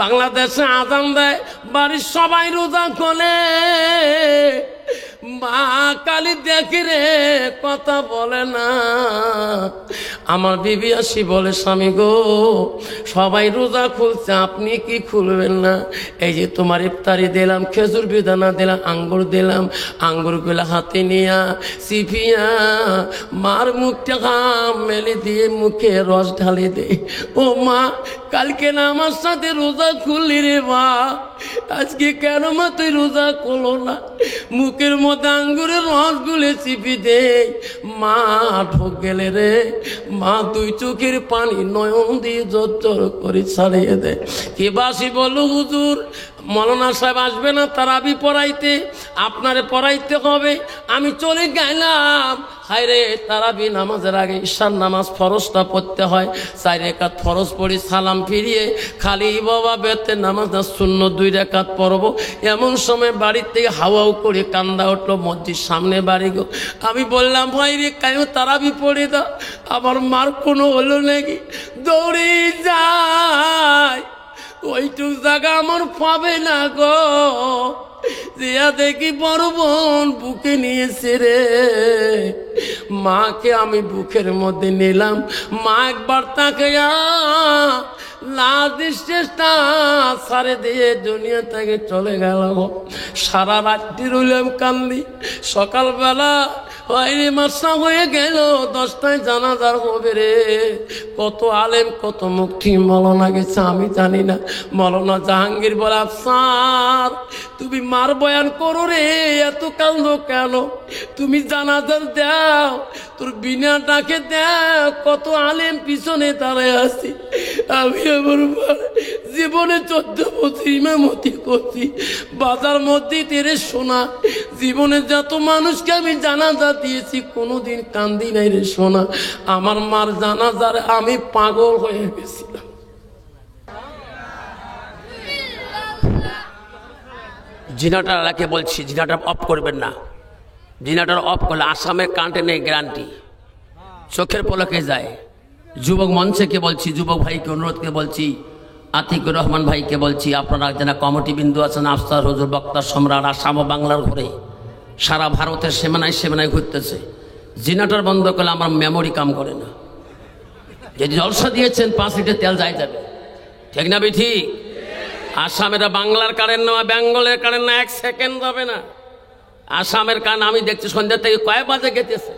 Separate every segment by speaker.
Speaker 1: বাংলাদেশে আজান দেয়, বাড়ির সবাই রোজা খোলে, মা কালী দেখি রে কথা বলে না। আমার বিবি আসি বলে, স্বামী গো সবাই রোজা খুলছে, আপনি কি খুলবেন না? এই যে তোমার ইফতারি দিলাম, খেজুর বেদানা দিলাম, আঙ্গুর দিলাম, আঙ্গুরগুলা হাতে নিয়া চিপিয়া মার মুখটা ঘাম মেলে দিয়ে মুখে রস ঢালি দে। ও মা, কালকে না আমার সাথে রোজা খুললি রে মা, আজকে কেন মা তুই রোজা করলো না? মুখের মধ্যে আঙ্গুরের রস গুলে চিপি দে, মা ঢোক গেলে রে মা, দুই চোখের পানি নয়ন দিয়ে জোর করে ছাড়িয়ে দেয়। কে বাসি বলল, হুজুর মৌলানা সাহেব আসবে না তারাবি পড়াইতে, আপনারে পড়াইতে হবে। আমি চলে গেলাম। হায় রে, তারাবি নামাজের আগে ঈশার নামাজ ফরজটা পড়তে হয়, 4 রাকাত ফরজ পড়ি, সালাম ফিরিয়ে খালি বাবা বেতে নামাজটা শূন্য 2 রাকাত পড়বো। এমন সময় বাড়ির থেকে হাওয়াও করে কান্দা উঠলো, মসজিদ সামনে বাড়ি গো। আমি বললাম, ভাই রে কেন তারাবি পড়ে দাও, আমার মার কোনো হলো নাকি? দৌড়ে যায়, ওইটুক জায়গা আমার পাবে না গো। দিয়া দেখি বড় বোন বুকে নিয়েছে রে। মাকে আমি বুকের মধ্যে নিলাম, মা একবার তাকে লাশ চেষ্টা সারে দিয়ে দুনিয়া থেকে চলে গেল। সারা রাত্রি রইলাম কান্দি। সকালবেলা বাইরে মাসা হয়ে গেল, 10টায় জানাজার হবে রে। কত আলেম কত মুক্তি মৌলানা গেছে আমি জানি না। মৌলানা জাহাঙ্গীর বলে, আফসার তুমি মার বয়ান করো রে, এত কান্দো কেন? তুমি জানাজার দাও, তোর বিনা ডাকে দাও, কত আলেম পিছনে দাঁড়ায় আছি। আমি আমার জীবনে 14 বছর ইমামতি করছি, বাজার মধ্যে তেরে সোনা। জীবনে যত মানুষকে আমি জানাজা দিয়েছি, কোনোদিন কান্দি নাই রে সোনা। আমার মার জানাজার আমি পাগল হয়ে গেছিলাম। জিনাটার এলাকে বলছি, জিনাটা অফ করবেন না। জিনাটার অফ করলে আসামের কান্টে নেই গ্যারান্টি, চোখের পলকে যায়। যুবক মঞ্চকে বলছি, যুবক ভাইকে অনুরোধকে বলছি, আতিকুর রহমান ভাইকে বলছি, আপনারা যারা কমিটি বিন্দু আছেন, আফসার হুজুর বক্তা সম্রাট আসাম ও বাংলার ঘুরে সারা ভারতের সেমানায় সেমানায় ঘুরতেছে। জিনাটার বন্ধ করলে আমার মেমোরি কাম করে না। যদি জলসা দিয়েছেন 5 লিটার তেল যাই যাবে, ঠিক না? ঠিক। আসামের বাংলার কারেন্ট নয়, বেঙ্গলের কারেন্ট না, 1 সেকেন্ড যাবে না। আসামের কারেন্ট আমি দেখছি সন্ধ্যা থেকে কয়েক বাজে গেতেছে।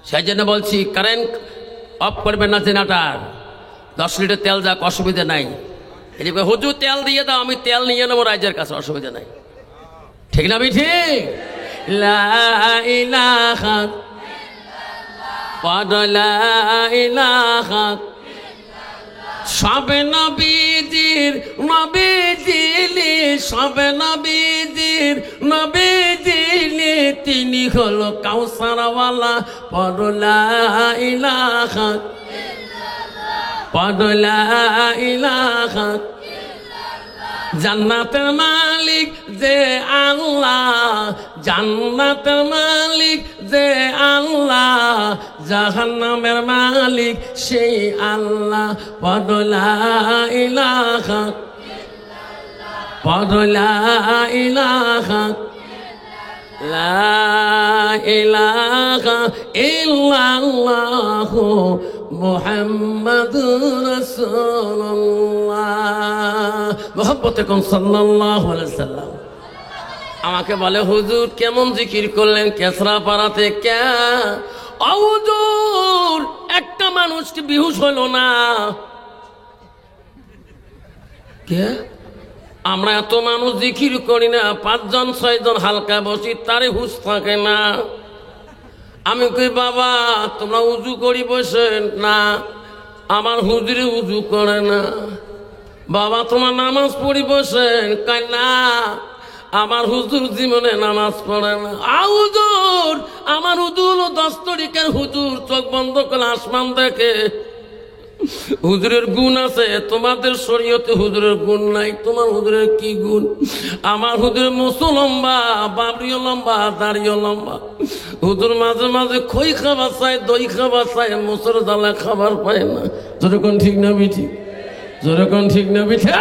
Speaker 1: সেই জন্য বলছি কারেন্ট অফ করবেন না। জেনারেটর 10 লিটার তেল যাক, অসুবিধা নাই। এদিকে হুজুর তেল দিয়ে দাও, আমি তেল নিয়ে নেবো রাইজের কাছে, অসুবিধা নাই, ঠিক না? ঠিক। লা ইলাহা লা ইলাহা সবে নবীজির নবীজিলি, সবে নবীজির নবীজিলি, তিনি হলো কাউসারওয়ালা। পড়ো লা ইলাহা, পড়ো লা ইলাহা। জান্নাতের মালিক যে আল্লাহ, জান্নাতের মালিক যে আল্লাহ, জাহান্নামের মালিক সেই আল্লাহ। পড়ো লা ইলাহা, পড়ো লা ইলাহা, লা ইলাহা ইল্লাল্লাহু মুহাম্মাদুর রাসূলুল্লাহ। মুহাব্বতে কোন সাল্লাল্লাহু আলাইহি ওয়াসাল্লাম। আমাকে বলে, হুজুর কেমন জিকির করলেন কেসরা পাড়াতে? কে হুজুর, একটা মানুষ কি বেহুশ হলো না? কে? আমরা এত মানুষ জিকির করি না, 5 জন 6 জন হালকা বসি, তারে হুশ থাকে না। আমি কই, বাবা তোমরা উজু করি বসেন না, আমার হুজুরে উজু করে না। বাবা তোমার নামাজ পড়ি বসেন, কয় না, আমার হুজুর জীবনে নামাজ পড়ে না। হুজুর, আমার হুজুর 10 তারিখের হুজুর, চোখ বন্ধ করে আসমান দেখে। হুজুরের গুণ আছে, তোমাদের শরীয়তে হুজুরের গুণ নাই। তোমার হুজুরের কি গুণ? আমার হুজুরের মুসু লম্বা, বাবরিও লম্বা, দাড়িও লম্বা। হুজুর মাঝে মাঝে খই খাবার চায়, দই খাবার চায়, মুসুর জ্বালা খাবার পায় না। যতক্ষণ ঠিক না? ঠিক। যেরকম ঠিক না পিঠা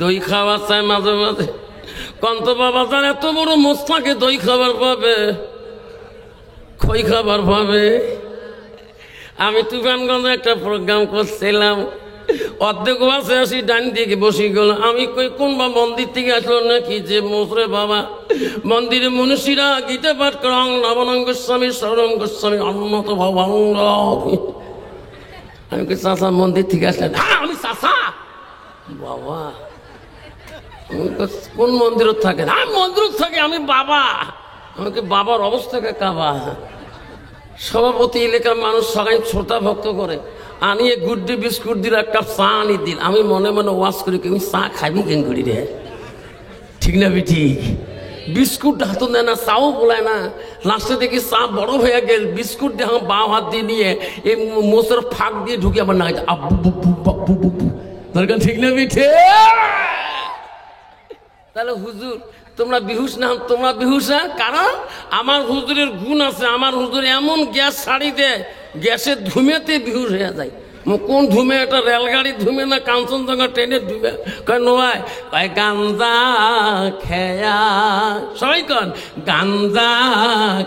Speaker 1: দই খাওয়া চায় মাঝে মাঝে কন্ত বাবা তার এত বড় মোস্তাকে দই খাবার পাবে খই খাবার পাবে। আমি তুফানগঞ্জে একটা প্রোগ্রাম করছিলাম, অর্ধেক বাসে আসি ডান দিকে বসে গেল। আমি কই কোন বা মন্দির থেকে আসলো নাকি যে মোসরে বাবা মন্দিরে মনীষীরা গীতা পাঠ করে অং নবনং গোস্বামী শরণ গোস্বামী অন্নত ভবঙ্গ। আমি কই চাচা মন্দির থেকে আসলেন? হ্যাঁ আমি চাচা। বাবা কোন মন্দির থাকে? আমি মন্দির থাকি, আমি বাবা। আমাকে বাবার অবস্থাকে কাবা। সভাপতি এলাকার মানুষ সবাই ছোটা ভক্ত করে আনিয়ে গুড্ডি বিস্কুট দিল, এক কাপ চা আনি দিল। আমি মনে মনে ওয়াশ করি আমি চা খাবি কেন করি রে, ঠিক না বেটি? বিস্কুট হাত দেয় না, চাও বলায় না। লাস্টে দেখি চা বড় হয়ে গেল, বিস্কুট দিয়ে আমার বাঁ হাত দিয়ে নিয়ে এই মোচের ফাঁক দিয়ে ঢুকে আমার না আব্বু বুব্বু বাব্বু বুব্বু। দরকার ঠিক না বেঠে? তাহলে হুজুর তোমরা বিহুস না, তোমরা বিহুস না, কারণ আমার হুজুরের গুণ আছে। আমার হুজুর এমন গ্যাস ছাড়ি দেয়, গ্যাসের ধুমেতে বিহুস হয়ে যায়। কোন ধুমে? একটা রেলগাড়ি ধুমে না কাঞ্চনজঙ্ঘা ট্রেনের ধুমে? কয় নোয়ায় কয় গাঞ্জা খেয়া, সবাই কন গাঞ্জা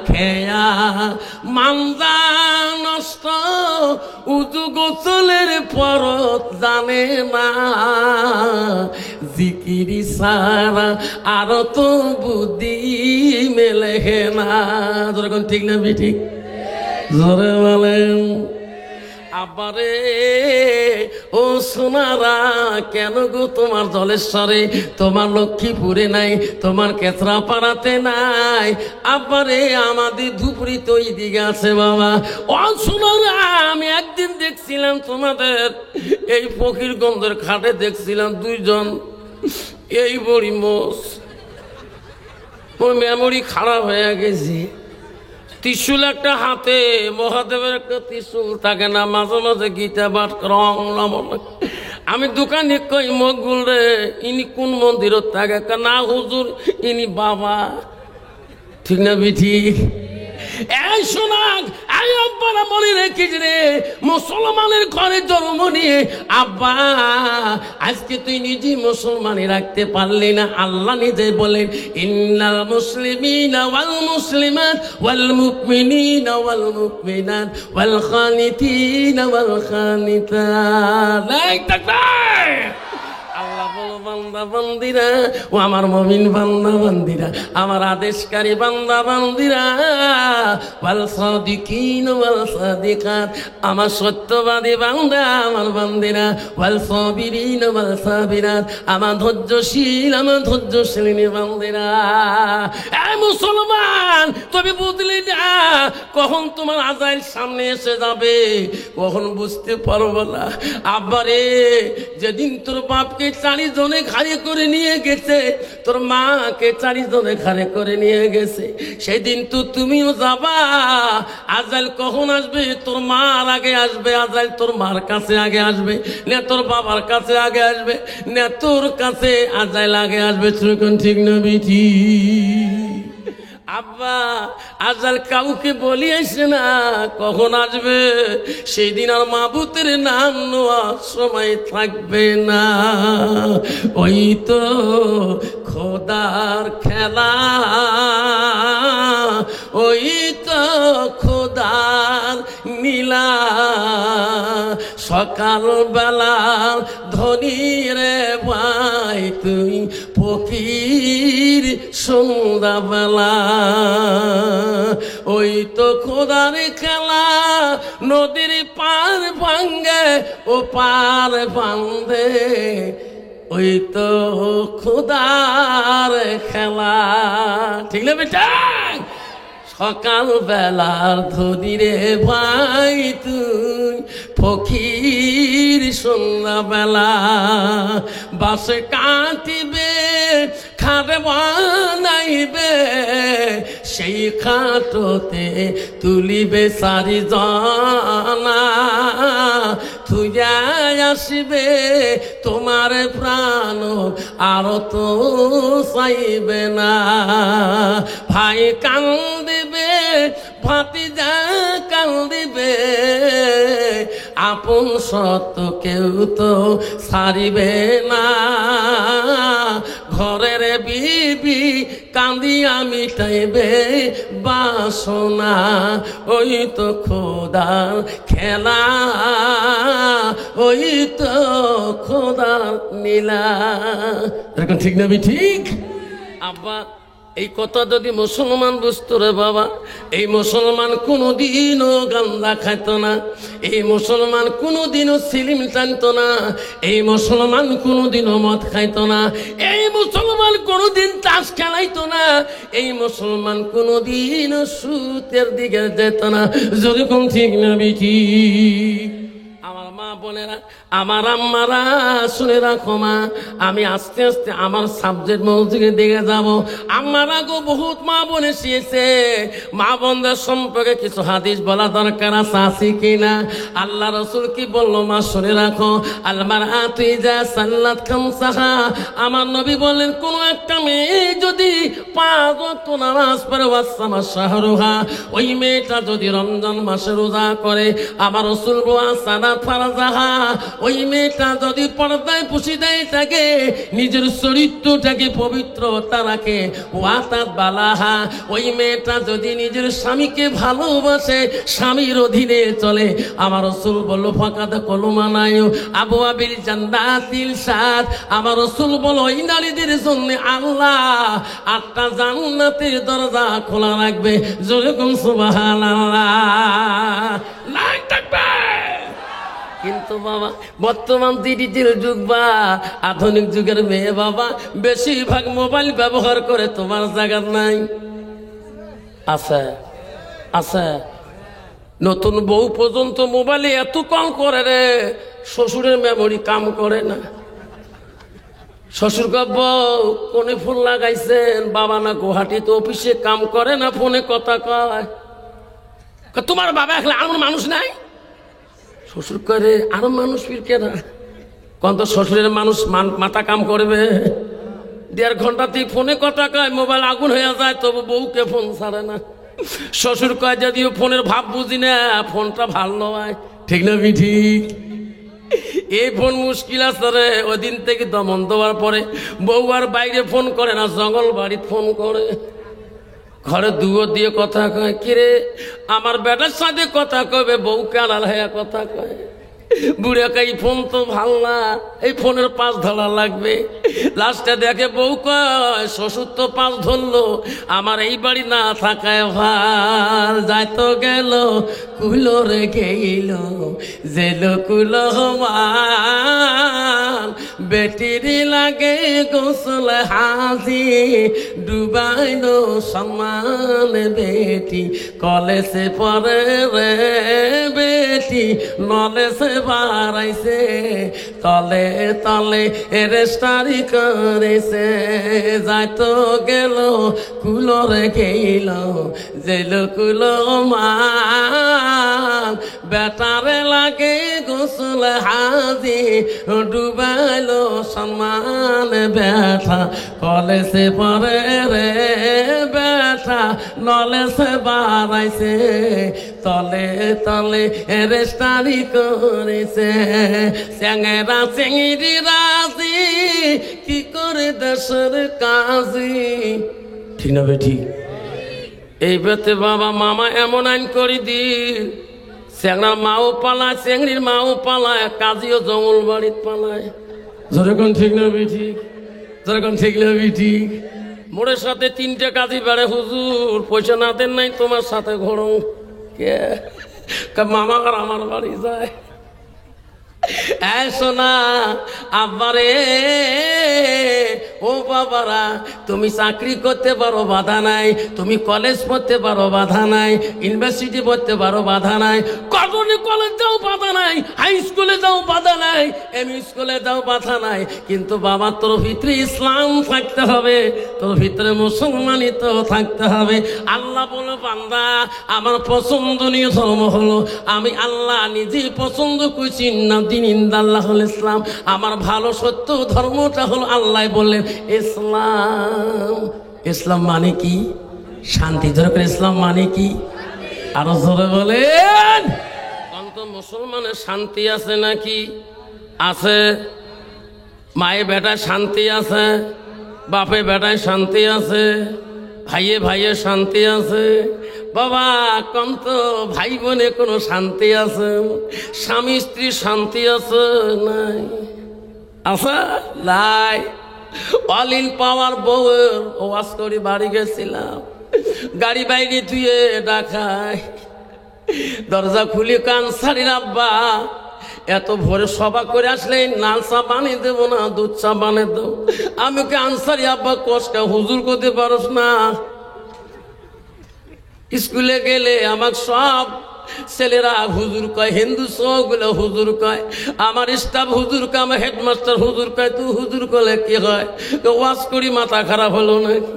Speaker 1: খেয়া মাঞ্জা নষ্ট উজু গোসলের পরত জানে না, জিকিরি সারা আর তো বুদ্ধি মেলে না। যেরকম ঠিক না বি ঠিক? জোরে বলেন। আবারে ও সোনারা কেন গো তোমার জলেশ্বরে, তোমার লক্ষ্মীপুরে নাই, তোমার কেতরা পাড়াতে নাই, আবারে আমাদের ধুপুরি তো এই দিকে আছে বাবা। ও সোনারা আমি একদিন দেখছিলাম তোমাদের এই ফকিরগঞ্জের খাটে, দেখছিলাম দুইজন এই বড়ি মোষ, ওর মেমোরি খারাপ হয়ে গেছে। ত্রিশুল একটা হাতে, মহাদেবের একটা ত্রিশুল থাকে না, মাঝে মাঝে গীতা পাঠ রং। আমি দোকানে কই মকবুল রে ইনি কোন মন্দিরত থাকে? না হুজুর ইনি বাবা। ঠিক না বিঠি? এই শোনাক এই আব্বারা মনে রেখিস রে, মুসলমানের ঘরে জন্ম নিয়ে আব্বা আজকে তুই নিজে মুসলমানি রাখতে পারলি না। আল্লাহ নিজে বলেন ইন্নাল মুসলিমিনা ওয়াল মুসলিমাত ওয়াল মুমিনিনা ওয়াল মুমিনাত ওয়াল খানিতিনা ওয়াল খানিতাত। আল্লাহ বলো বান্দা বান্দিরা, ও আমার মুমিন বান্দা বান্দিরা, আমার আদেশকারী বান্দা বান্দিরা, ওয়াল সাদিকিন ওয়াল সাদিকাত, আমার সত্যবাদী বান্দা আমার বান্দিরা, ওয়াল সাবিরিন ওয়াল সাবিরাত, আমার ধৈর্যশীল আমার ধৈর্যশীলিনী বান্দিরা। এই মুসলমান তুমি বুঝলি না কখন তোমার আজাইল সামনে এসে যাবে, কখন বুঝতে পারবো না। আব্বারে যেদিন তোর বাপকে 40 জনে ঘাড়ে করে নিয়ে গেছে, তোর মাকে 40 জনে ঘাড়ে করে নিয়ে গেছে, সেদিন তো তুমিও যাবা। আজাইল কখন আসবে? তোর মার আগে আসবে আজাইল, তোর মার কাছে আগে আসবে না তোর বাবার কাছে আগে আসবে না তোর কাছে আজাইল আগে আসবে। ঠিক না বিঠি? আব্বা আজাল কাউকে বলিয়েছে না কখন আসবে, সেই দিন আর মাবুতের নাম নেওয়ার সময় থাকবে না। ওই তো খোদার খেলা, ওই তো খোদার নীলা, সকাল বেলা ধনী রে ভাই তুই ফকির সন্ধ্যাবেলা। ওই তো খোদার খেলা, নদীর পার ভাঙ্গে ও পার বান্ধে, ওই তো খোদার খেলা। ঠিক না বেটা? সকাল বেলার ধনী রে ভাই তুই ফকির সন্ধ্যাবেলা, বাসে কাটিবে খাটে বানাইবে, সেই খাটোতে তুলিবে 4 জনা, তুইয়া আসবে তোমার প্রাণ আর তো চাইবে না। ভাই কান্দিবে ভাতিজা গাল দিবে, আপন সত্য কেউ তো ছাড়িবে না। ঘরের বিবি কান্দিয়া মিটাইবে বাসনা, ওই তো খোদার খেলা, ওই তো খোদার নীলা। এরকম ঠিক না? ঠিক আব্বা, এই কথা যদি মুসলমান বুঝতো রে বাবা, এই মুসলমান কোনোদিনও গান্দা খাইত না, এই মুসলমান কোনোদিনও সিলিম টানত না, এই মুসলমান কোনোদিনও মদ খাইত না, এই মুসলমান কোনোদিন তাস খেলাইতো না, এই মুসলমান কোনোদিনও সুতের দিকে যেত না। যেরকম ঠিক না বিঠি? আমার মা বোনেরা, আমার আম্মারা শুনে রাখো মা, আমি আস্তে আস্তে আমার সাবজেক্ট মৌজুদের দিকে যাব। আম্মারা গো, বহুত মা বোন এসেছে, মা বোনদের সম্পর্কে কিছু হাদিস বলা দরকার আছে কিনা। আল্লাহ রসুল কি বললো মা শুনে রাখো, আলমার তুই যা সাল্লাত খামসাহা, আমার নবী বলেন কোন একটা মেয়ে যদি 5 ওয়াক্ত নামাজ পড়ে ওয়াসামা শাহরুহা, ওই মেয়েটা যদি রমজান মাসে রোজা করে, আমার রসুল বলা সানাত ফারাজাহা, ওই মেয়েটা যদি পর্দায় পুশিদায় থাকে, নিজের চরিত্রটাকে পবিত্রতা রাখে, ওয়াতাত বালাহা, ওই মেয়েটা যদি নিজের স্বামীকে ভালোবাসে, স্বামীর অধীনে চলে, আমার রাসূল বলল ফাকাদ কলমানায়ু আবু আবিল জান্নাতিল সাদ, আমার রাসূল বলল ওই নারীদের জন্য আল্লাহ 8টা জান্নাতের দরজা খোলা রাখবে। জোরে কোন সুবহানাল্লাহ, নাই থাকবে। কিন্তু বাবা, বর্তমান ডিজিটাল যুগ বা আধুনিক যুগের মেয়ে বাবা বেশিরভাগ মোবাইল ব্যবহার করে, তোমার জায়গা নাই? আছে আছে। নতুন বউ পর্যন্ত মোবাইলে এত কম করে রে, শ্বশুরের মেমোরি কাম করে না। শ্বশুর বউ কোনে ফোন লাগাইছেন, বাবা না গুয়াহাটিতে অফিসে কাম করে না, ফোনে কথা কয়। তোমার বাবা এখন আর মানুষ নাই? শ্বশুর করে আরো মানুষ ফিরকে না, কত শ্বশুরের মানুষ মাথা কাম করবে। 1.5 ঘন্টাতেই ফোনে কথা কয়, মোবাইল আগুন হয়ে যায়, তবু বউকে ফোন ছাড়ে না। শ্বশুর কয় যদিও ফোনের ভাব বুঝি না, ফোনটা ভালো নয়। ঠিক না ঠিক? এই ফোন মুশকিল আছে রে। ওই দিন থেকে দমন দেওয়ার পরে বউ আর বাইরে ফোন করে না, জঙ্গল বাড়িতে ফোন করে। ঘরে দুয়ো দিয়ে কথা কয়, কিরে আমার বেটার সাথে কথা কবে, বউকে আড়াল হয়ে কথা কয়। বুড়ে এই ফোন তো ভাল না, এই ফোনের 5 ধরা লাগবে। লাস্টে দেখে বউ কয় শ্বশুর তো 5 ধরলো, আমার এই বাড়ি না থাকায় ভাল। যাইতো গেল কুলো রেখে গেল জেল কুলো মান, বেটিরি লাগে গোসল হাজি, ডুবাইল সম্মান বেটি, কলেজে পড়ে রে বেটি, নলেজে বাড়াইছে, তলে তলে রেস্টারি করেছে। যাইতো গেল কুলো রেখে গেল জেল কুলো মান, বেটারে লাগে গোসল হাজি, ডুবাইল সম্মান বেটা, কলেজে পড়ে রে বেটা, নলেজে বাড়াইছে, তলে তলে রেস্টারি করেছে। চেঙ্গেরা চেঙ্গিরি রাজি, কি করে দেশের কাজী। ঠিক না বেঠি? এই বেতে বাবা মামা এমন আইন করে দিন, চেংড়ার মাও পালায়, চেংড়ির মাও পালায়, কাজীও জঙ্গল বাড়িত পালায়। যেরকম ঠিক না বেঠি? যেরকম ঠিক না বেঠি? মোড়ের সাথে 3টে কাজী বেড়ে, হুজুর পয়সা না দেন নাই তোমার সাথে ঘোরং কে? মামা আর আমার বাড়ি যায়। শোনা আব্বারে, ও বাবারা, তুমি চাকরি করতে পারো বাধা নাই, তুমি কলেজ পড়তে পারো বাধা নাই, ইউনিভার্সিটি পড়তে পারো বাধা নাই, কটনে কলেজ যাও বাধা নাই, হাই স্কুলে যাও বাধা নাই, এমই স্কুলে যাও বাধা নাই। কিন্তু বাবা তোর ভিতরে ইসলাম থাকতে হবে, তোর ভিতরে মুসলমানিত থাকতে হবে। আল্লাহ বলো বান্দা আমার পছন্দনীয় ধর্ম হলো, আমি আল্লাহ নিজে পছন্দ করছি না দিন ইন্দাল্লাহ ইসলাম, আমার ভালো সত্য ধর্মটা হলো আল্লাহ বললেন ইসলাম। ইসলাম মানে কি? শান্তি। ধরে ইসলাম মানে কি? আরো জোরে বলেন। অন্ত মুসলমানের শান্তি আছে নাকি? আছে। মায়ে বেটায় শান্তি আছে, বাপে বেটায় শান্তি আছে, ভাইয়ে ভাইয়ে শান্তি আছে। বাবা কন্ত ভাই বোনে কোনো শান্তি আছে? স্বামী স্ত্রী শান্তি আছে নাই? আছে নাই? অলিল পাওয়ার বউয়ের ওয়াজ করে বাড়ি গেছিলাম, গাড়ি বাইরে ধুয়ে ডাকায়, দরজা খুলি কান সারির আব্বা এত ভোরে সভা করে আসলে লাল চা বানিয়ে দেবো না দুধ চা বানিয়ে দেবো? আমি ওকে আনসারি আব্বা কষ্টা হুজুর করতে পারস না? স্কুলে গেলে আমার সব ছেলেরা হুজুর কয়, হিন্দু সবগুলো হুজুর কয়, আমার স্টাফ হুজুর কয়, আমার হেডমাস্টার হুজুর কয়। তুই হুজুর করলে কি হয়? ওয়াজ করি মাথা খারাপ হলো নাকি?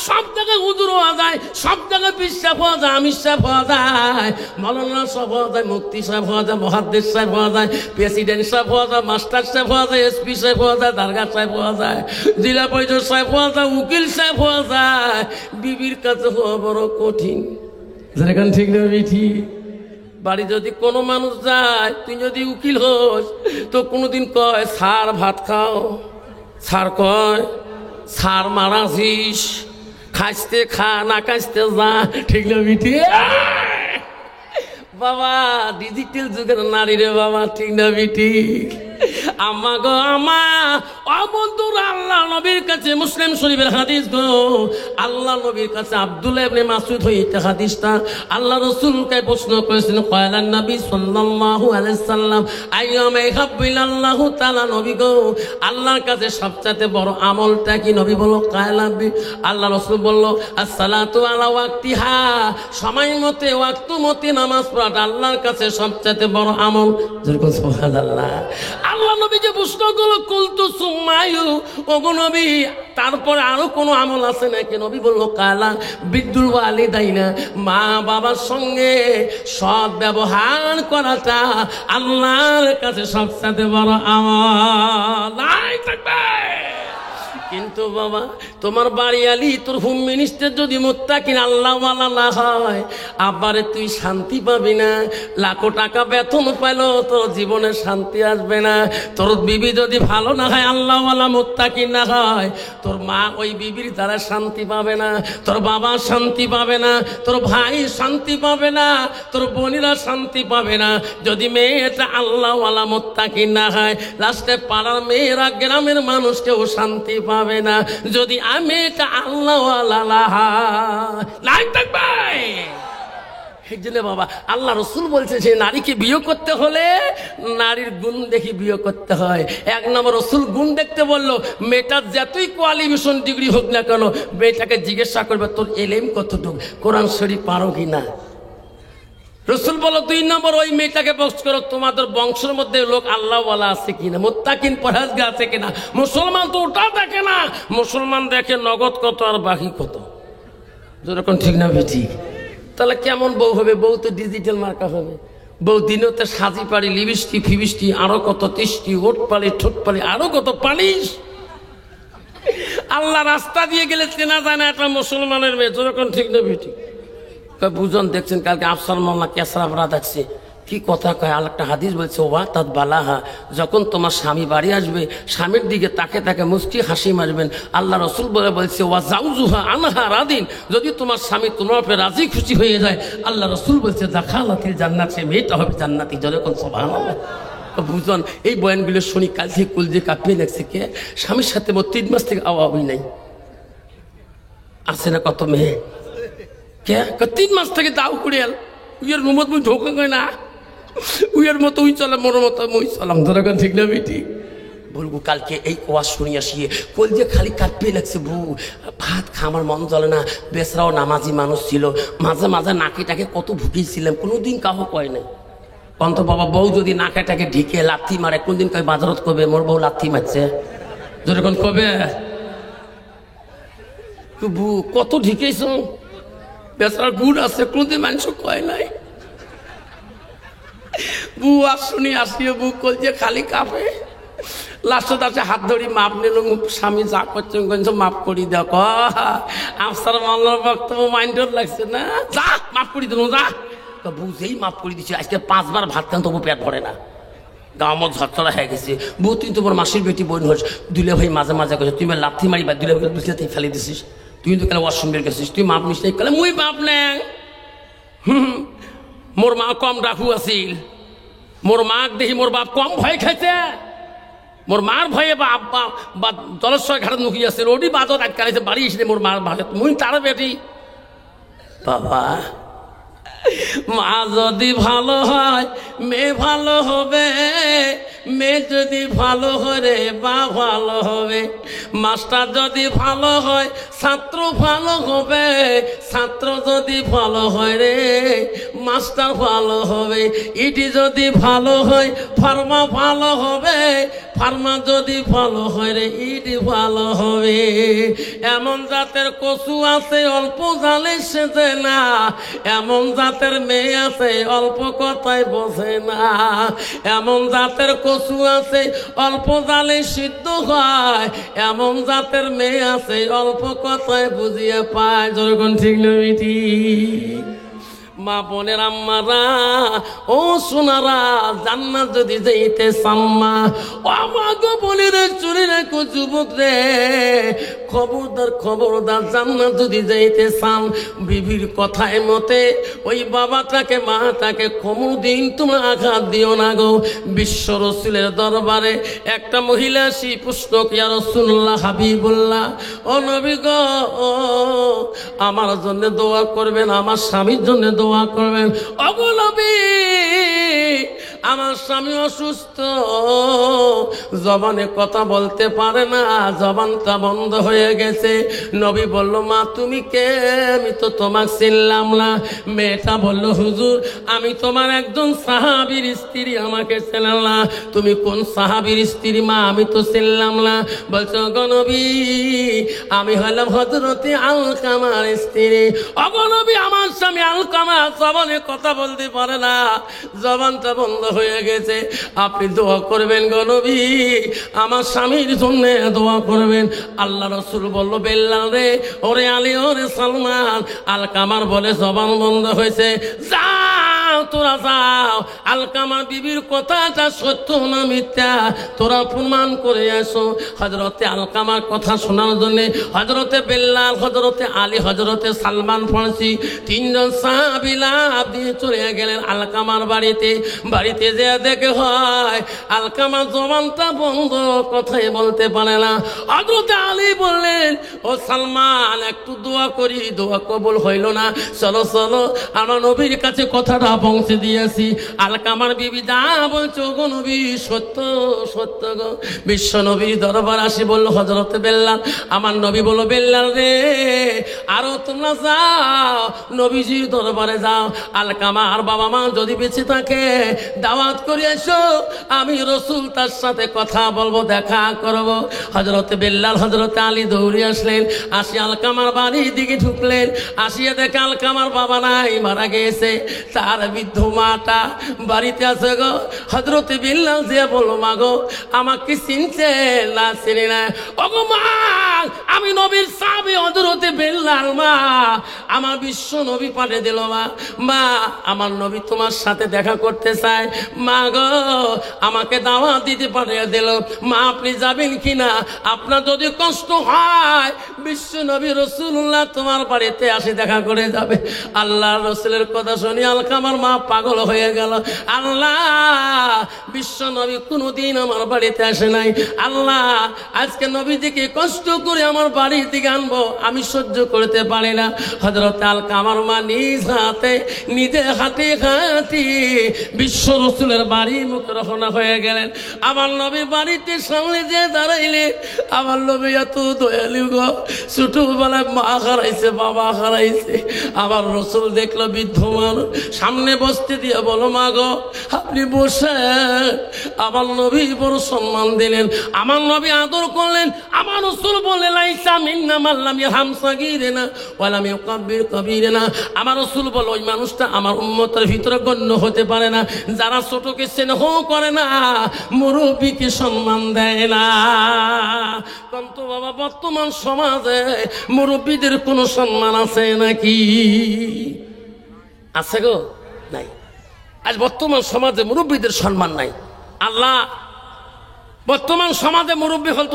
Speaker 1: সব জায়গায় হুজুর হওয়া যায়, সব জায়গায় বিশ্বাস হওয়া যায়, আমির সাহেব হওয়া যায়, মৌলানা সাহেব হওয়া যায়, মুফতি সাহেব হওয়া যায়, মুহাদ্দিস সাহেব হওয়া যায়, প্রেসিডেন্ট সাহেব হওয়া যায়, মাস্টার সাহেব হওয়া যায়, এসপি সাহেব হওয়া যায়, দরগা সাহেব হওয়া যায়, জেলা পরিষদ সাহেব হওয়া যায়, উকিল সাহেব হওয়া যায়। বিবির কাছে হওয়া বড় কঠিন। যেখান ঠিক না বিঠি? বাড়ি যদি কোনো মানুষ যায়, তুই যদি উকিল হোস তো কোনোদিন কয় স্যার ভাত খাও, স্যার কয় স্যার মারাছিস, খাইতে খা না খাইতে যা। ঠিক না বিটি? বাবা ডিজিটাল যুগের নারী রে বাবা, ঠিক না বিটি? আমা গো আমা অবন্ধুরা, আল্লাহ নবীর কাছে মুসলিম শরীফের হাদিস গো, আল্লাহ নবীর কাছে আব্দুল্লাহ ইবনে মাসউদ হইতে হাদিসটা আল্লাহ রাসূলকে প্রশ্ন করেছেন। কয়লান নবী সাল্লাল্লাহু আলাইহি সাল্লাম আইয়ামা ইহাব্বিলাল্লাহু তাআলা, নবী গো আল্লাহর কাছে সবচেয়ে বড় আমলটা কি? নবী বলল কায়লাবি। আল্লাহ রাসূল বলল আসসালাতু আলা ওয়াক্তিহা, সময় মতে ওয়াক্ত মতে নামাজ পড়াটা আল্লাহর কাছে সবচেয়ে বড় আমল। যেরকম সুবহানাল্লাহ। আল্লাহ নবী যে প্রশ্ন করলো কুলতু সুম্মায়ু, ওগো নবী তারপরে আরো কোনো আমল আছে নাকি? নবী বলল কালা বিদ্যুল ওয়ালিদাইনা, মা বাবার সঙ্গে সৎ ব্যবহার করাটা আল্লাহর কাছে সবচেয়ে বড় আমল। নাই থাকবে। কিন্তু বাবা তোমার বাড়িয়ালি তোর হোম মিনিস্টার যদি মুত্তাকিন আল্লাহওয়ালা না হয়, আবারে তুই শান্তি পাবি না। লাখো টাকা বেতন পাইলো তোর জীবনে শান্তি আসবে না। তোর বিবি যদি ভালো না হয়, আল্লাহওয়ালা মুত্তাকিন না হয়, তোর মা ওই বিবির দ্বারা শান্তি পাবে না, তোর বাবা শান্তি পাবে না, তোর ভাই শান্তি পাবে না, তোর বোনেরা শান্তি পাবে না। যদি মেয়েটা আল্লাহওয়ালা মুত্তাকিন না হয়, লাস্টে পাড়ার মেয়েরা গ্রামের মানুষ কেউ শান্তি পাবে না। যদি আমি এটা আল্লাহওয়ালা নাই থাকবে। সেই জন্য বাবা আল্লাহ রসুল বলছে যে নারীকে বিয়ে করতে হলে নারীর গুণ দেখি বিয়ে করতে হয়। এক নম্বর রসুল গুণ দেখতে বললো, মেয়েটার যতই কোয়ালিফিকেশন ডিগ্রি হোক না কেন, মেয়েটাকে জিজ্ঞাসা করবে তোর এলেম কতটুকু, কোরআন শরীফ পারো কিনা। রসুল বলো দুই নম্বর ওই মেয়েটাকে প্রশ্ন করো তোমাদের বংশের মধ্যে লোক আল্লাহওয়ালা আছে কিনা, মুত্তাকিন পরহেজগার আছে কিনা। মুসলমান তো ওটা দেখে না, মুসলমান দেখে নগদ কত আর বাকি কত। যেরকম ঠিক না বেঠি? তাহলে কেমন বউ হবে? বউ তো ডিজিটাল মার্কা হবে। বউ দিনও তো সাজি পাড়ি, লিপস্টিক ফিবিস্টি, আরো কত তিষ্টি, ওট পালি ঠোঁট পালি, আরো কত পালিশ। আল্লাহ রাস্তা দিয়ে গেলে চেনা যায় না একটা মুসলমানের মেয়ে। যেরকম ঠিক না বেঠি? বুঝন দেখছেন কালকে আফসার মোল্লা কেসরাবরা দেখছে কি কথা কয়। আর একটা হাদিস বলছে ওয়া তাদ বালাহা, যখন তোমার স্বামী বাড়ি আসবে স্বামীর দিকে তাকে তাকে মুস্কি হাসি মারবেন। আল্লাহ রসুল বলে বলছে ওয়া জাউজুহা আনহা রাদিন, যদি তোমার স্বামী তোমার উপরে রাজি খুশি হয়ে যায়, আল্লাহ রসুল বলছে দাখালাতিল জান্নাত, সে মেয়েটা হবে জান্নাতি। যখন সুবহানাল্লাহ। বুঝন এই বয়ানগুলো শুনি কাল থেকে কুল যে কাঁপিয়ে লাগছে। কে স্বামীর সাথে ৩ মাস থেকে আওয়াবই নাই আছে না? কত মেয়ে কে ৩ মাস থেকে দাও কুড়িয়াল উইয়ের রুমত মুই ঢোকা কয় না, উইয়ের মতো উই চলে, মোর মতো মুই চলাম। ধরে ঠিক না বেটি? বলবো কালকে এই ওয়াজ শুনি আসিয়ে কল যে খালি কাঁপিয়ে লাগছে। বউ ভাত খা, আমার মন জ্বলে না। বেসরাও নামাজি মানুষ ছিল, মাঝে মাঝে নাকিটাকে কত ভুগিয়েছিলাম, কোনোদিন কাহো কয় নাই। অন্ত বাবা বউ যদি নাকাটাকে ঢিকে লাথি মারে, কোনদিন কয় বাজারত কবে মোর বউ লাথি মারছে। যখন কবে কত ঢিকেছ, বেচার গুড় আছে, কোনদিন মানুষ কয় নাই। বউ আর শুনি আসিয়ে বউ কল যে খালি কাঁপে। লাস্টে আসে হাত ধরি মাপ নিল, স্বামী যা করছেন মাফ করি দেখো আফসার মাল্লার বক্তব্য মাইন্ডর লাগছে না, যা মাফ করি দিল যা। বুঝেই মাফ করে দিচ্ছি, আজকে 5 বার ভাত খান তবু পেট ভরে না, গা আমার ঝরঝরা হয়ে গেছে। বউ তুই তোমার মাসির বেটি বোন হস, দুলে ভাই মাঝে মাঝে করছে তুই লাথি মারি বা দুলে ভাই তুই ফেলে দিছিস, তুই তো কেন ওয়াশরুম বের গেছিস, তুই মাপ নিস না, মুই মাপ নেই। মোর মা কম ডাকু আছিল, মোর মাক দেখি মোর বাপ কম ভয় খাইছে, মোর মার ভয়ে বা জলেশ্বর ঘাটে নুকি আছে ওটি বাজত আটকাইছে বাড়ি এসে মোর মার ভাষা মুই তার বেটি। বাবা মা যদি ভালো হয় মেয়ে ভালো হবে, মেয়ে যদি ভালো হয় রে বা ভালো হবে, মাস্টার যদি ভালো হয় ছাত্র ভালো হবে, ছাত্র যদি ভালো হয় রে মাস্টার ভালো হবে, ইটি যদি ভালো হয় ফার্মা ভালো হবে, ফার্মা যদি ভালো হয় রে ইটি ভালো হবে। এমন জাতের কচু আছে অল্প জালে সেজে না, এমন জাতের মেয়ে আছে অল্প কথায় বোঝে না, এমন জাতের কচু আছে অল্প জালে সিদ্ধ হয়, এমন জাতের মেয়ে আছে অল্প কথায় বুঝিয়ে পায়। যখন ঠিক নয় ঠিক মা বোনের আম্মারা ও সোনারা, জান্নাত যদি যাইতে সাম্মা ও আমাকে বোনের চুরি রেখো যুবক রে, খবরদার খবরদার জান্নাত যদি যাইতে চান বিবির কথায় মতে ওই বাবাটাকে মাটাকে কোনোদিন তোমরা আঘাত দিও না গো। বিশ্ব রসুলের দরবারে একটা মহিলা সে প্রশ্ন ইয়া রাসূলুল্লাহ হাবিবুল্লাহ, ও নবী গো আমার জন্য দোয়া করবেন, আমার স্বামীর জন্য দোয়া করবেন। ওগো নবী আমার স্বামী অসুস্থ, জবানে কথা বলতে পারে না, জবানটা বন্ধ হয়ে গেছে। নবী বলল মা তুমি কে, আমি তো তোমাকে চিনলাম না। মেয়েটা বলল হুজুর আমি তোমার একজন সাহাবীর স্ত্রী, আমাকে চেনেন না। তুমি কোন সাহাবীর স্ত্রী মা, আমি তো চিনলাম না। বলছো গো নবী আমি হলাম হযরতে আলকামার স্ত্রী। ওগো নবী আমার স্বামী আলকামা জবানে কথা বলতে পারে না, জবানটা বন্ধ হয়ে গেছে, আপনি দোয়া করবেন গো নবী, আমার স্বামীর জন্য দোয়া করবেন। আল্লাহ রাসূল বলল বেল্লাল রে, ওরে আলী ওরে সালমান, আলকামার বলে জবান বন্ধ হয়েছে, যাও তোরা যাও, আলকামার বিবির কথাটা সত্য না মিথ্যা তোরা প্রমাণ করে আসো। হযরতে আলকামার কথা শোনার জন্য হযরতে বেল্লাল, হযরতে আলী, হযরতে সালমান ফারসি 3 জন সাহাবী লাফ দিয়ে চলে গেলেন আলকামার বাড়িতে। বাড়িতে যে দেখে হয় আলকামা জবানটা বন্ধ, কথাই বলতে পারে না। হযরতে আলী বললেন ও সালমান একটু দোয়া করি, দোয়া কবুল হইল না, চলো চলো আমার নবীর কাছে কথাটা পৌঁছে দিয়েছি। আলকামার বিবি দা বলছো গো নবী সত্য সত্য গো। বিশ্ব নবীর দরবার আসি বলল হযরতে বেল্লাল, আমার নবী বলল বেল্লাল রে আরো তোমরা যাও নবীজির দরবারে যাও, আলকামার বাবা মা যদি বেঁচে থাকে দাওয়াত করে এসো, আমি রসুল তার সাথে কথা বলবো, দেখা করবো। হযরতে বেল্লাল হযরতে আলী দৌড়ে আসলেন, আসি আলকামার বাড়ির দিকে ঢুকলেন, আসিয়া দেখে আলকামার বাবা নাই, মারা গেছে, তার বৃদ্ধ মাটা বাড়িতে আছে গো। হযরতে বেল্লাল যে বলল মা গো আমাকে চিনছে না, চিনি না। ওগো মা আমি নবীর সাহাবী হযরতে বেল্লাল, মা আমার বিশ্ব নবী পাঠিয়ে দিল, মা মা আমার নবী তোমার সাথে দেখা করতে চায়, মা গো আমাকে দাওয়াত দিতে পাঠিয়ে দিল, মা আপনি যাবেন কিনা, আপনার যদি কষ্ট হয় বিশ্ব নবী রাসূলুল্লাহ তোমার বাড়িতে আসে দেখা করে যাবে। আল্লাহ রাসূলের কথা শুনি আলকামার মা পাগল হয়ে গেল, আল্লাহ বিশ্ব নবী কোনোদিন আমার বাড়িতে আসে নাই, আল্লাহ আজকে নবীজিকে কষ্ট করে আমার বাড়ির দিকে আনবো, আমি সহ্য করতে পারি না। হযরত আলকামার মা নিজ হাতে নিজে হাতে হাঁটি বিশ্ব রাসূলের বাড়ি মুখ রওনা হয়ে গেলেন। আমার নবী বাড়িতে সামনে যে দাঁড়াইলে, আমার নবী এত দয়ালু গো, ছোটবেলায় মা হারাইছে, বাবা হারাইছে। আমার রসুল দেখলো বৃদ্ধ মানুষ, সামনে বসতে দিয়ে বলো মা গো আপনি বসে। আমার নবী বড় সম্মান দিলেন, আমার নবী আদর করলেন। আমার রসুল বলে লাইসা মিন্না মাল্লাম ইয়ারহাম সাগীরানা ওয়া লাম ইউকাব্বির কাবীরানা। আমার রসুল বলে ওই মানুষটা আমার উম্মতের ভিতরে গণ্য হতে পারে না যারা ছোটকে স্নেহ করে না, মুরব্বীকে সম্মান দেয় না। কিন্তু বাবা বর্তমান সমাজে মুরব্বীদের কোনো সম্মান আছে নাকি? আছে গো? নাই। আজ বর্তমান সমাজে মুরব্বীদের সম্মান নাই। আল্লাহ বর্তমান সমাজে মুরব্বী হল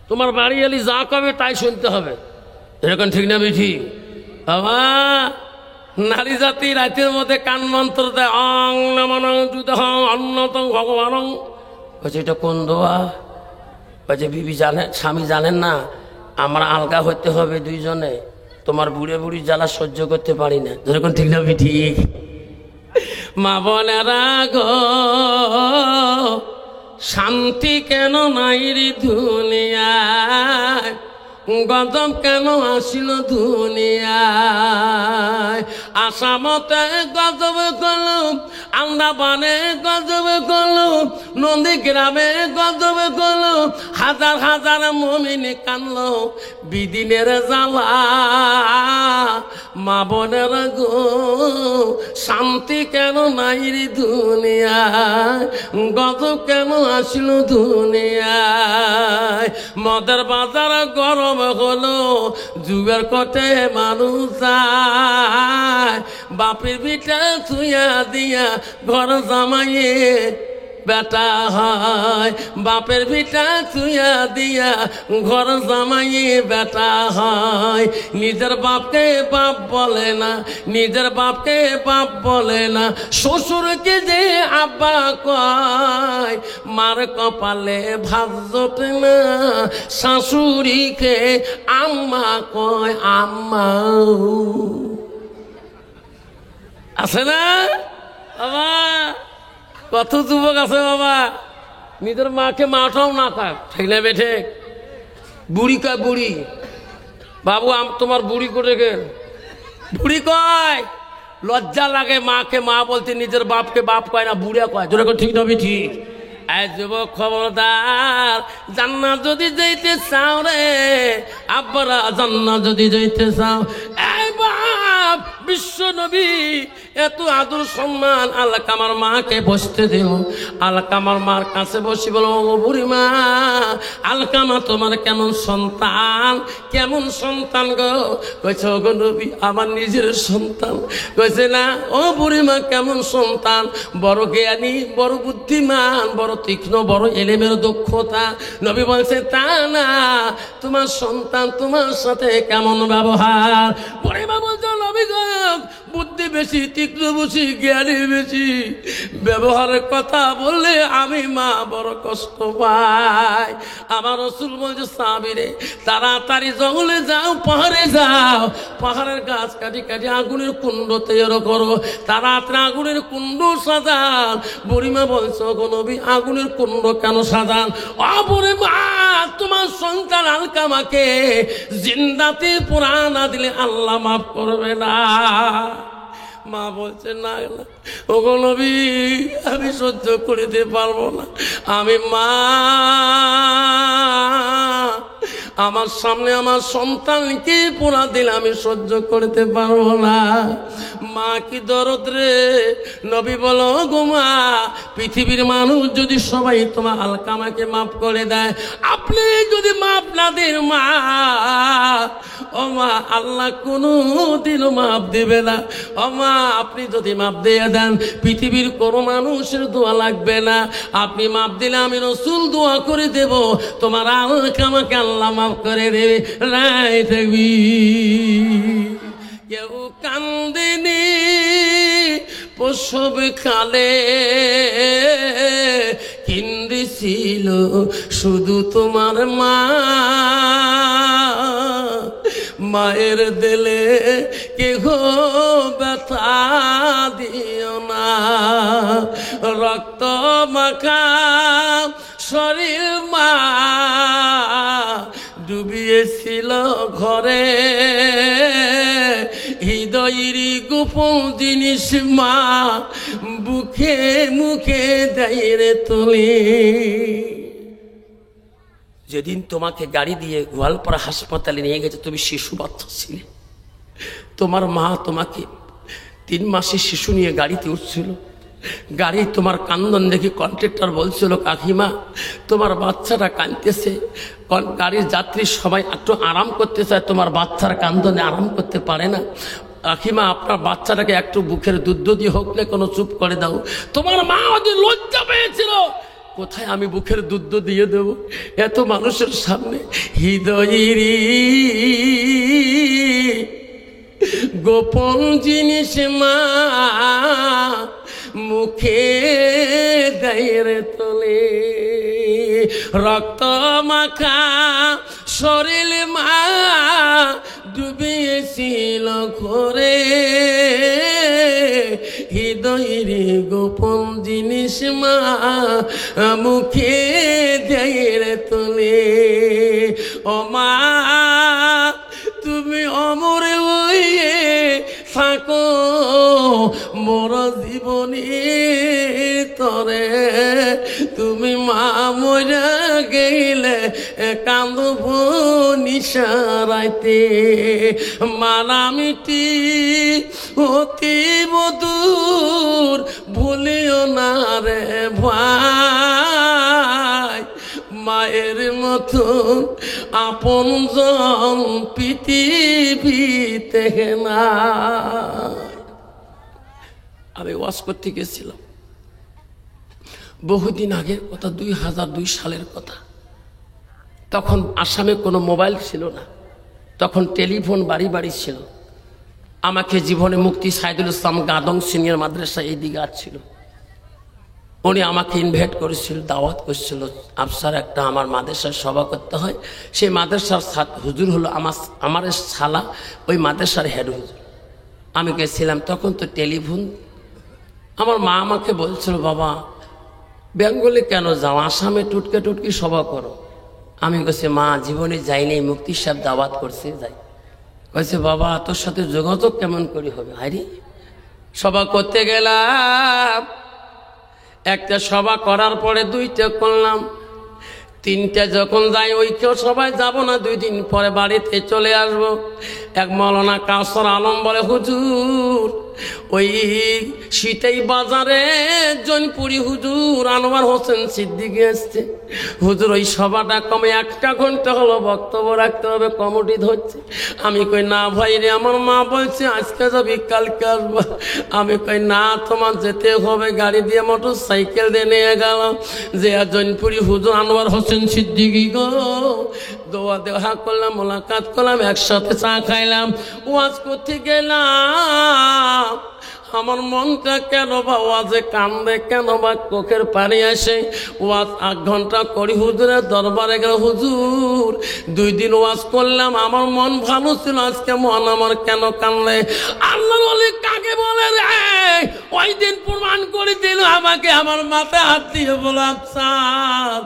Speaker 1: তোমার বাড়ি এলি যা কবে তাই শুনতে হবে, এরকম ঠিক না বেঠি? বাবা নারী জাতি রাতের মধ্যে কান মন্ত্র দেয়, অং নমনং যুদহং অন্যতং ভগবানং। বলছে এটা কোন দোয়া? বলছে বিবি জানে, স্বামী জানেন না আমরা আলগা হতে হবে দুইজনে, তোমার বুড়ে বুড়ি জ্বালা সহ্য করতে পারি না, যেরকম ঠিক না বেঠি? মা বোনেরা গো শান্তি কেন নাই রে দুনিয়ায়, গজব কেন আসিল দুনিয়ায়? আসামতে গজব করলো, আন্দামানে গজব করলো, নদী গ্রামে গজব করলো, হাজার হাজার মুমিন কানলো বিদিনের জ্বালা। মা বোনের গো শান্তি কেন নাই রে দুনিয়ায়, গজব কেন আসিল দুনিয়ায়? মদের বাজার গরম হলো, যুগের কটে মানুষ যায়, বাপের বিটা থুয়া দিয়া ঘর জামাইয়ে বেটা হয়, বাপের বিটা থুয়া দিয়া ঘর জামাইয়ে বেটা হয়। নিজের বাপকে বাপ বলে না, নিজের বাপকে বাপ বলে না, শ্বশুরকে যে আব্বা কয়, মার কপালে ভাত জোটে না, শাশুড়িকে আম্মা কয় আম্মা। আছে না বাবা? কত যুবক আছে বাবা নিজের মাকে মাটাও না কয়, ঠিক না বেঠে? বুড়ি কয় বুড়ি, বাবু তোমার বুড়ি করে গে, বুড়ি কয়। লজ্জা লাগে মাকে মা বলতে, নিজের বাপকে বাপ কয় না, বুড়িয়া কয়, যেরকম ঠিক না ঠিক? যুবক খবরদার, জান্নাত যদি যাইতে চাও রে আব্বারা, জান্নাত যদি যাইতে চাও, এই বাপ বিশ্ব নবী এত আদর সম্মান আলকামার মাকে বসতে দিও। আলকামার মার কাছে বসি বলো, ও বুড়ি মা আলকামা তোমার কেমন সন্তান, কেমন সন্তান গো? কইছে ও গো নবী আমার নিজের সন্তান। কইছে না ও বুড়ি মা কেমন সন্তান? বড় জ্ঞানী, বড় বুদ্ধিমান, বড় তীক্ষ্ণ, বড় এলেমের দক্ষতা। নবী বলছে তা না, তোমার সন্তান তোমার সাথে কেমন ব্যবহার? বুড়ি মা বলছে নবী গো বুদ্ধি বেশি, তীক্ষ্ণ বেশি, জ্ঞানী বেশি, ব্যবহারের কথা বললে আমি মা বড় কষ্ট পাই। আমার রাসূল বলছে সাহাবীরে তাড়াতাড়ি জঙ্গলে যাও, পাহাড়ে যাও, পাহাড়ের গাছ কাটি কাটি আগুনের কুণ্ড তৈরি করো, তাড়াতাড়ি আগুনের কুণ্ড সাজান। বুড়িমা বলছে গো নবী আগুনের কুণ্ড কেন সাজান? ও বুড়ি মা তোমার সন্তান আলকামাকে জিন্দাতে পোড়া না দিলে আল্লাহ মাফ করবে না। মা বলছে না ও গো নবী আমি সহ্য করিতে পারবো না, আমি মা, আমার সামনে আমার সন্তানকে পোড়া দিলে আমি সহ্য করতে পারবো না। মা কি দরদ রে? নবী বলো গো মা পৃথিবীর মানুষ যদি সবাই তোমার আলকামাকে মাফ করে দেয়, আপনি যদি মাফ না দেন মা, ও মা আল্লাহ কোনোদিনও মাফ দেবে না। ও মা আপনি যদি মাফ দিয়ে দেন পৃথিবীর কোনো মানুষের দোয়া লাগবে না, আপনি মাফ দিলে আমি রাসূল দোয়া করে দেব তোমার আলকামাকে আল্লাহ মাফ করে দেবে। রাই থাকবি কেউ কান্দিনি প্রসব কালে, কিন্দিছিল শুধু তোমার মা, মায়ের দিলে কেহ ব্যথা দিও না, রক্ত মাখা শরীর মা ডুবিয়ে গেছিল ঘরে হৃদয়ের গোপন জিনিস মা বুকে মুখে দাইরে তোলে। যেদিন তোমাকে গাড়ি দিয়ে গোয়ালপাড়া হাসপাতালে নিয়ে গেছে তুমি শিশু বাচ্চা ছিলে, তোমার মা তোমাকে 3 মাসের শিশু নিয়ে গাড়িতে উঠছিল। গাড়ি তোমার কান্দন দেখে কন্ট্রাক্টর বলছিল কাকিমা তোমার বাচ্চাটা কাঁদতেছে, গাড়ির যাত্রী সবাই একটু আরাম করতে চায়, তোমার বাচ্চার কান্দনে আরাম করতে পারে না, কাকিমা আপনার বাচ্চাটাকে একটু বুকের দুধ দিয়ে হোক না কোনো চুপ করে দাও। তোমার মা ওদের লজ্জা পেয়েছিল, কোথায় আমি বুকের দুধ দিয়ে দেব এত মানুষের সামনে। হৃদয়ের গোপন জিনিস মা মুখে দাইরে তোলে। রক্ত মাখা শরীর মা ডুবিয়েছিল ঘরে হৃদয়ের গোপন জিনিস মা মুখে দাইরে তোলে। ও মা তুমি অমরে হয়ে থাকো মোর জীবনে তরে, তুমি মা মরা গেলে কান্দব নিশারাইতে। মানামিটি অতি মধুর ভুলিও না রে ভাই, মায়ের মতন আপনজন পৃথিবীতে না। আমি ওয়াজ করতে গেছিলাম বহুদিন আগের কথা, 2002 সালের কথা। তখন আসামে কোনো মোবাইল ছিল না, তখন টেলিফোন বাড়ি বাড়ি ছিল। আমাকে জীবনে মুক্তি সাইদুল ইসলাম গাদং সিনিয়র মাদ্রাসা এই দিকে আসছিল, উনি আমাকে ইনভাইট করেছিল, দাওয়াত করছিল আফসার একটা আমার মাদ্রাসার সভা করতে হয়। সেই মাদ্রাসার হুজুর হলো আমার শালা, ওই মাদ্রাসার হেড হুজুর। আমি গেছিলাম, তখন তো টেলিফোন। আমার মা আমাকে বলছিল বাবা বেঙ্গলে কেন যাও, আসামে টুটকে টুটকি সভা করো। আমি বলছি মা জীবনে যাইনি, মুক্তি সাহেব দাওয়াত করছে যাই। কইছে বাবা তোর সাথে যোগাযোগ কেমন করে হবে? আরে সভা করতে গেলাম, একটা সভা করার পরে 2টা করলাম, 3টা যখন যাই ওইকেও সবাই যাব না, 2 দিন পরে বাড়িতে চলে আসবো। এক মৌলানা কাউসার আলম বলে হুজুর ওই শীতেই বাজারে জৈনপুরি হুজুর আনোয়ার হোসেন সিদ্দিকী আসছে, হুজুর ওই সভাটা কমে 1 ঘন্টা হলো বক্তব্য রাখতে হবে, কমিটি ধরছে। আমি কই না ভাই রে, আমার মা বলছে আজকে যাবি কালকে আসবো। আমি কই না তোমার যেতে হবে, গাড়ি দিয়ে মোটর সাইকেল দিয়ে নিয়ে গেল। যে জৈনপুরি হুজুর আনোয়ার হোসেন সিদ্দিকী গো দোয়া দেওয়া করলাম, মোলাকাত করলাম, একসাথে চা খাইলাম, ওয়াজ করতে গেলাম। আমার মনটা কেন বা ওয়াজে কান্দে, কেন বা চোখের পানি আসে। ওয়াজ 8 ঘন্টা করি হুজুরের দরবারে গেল, হুজুর 2 দিন ওয়াজ করলাম, আমার মন ভালো ছিল, আজকে মন আমার কেন কান্দে? আল্লাহর ওলি কাকে বলে রে? ওই দিন প্রমাণ করে দিল আমাকে, আমার মাথায় হাত দিয়ে বলো আফসার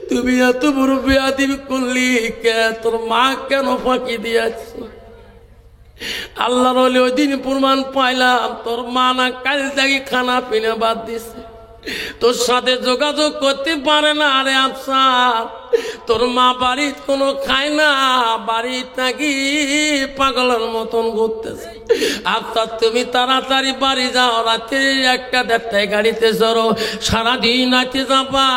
Speaker 1: তুমি এত বড় বেয়াদবি করলি কে? তোর মা কেন ফাঁকি দিয়েছ? আল্লাহর ওলি ওই দিন প্রমাণ পাইলাম, তোর মা না কাল থেকে খানা পিনা বাদ দিছে, তোর সাথে যোগাযোগ করতে পারে না। আরে আফসার তোর মা বাড়ির কোনো খায় না, বাড়ি থাকি পাগলের মতন ঘুরতেছে। আফসার তুমি তাড়াতাড়ি বাড়ি যাও, রাতে 1টা-1:30টায় গাড়িতে চড়ো, সারাদিন রাতে যাবা,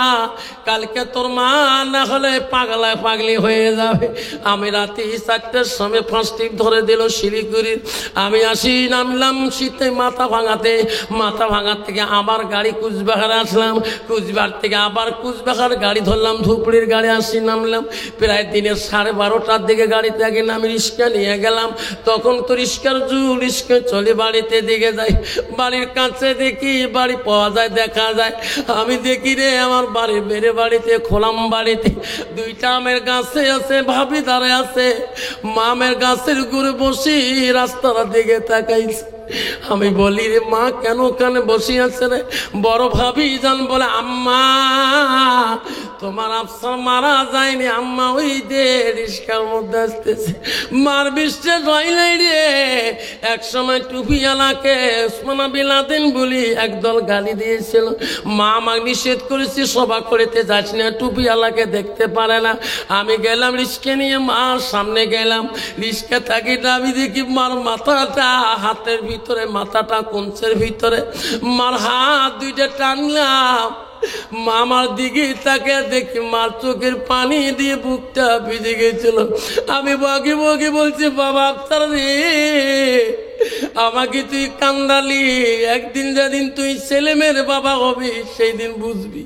Speaker 1: কালকে তোর মা না হলে পাগলায় পাগলি হয়ে যাবে। আমি রাতে 4টার সময় ফার্স্ট টিপ ধরে দিল শিলিগুড়ির। আমি আসি নামলাম শীতে মাথা ভাঙাতে, মাথা ভাঙার থেকে আবার গাড়ি কুচবিহার আসলাম, কুচবিহার থেকে আবার কুচবিহার গাড়ি ধরলাম, ধুপড়ির গাড়ি আসি নামলাম। প্রায় দিনের 12:30টার দিকে গাড়িতে আগে আমি রিক্সা নিয়ে গেলাম, তখন তো রিক্সার রিক্সা চলে বাড়িতে দিকে যাই। বাড়ির কাছে দেখি বাড়ি পাওয়া যায়, দেখা যায়। আমি দেখি রে আমার বাড়ি বেড়ে বাড়িতে খোলাম, বাড়িতে 2টা আমের গাছে আছে, ভাবি দাঁড়ায় আছে, মামের গাছের গুড়ে বসি রাস্তার দিকে তাকাইছে। আমি বলি রে মা কেন কানে বসে আছে রে? বড় ভাবি জান বলে আম্মা তোমার আফসার মারা যায়নি আম্মা, ওই দে রিস্কার মধ্যে আসতেছে, মার বিশ্বাস হয় নাই রে। এক সময় টুপিওয়ালাকে ওসমান বিন লাদেন বলি একদল গালি দিয়েছিল, মা আমাকে নিষেধ করেছি সভা করিতে যাস না, টুপিওয়ালাকে দেখতে পারে না। আমি গেলাম রিস্কা নিয়ে, মার সামনে গেলাম, রিস্কা থাকি আমি দেখি মার মাথাটা হাতের ভিতরে, মাথাটা কঞ্চের ভিতরে, মার হাত দুইটা টানলাম, মামার দিকে তাকে দেখি মার চোখের পানি দিয়ে বুকটা ভিজে গেছিল। আমি বকে বকে বলছি, বাবা আফসার রে, আমাকে তুই কান্দালি, একদিন যেদিন তুই ছেলে মেয়ের বাবা হবি সেই দিন বুঝবি,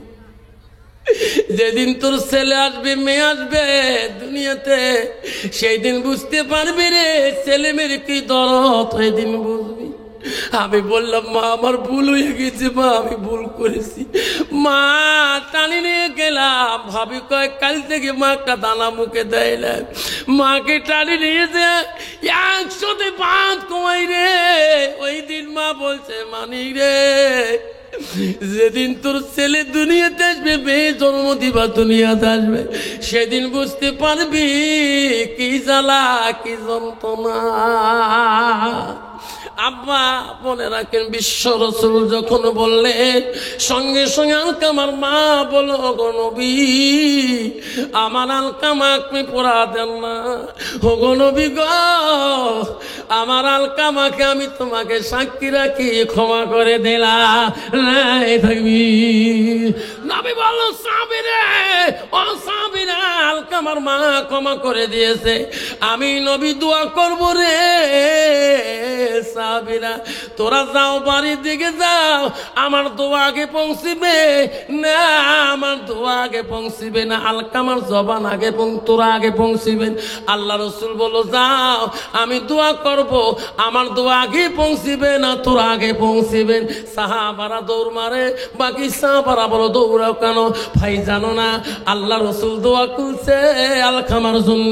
Speaker 1: যেদিন তোর ছেলে আসবে মেয়ে আসবে দুনিয়াতে সেই দিন বুঝতে পারবি রে ছেলে মেয়ের কি দরদ, ওই দিন বুঝবি। আমি বললাম, মা আমার ভুল হয়ে গেছে, মা আমি ভুল করেছি। মা টানি নিয়ে গেলাম, ভাবি কয় কাল থেকে মা একটা দানা মুখে দেয় না, মাকে টানি নিয়ে যে 105 কমাই রে। ওই দিন মা বলছে, মানি রে, যেদিন তোর ছেলে দুনিয়াতে আসবে, মেয়ে জন্ম দিবা দুনিয়াতে আসবে, সেদিন বুঝতে পারবি কি জ্বালা কি যন্ত্রণা। আব্বা মনে রাখেন, বিশ্ব রাসূল যখন বললেন, সঙ্গে সঙ্গে আলকামার মা বলো, গো নবী আমার আলকামা আপনি পোড়া দেন না, ও গো নবী গো আমার আলকামাকে আমি তোমাকে সাক্ষী রাখি ক্ষমা করে দিলাম, নাই থাকবি। নবী বলল, সাবিরে ও সাবিরা, আলকামার মা ক্ষমা করে দিয়েছে, আমি নবী দোয়া করব রে সাবিরা, তোরা যাও বাড়ির দিকে যাও, আমার দোয়া আগে পৌঁছিবে না, আমার দোয়া আগে পৌঁছিবে না, আলকামার জবান আগে তোরা আগে পৌঁছিবেন। আল্লাহ রসুল বলো, যাও আমি দোয়া করব, আমার দোয়া আগে পৌঁছিবে না, তোরা আগে পৌঁছিবেন। সাহাবারা দৌড় মারে, বাকি সাহাবারা বলো, দৌড়াও কেন ভাই জানো না আল্লাহ রসুল দোয়া করছে আলকামার জন্য,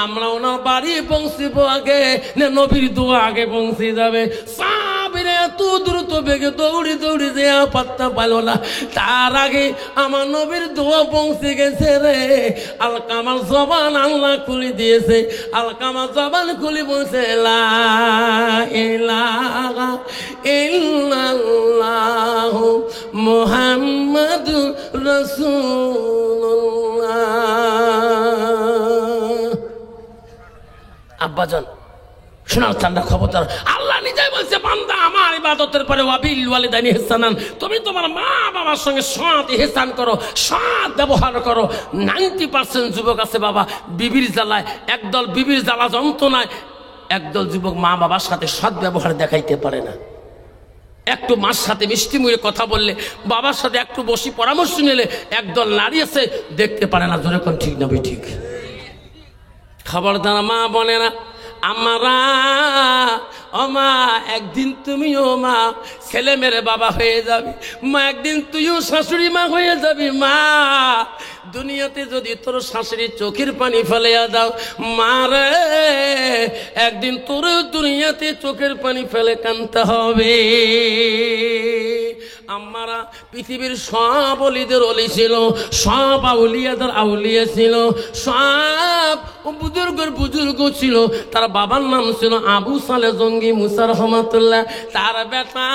Speaker 1: আমরা ওনার বাড়ি পৌঁছিব আগে না নবীর দোয়া আগে পৌঁছে যাবে। সাহাবীরা এত দ্রুত বেগে দৌড়ি দৌড়ি যে পাত্তা পাইল না, তার আগে আমার নবীর দোয়া পৌঁছে গেছে রে। আলকামার জবান আল্লাহ খুলে দিয়েছে, আলকামার জবান খুলে বলছে, লা ইলাহা ইল্লাল্লাহু মুহাম্মাদুর রাসূলুল্লাহ। আব্বাজান শোনার ঠান্ডা খবরদার, আল্লাহ নিজেই বলছে, বান্দা আমার ইবাদতের পরে ওয়াবিল ওয়ালিদাইনি ইহসানান, তুমি তোমার মা বাবার সঙ্গে সৎ ইহসান করো, সৎ ব্যবহার করো। 90% যুবক আছে বাবা বিবির জ্বালায়, একদল বিবির জ্বালা যন্ত্রণায়, একদল যুবক মা বাবার সাথে সৎ ব্যবহার দেখাইতে পারে না। একটু মার সাথে মিষ্টি মুখে কথা বললে, বাবার সাথে একটু বসি পরামর্শ নিলে, একদল নারী আছে দেখতে পারে না। জোরে কোন ঠিক না ঠিক? খবরদার মা বোনেরা, আমারা ও মা, একদিন তুমিও মা ছেলে মেরে বাবা হয়ে যাবি, মা একদিন তুইও শাশুড়ি মা হয়ে যাবি। মা দুনিয়াতে যদি তোর শাশুড়ি চোখের পানি ফেলিয়া দাও, মা রে একদিন তোর দুনিয়াতে চোখের পানি ফেলে কাঁদতে হবে। আমারা পৃথিবীর সব অলিদের অলি ছিল, সব আউলিয়াদের আউলিয়া ছিল, সব বুজুর্গের বুজুর্গ ছিল। তার বাবার নাম ছিল আবু সালে জঙ্গি মুসা রহমাতুল্লাহ, তার বেটা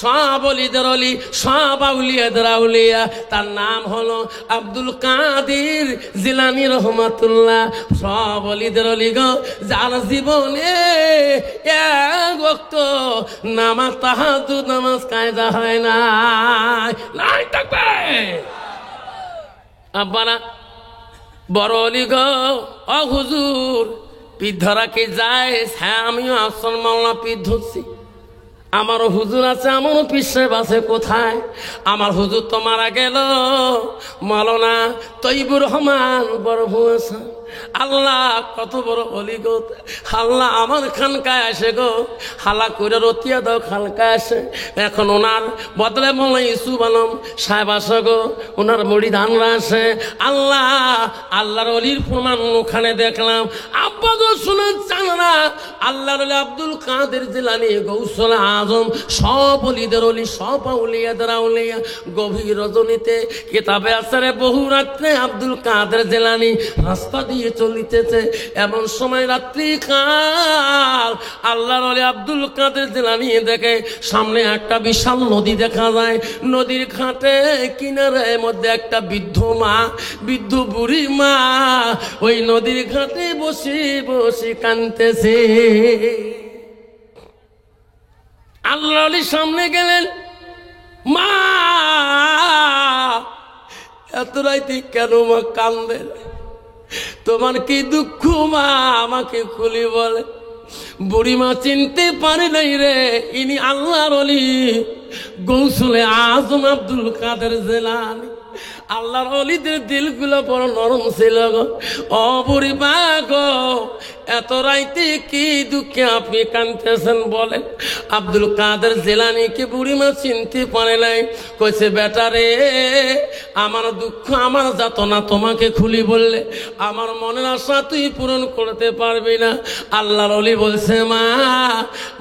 Speaker 1: সব অলিদের অলি, সব আউলিয়াদের আউলিয়া, তার নাম হলো আব্দুল কাদের জিলানী রহমাতুল্লাহ। সব অলিদের অলি গো, যার জীবনে এক ওয়াক্ত নামাজ তাহাজ্জুদ নামাজ কায়দা হয় না, নাই থাকবে। আব্বারা বড় অলি গো, ও হুজুর পীর ধরা কে যায়? হ্যাঁ, আমিও আসল মাওলানা পীর ধরছি, আমারও হুজুর আছে, আমারও পীর সাহেব আছে। কোথায়? আমার হুজুর তো মারা গেল, মাওলানা তৈবুর রহমান বড় ভুয়াশা। আল্লাহ কত বড় অলি গো, আল্লাহ আমার খানকায় আসে গো, হালা করে রতিয়া দাও খানকায় আসে। এখন ওনার বদলে বলে ইউসুফ আলম সাহেব আসে গো, ওনার মুড়ি ধানরা আসে। আল্লাহ আল্লাহর অলির প্রমাণ ওখানে দেখলাম। আব্বা গো শোনা চান না, আল্লাহর অলি আব্দুল কাদের জিলানী গৌসুল আজম, সব অলিদের অলি, সব আউলিয়াদের আউলিয়া। গভীর রজনীতে কিতাবে আছে রে, বহু রাত্রে আব্দুল কাদের জিলানী রাস্তা দিয়ে চলিতেছে, এমন সময় রাত্রি কাল আল্লাহর ওলি আব্দুল কাদের জিলানী দেখে সামনে একটা বিশাল নদী দেখা যায়। নদীর ঘাটে কিনারে মধ্যে একটা বৃদ্ধ মা, বৃদ্ধ বুড়ি মা ওই নদীর ঘাটে বসে বসে কাঁদতেছে। আল্লাহর ওলি সামনে গেলেন, মা এত রাইতে কেন মা কান্দেন, তোমার কি দুঃখ মা আমাকে খুলি বলে। বুড়িমা চিনতে পারে নাই রে, ইনি আল্লাহর ওলি গৌসুলে আজম আব্দুল কাদের জিলানী। আল্লাহর ওলিদের দিলগুলো বড় নরম ছিল গো। ও বুড়িমা গো, এত রাইতে কি দুঃখে আপনি কাঁদতেছেন বলেন। আব্দুল কাদের জিলানীকে বুড়িমা চিনতে পারে নাই। কইছে বেটা রে, আমার দুঃখ আমার যাতনা তোমাকে খুলি বললে আমার মনের আশা তুই পূরণ করতে পারবি না। আল্লাহর ওলি বলছে মা,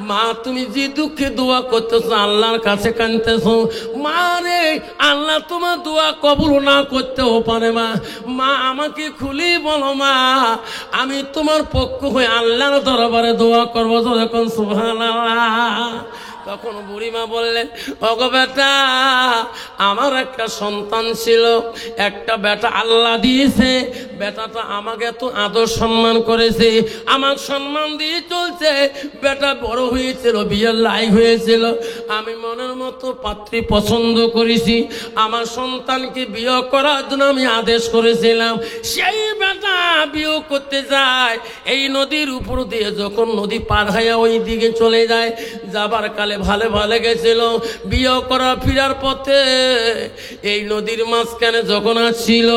Speaker 1: মা তুমি যে দুঃখে দোয়া করতেছো, আল্লাহর কাছে কাঁদতেছো, মা রে আল্লাহ তোমার দোয়া কবুল না করতেও পারে। মা মা আমাকে খুলি বলো মা, আমি তোমার পক্ষ হয়ে আল্লাহর দরবারে দোয়া করবো। যখন সুবহানাল্লাহ। তখন বুড়িমা বললেন, ওগো বেটা, আমার একটা সন্তান ছিল, একটা বেটা আল্লাহ দিয়েছে, বেটাটা আমাকে তো আদর সম্মান করেছে, আমার সম্মান দিয়ে চলছে। বেটা বড় হয়েছিল, বিয়ের লাইক হয়েছিল, আমি মনের মতো পাত্রী পছন্দ করেছি, আমার সন্তানকে বিয়ে করার জন্য আমি আদেশ করেছিলাম। সেই বেটা বিয়ে করতে যায়, এই নদীর উপর দিয়ে যখন নদী পার হয়ে ওই দিকে চলে যায়, যাবার কালে ভালো ভালো গেছিল, বিয়ে করা ফিরার পথে এই নদীর মাঝখানে যখন আসছিল,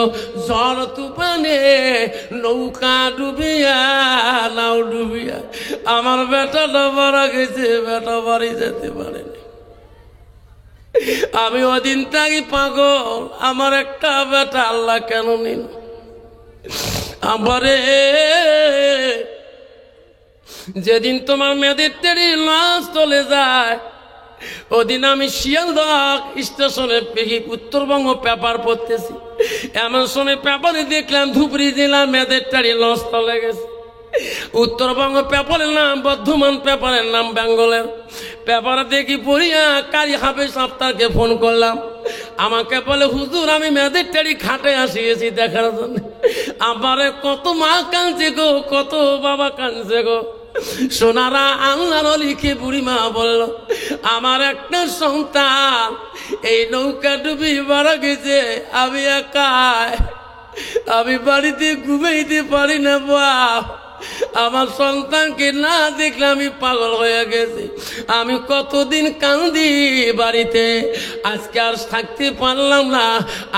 Speaker 1: ঝড় তুফানে নৌকা ডুবিয়া, নাও ডুবিয়া আমার বেটাটা মারা গেছে, বেটা বাড়ি যেতে পারেনি। আমি ওদিন তাই পাগল, আমার একটা বেটা আল্লাহ কেন নিল আমারে। যেদিন তোমার মেয়েদের টেরি লাশ চলে যায়, ওদিন আমি শিয়ালদহ স্টেশনে উত্তরবঙ্গ পেপার পড়তেছি, এমন সময় পেপারে দেখলাম ধুবড়ি জেলার মেয়েদের টেরি লাশ চলে গেছে। উত্তরবঙ্গ পেপারের নাম বর্ধমান, পেপারের নাম বেঙ্গলের। পেপারে দেখি পড়িয়া কারি হাফেজ আফতারকে ফোন করলাম, আমাকে বলে হুজুর আমি মেয়েদের টেরি খাটে আসিয়েছি দেখার জন্য। আমারে কত মা কাঁদছে গো, কত বাবা কাঁদছে গো। সোনারা আল্লাহর ওলিকে বুড়িমা বলল, আমার একটা সন্তান এই নৌকা ডুবি মারা গেছে, আমি একাই, আমি বাড়িতে ঘুমাইতে পারি না বাপ, আমার সন্তানকে না দেখলে আমি পাগল হয়ে গেছি। আমি কতদিন কান্দি বাড়িতে, আজকে আর থাকতে পারলাম না।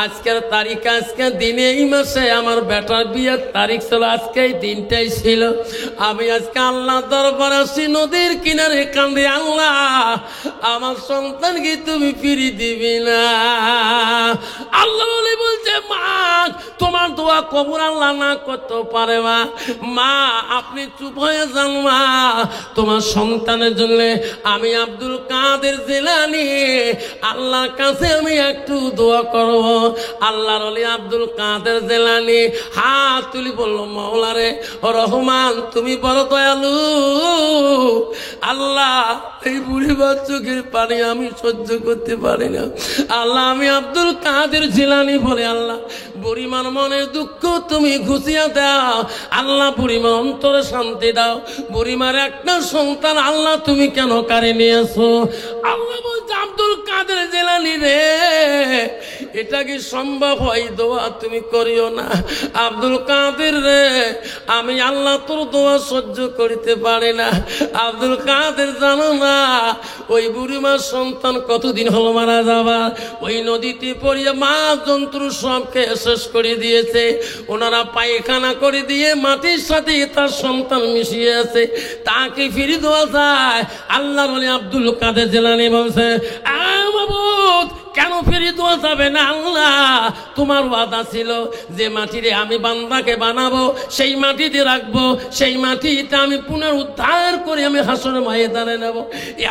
Speaker 1: আজকের তারিখ, আজকের দিনে এই মাসে আমার বেটার বিয়ের তারিখ ছিল, আজকে এই দিনটাই ছিল। আমি আজকে আল্লাহ দরবার আসি, নদীর কিনারে কান্দি, আল্লাহ আমার সন্তানকে তুমি ফিরি দিবি না। আল্লাহ বলছে মা, তোমার দোয়া কবুল আল্লাহ না করতে পারে মা, মা আপনি চুপ হয়ে যান মা, তোমার সন্তানের জন্য আমি আব্দুল কাদের জিলানী আল্লাহর কাছে আমি একটু দোয়া করব। আল্লাহর ওলি আব্দুল কাদের জিলানী হাত তুলি বলল, মাওলা রে রহমান তুমি বড় দয়ালু, আল্লাহ এই বুড়িবার চোখের পানি আমি সহ্য করতে পারি না। আল্লাহ আমি আব্দুল কাদের জিলানী বলে, আল্লাহ বুড়িমার মনের দুঃখ তুমি ঘুষিয়া দাও, আল্লাহ বুড়িমার অন্তরে শান্তি দাও। বুড়িমার একটা সন্তান আল্লাহ তুমি কেন কারে নিয়েছো? আল্লাহ বলছে আব্দুল কাদের জিলানী রে, এটা কি সম্ভব হয়? দোয়া তুমি করিও না। আব্দুল কাদের রে, আমি আল্লাহ তোর দোয়া সহ্য করিতে পারি না। আব্দুল কাদের জানো না ওই বুড়িমার সন্তান কতদিন হলো মারা যাবা, ওই নদীতে পড়িয়ে মাছ জন্তু সবকে শেষ করে দিয়েছে। ওনারা পায়খানা করে দিয়ে মাটির সাথে তার সন্তান মিশিয়ে আছে, তাকে ফিরে দেওয়া যায়? আল্লাহর ওলি আব্দুল কাদের জিলানী বলছে, মাবুদ কেন ফিরে দেওয়া যাবে না? আল্লাহ তোমার ওয়াদা ছিল যে মাটিরে আমি বান্দাকে বানাবো, সেই মাটিতে রাখবো, সেই মাটিটা আমি পুনরুদ্ধার করে আমি হাসরের ময়দানে নেব।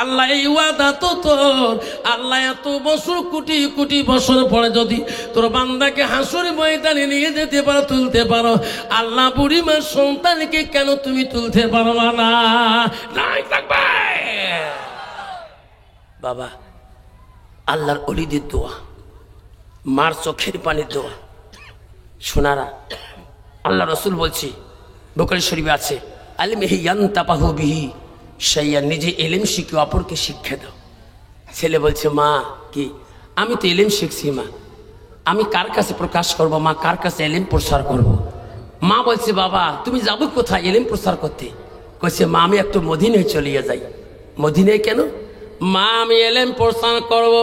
Speaker 1: আল্লাহ এই ওয়াদা তো তোর। আল্লাহ এত বছর কোটি কোটি বছর পরে যদি তোর বান্দাকে হাসরের ময়দানে নিয়ে যেতে পারো, তুলতে পারো, আল্লাহ বুড়িমার সন্তানকে কেন তুমি তুলতে পারো না? নাই থাকবে বাবা। আল্লাহর ওলিদের দোয়া, মার চোখের পানির দোয়া। শোনারা, আল্লাহ রসুল বলছি, বুখারী শরীফে আছে, আলিমিহি ইয়ানতাবাহু বিহি শাইয়ান, নিজে এলেম শিখে অপরকে শিক্ষা দাও। ছেলে বলছে, মা কি আমি তো এলেম শিখছি মা, আমি কার কাছে প্রকাশ করব? মা কার কাছে এলেম প্রসার করব? মা বলছে, বাবা তুমি যাবো কোথায় এলেম প্রসার করতে? কইছে, মা আমি একটু মদিনায় চলিয়ে যাই। মদিনায় কেন? মা আমি এলেম প্রসার করব।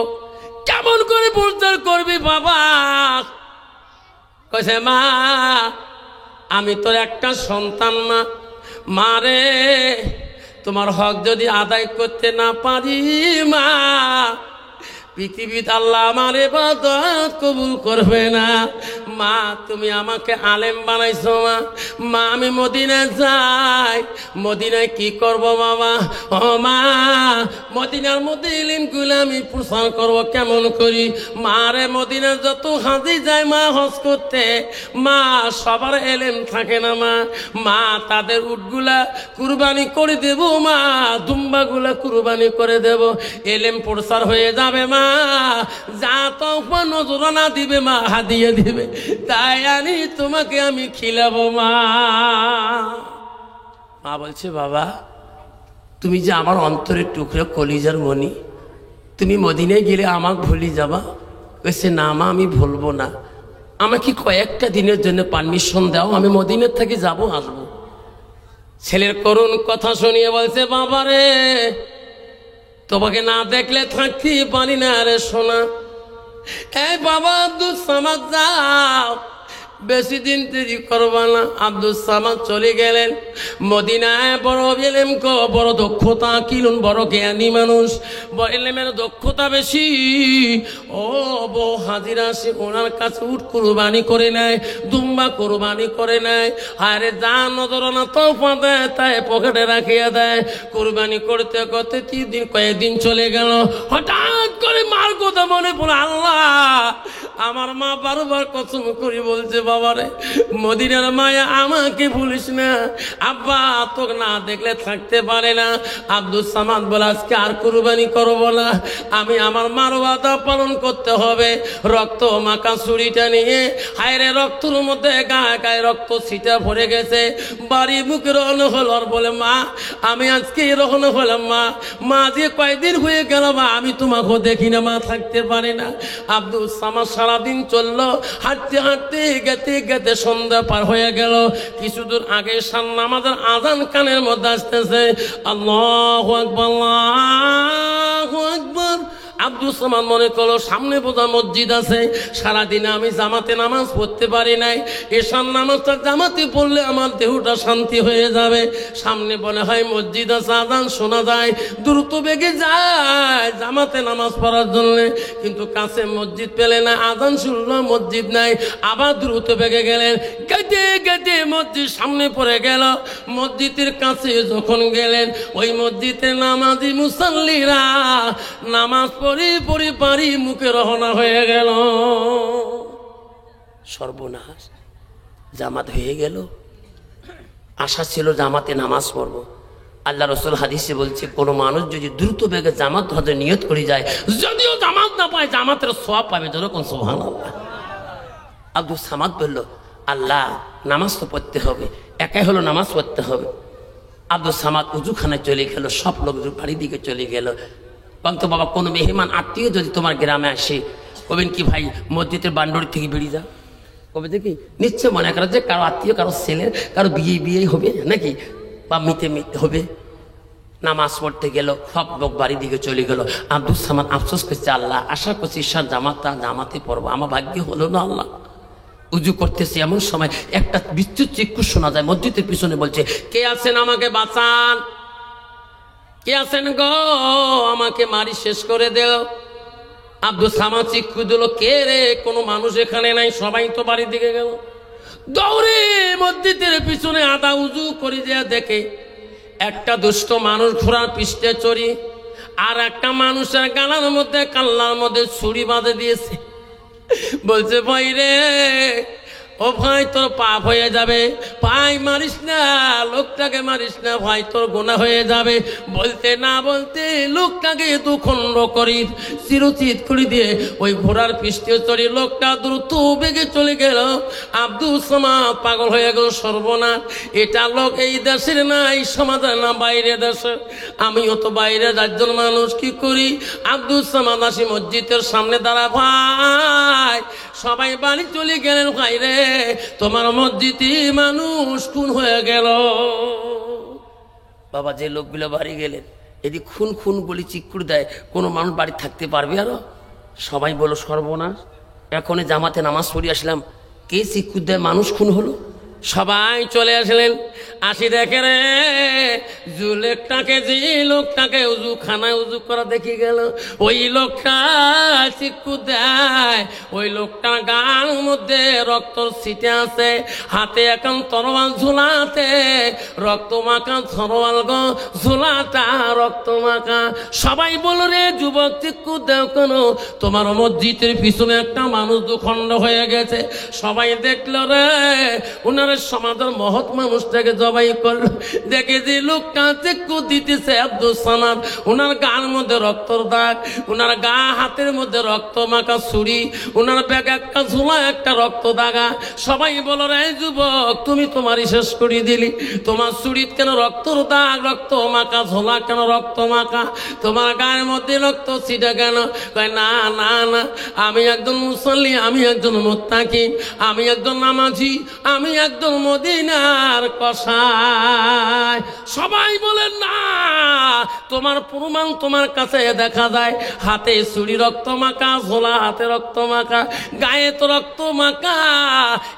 Speaker 1: কেমন করে প্রচার করবি বাবা? কইছে, মা আমি তোর একটা সন্তান মা, মারে তোমার হক যদি আদায় করতে না পারি মা, পৃথিবীতে আল্লাহ আমার ইবাদত কবুল করবে না। মা তুমি আমাকে আলেম বানাইছো মা, মা আমি মদিনায় যাই, মদিনায় কি করব বাবা? ও মা মদিনার মধ্যে ইলমগুলো আমি প্রচার করব কেমন করি? মারে মদিনার যত হাজি যায় মা হজ করতে, মা সবার এলেম থাকে না মা, মা তাদের উটগুলা কুরবানি করে দেব মা, দুম্বাগুলা কুরবানি করে দেব, এলেম প্রচার হয়ে যাবে মা। যা তো নজরানা দিবে মা, হাদিয়ে দিবে, তাই আনি তোমাকে আমি খিলাবো মা। মা বলছে, বাবা তুমি যে আমার অন্তরের টুকরো কলিজার মনি, তুমি মদিনায় গেলে আমাকে ভুলি যাবা? কইছে, না মা আমি ভুলবো না, আমাকে কয়েকটা দিনের জন্য পারমিশন দাও, আমি মদিনার থেকে যাবো আসবো। ছেলের করুণ কথা শুনিয়ে বলছে, বাবা রে তোমাকে না দেখলে থাকতে পারি না রে সোনা। এই বাবা আব্দুল সামাদ যাও, বেশি দিন দেরি করবা না। আব্দুল সামাদ চলে গেলেন মদিনায়। বড় এলেম, বড় দক্ষতা, কিলুন বড় জ্ঞানী মানুষ, এলেমের দক্ষতা বেশি। ও বউ হাজিরা আসে ওনার কাছে উট কুরবানি করে নেয়, দুম্বা কুরবানি করে নেয়। আরে যা নজরানা তোফা দেয় তাই পকেটে রাখিয়া দেয়। কুরবানি করতে করতে 3 দিন কয়েকদিন চলে গেল। হঠাৎ করে মার কথা মনে পড়ে, আল্লাহ আমার মা বারবার কসম করে বলছে, বাবারে মদিনার মায়া আমাকে ভুলিস না, আব্বা তোকে না দেখলে থাকতে পারে না। আব্দুল সামাদ বলে, আজকে আর কুরবানি করবো না, আমি আমার মার ওয়াদা পালন করতে হবে। রক্ত মাখা ছুরিটা নিয়ে, হায়রে রক্তের মধ্যে গায়ে গায়ে রক্ত ছিটা ভরে গেছে, বাড়ি মুখে রওনা হল। আর বলে, মা আমি আজকে রওনা হলাম মা, মা যে কয়েকদিন হয়ে গেল মা আমি তোমাকে দেখি না মা, থাকতে পারে না। আব্দুল সামাদ সারাদিন চললো, হাঁটতে হাঁটতে গেতে গেতে সন্ধ্যা পার হয়ে গেল। কিছু দূর আগে নামাজের আজান কানের মধ্যে আসতেছে, আল্লাহু আকবার আল্লাহু আকবার। আব্দুল সামাদ মনে করলো সামনে বোঝা মসজিদ আছে, সারাদিনে আমি জামাতে নামাজ পড়তে পারি নাই, এশার নামাজটা জামাতে পড়লে আমার দেহটা শান্তি হয়ে যাবে। সামনে মনে হয় মসজিদ আছে, আজান শোনা যায়, দ্রুত বেগে যায় জামাতে নামাজ পড়ার জন্য, কিন্তু কাছে মসজিদ পেলে না, আজান শুনলো মসজিদ নাই, আবার দ্রুত বেগে গেলেন। গেতে গেতে মসজিদ সামনে পড়ে গেল। মসজিদের কাছে যখন গেলেন, ওই মসজিদে নামাজি মুসাল্লিরা নামাজ পরি পারি মুখে রওনা হয়ে গেল। সর্বনাশ, জামাত হয়ে গেল। আশা ছিল জামাতে নামাজ পড়বো। আল্লাহ রসুল হাদিসে বলছে, কোনো মানুষ যদি দ্রুত বেগে জামাত হতে নিয়ত করে যায়, যদিও জামাত না পায় জামাতের সওয়াব পাবে, যেরকম সুবহানাল্লাহ। আব্দুল সামাদ বলল, আল্লাহ নামাজ তো পড়তে হবে, একাই হলো নামাজ পড়তে হবে। আব্দুল সামাদ উজুখানায় চলে গেল, সব লোক বাড়ির দিকে চলে গেল। বলতো, বাবা কোনো মেহমান আত্মীয় যদি তোমার গ্রামে আসে, কবেন কি ভাই মসজিদের বান্ডরি থেকে বেরিয়ে যা, কবে দেখি নিশ্চয় মনে করা যে কারো আত্মীয় কারো ছেলের কারো বিয়ে হবে নাকি, বা মিতে হবে। নামাজ পড়তে গেল, সব লোক বাড়ি দিকে চলে গেল। আব্দুল সামাদ আফসোস করছে, আল্লাহ আশা করছি ঈশার জামাতে পড়বো, আমার ভাগ্যে হলো না আল্লাহ। উজু করতেছে, এমন সময় একটা বিদ্যুৎ চিৎকার শোনা যায় মসজিদের পিছনে, বলছে কে আছেন আমাকে বাঁচান, কে আছেন গো আমাকে মারি শেষ করে দেও। আব্দুল সামাদ চিৎকার দিল, কে রে, কোনো মানুষ এখানে নাই, সবাই তো বাড়ির দিকে গেল। দৌড়ে মসজিদের পিছনে আদা উজু করে যে দেখে একটা দুষ্ট মানুষ ঘোড়ার পিষ্টে চড়ি আর একটা মানুষের গালার মধ্যে কাল্লার মধ্যে ছুরি বাঁধে দিয়েছে। বলছে ভাই রে, ও ভাই তোর পাপ হয়ে যাবে, ভাই মারিস না, লোকটাকে মারিস না ভাই, তোর গুনাহ হয়ে যাবে। বলতে না বলতে লোকটাকে দুখণ্ড করি চিরচিত করে দিয়ে ওই ঘোড়ার পৃষ্ঠে চড়ি লোকটা দ্রুত বেগে চলে গেল। আব্দুল সামাদ পাগল হয়ে গেল, সর্বনাশ, এটা লোক এই দেশের না, এই সমাজের না, বাইরে দেশের, আমিও তো বাইরে রাজ্যের মানুষ, কি করি। আব্দুল সামাদ আসি মসজিদের সামনে দাঁড়া, ভাই সবাই বাড়ি চলে গেলেন, ভাই রে তোমার মসজিদে মানুষ খুন হয়ে গেল। বাবা যে লোকগুলো বাড়ি গেলেন, এদিক খুন খুন বলি চিকুর দেয়, কোনো মানুষ বাড়ি থাকতে পারবে আরো? সবাই বলো সর্বনাশ, এখনই জামাতে নামাজ পড়ে আসলাম, কে চিকুর দেয়, মানুষ খুন হলো। সবাই চলে আসলেন, আসি দেখে রে লোকটাকে, যে লোকটাকে উজু খানায় উজু করা দেখি গেল, ওই লোকটা চিকু দেয়, ওই লোকটার গার মধ্যে রক্তর ছিটে আছে, হাতে এখন তরোয়াল ঝুলাতে, রক্ত মাখা তরোয়াল গো, ঝুলাটা রক্ত মাখা। সবাই বলো রে যুবক, চিকু দেও কেন, তোমার মসজিদের পিছনে একটা মানুষ দুখণ্ড হয়ে গেছে। সবাই দেখলো রে, উনার সমাজের মহৎ মানুষটাকে জবাই করলো, দেখে যে লোকটা চিকু দিতেছে আব্দুল সামাদ, উনার গার মধ্যে রক্তর দাগ, উনার গা হাতের মধ্যে রক্ত মাখা ছুরি, উনার ব্যাগে একটা ঝোলা একটা রক্ত দাগা। সবাই বলো রে যুবক, তুমি তোমারই শেষ করে দিলি, তোমার ছুরিত কেন রক্তর দাগ, রক্ত মাখা ঝোলা কেন রক্ত মাখা, তোমার গায়ের মধ্যে রক্ত ছিটা কেন? কয় না না না, আমি একজন মুসল্লি, আমি একজন মুত্তাকি, আমি একজন নামাজি, আমি একজন মদিনার কসাই। সবাই বলেন না, তোমার প্রমাণ তোমার কাছে দেখা যায়, হাতে ছুরি রক্ত মাখা, ঝোলা হাতে রক্ত মাখা, গায়ে তো রক্ত মাখা,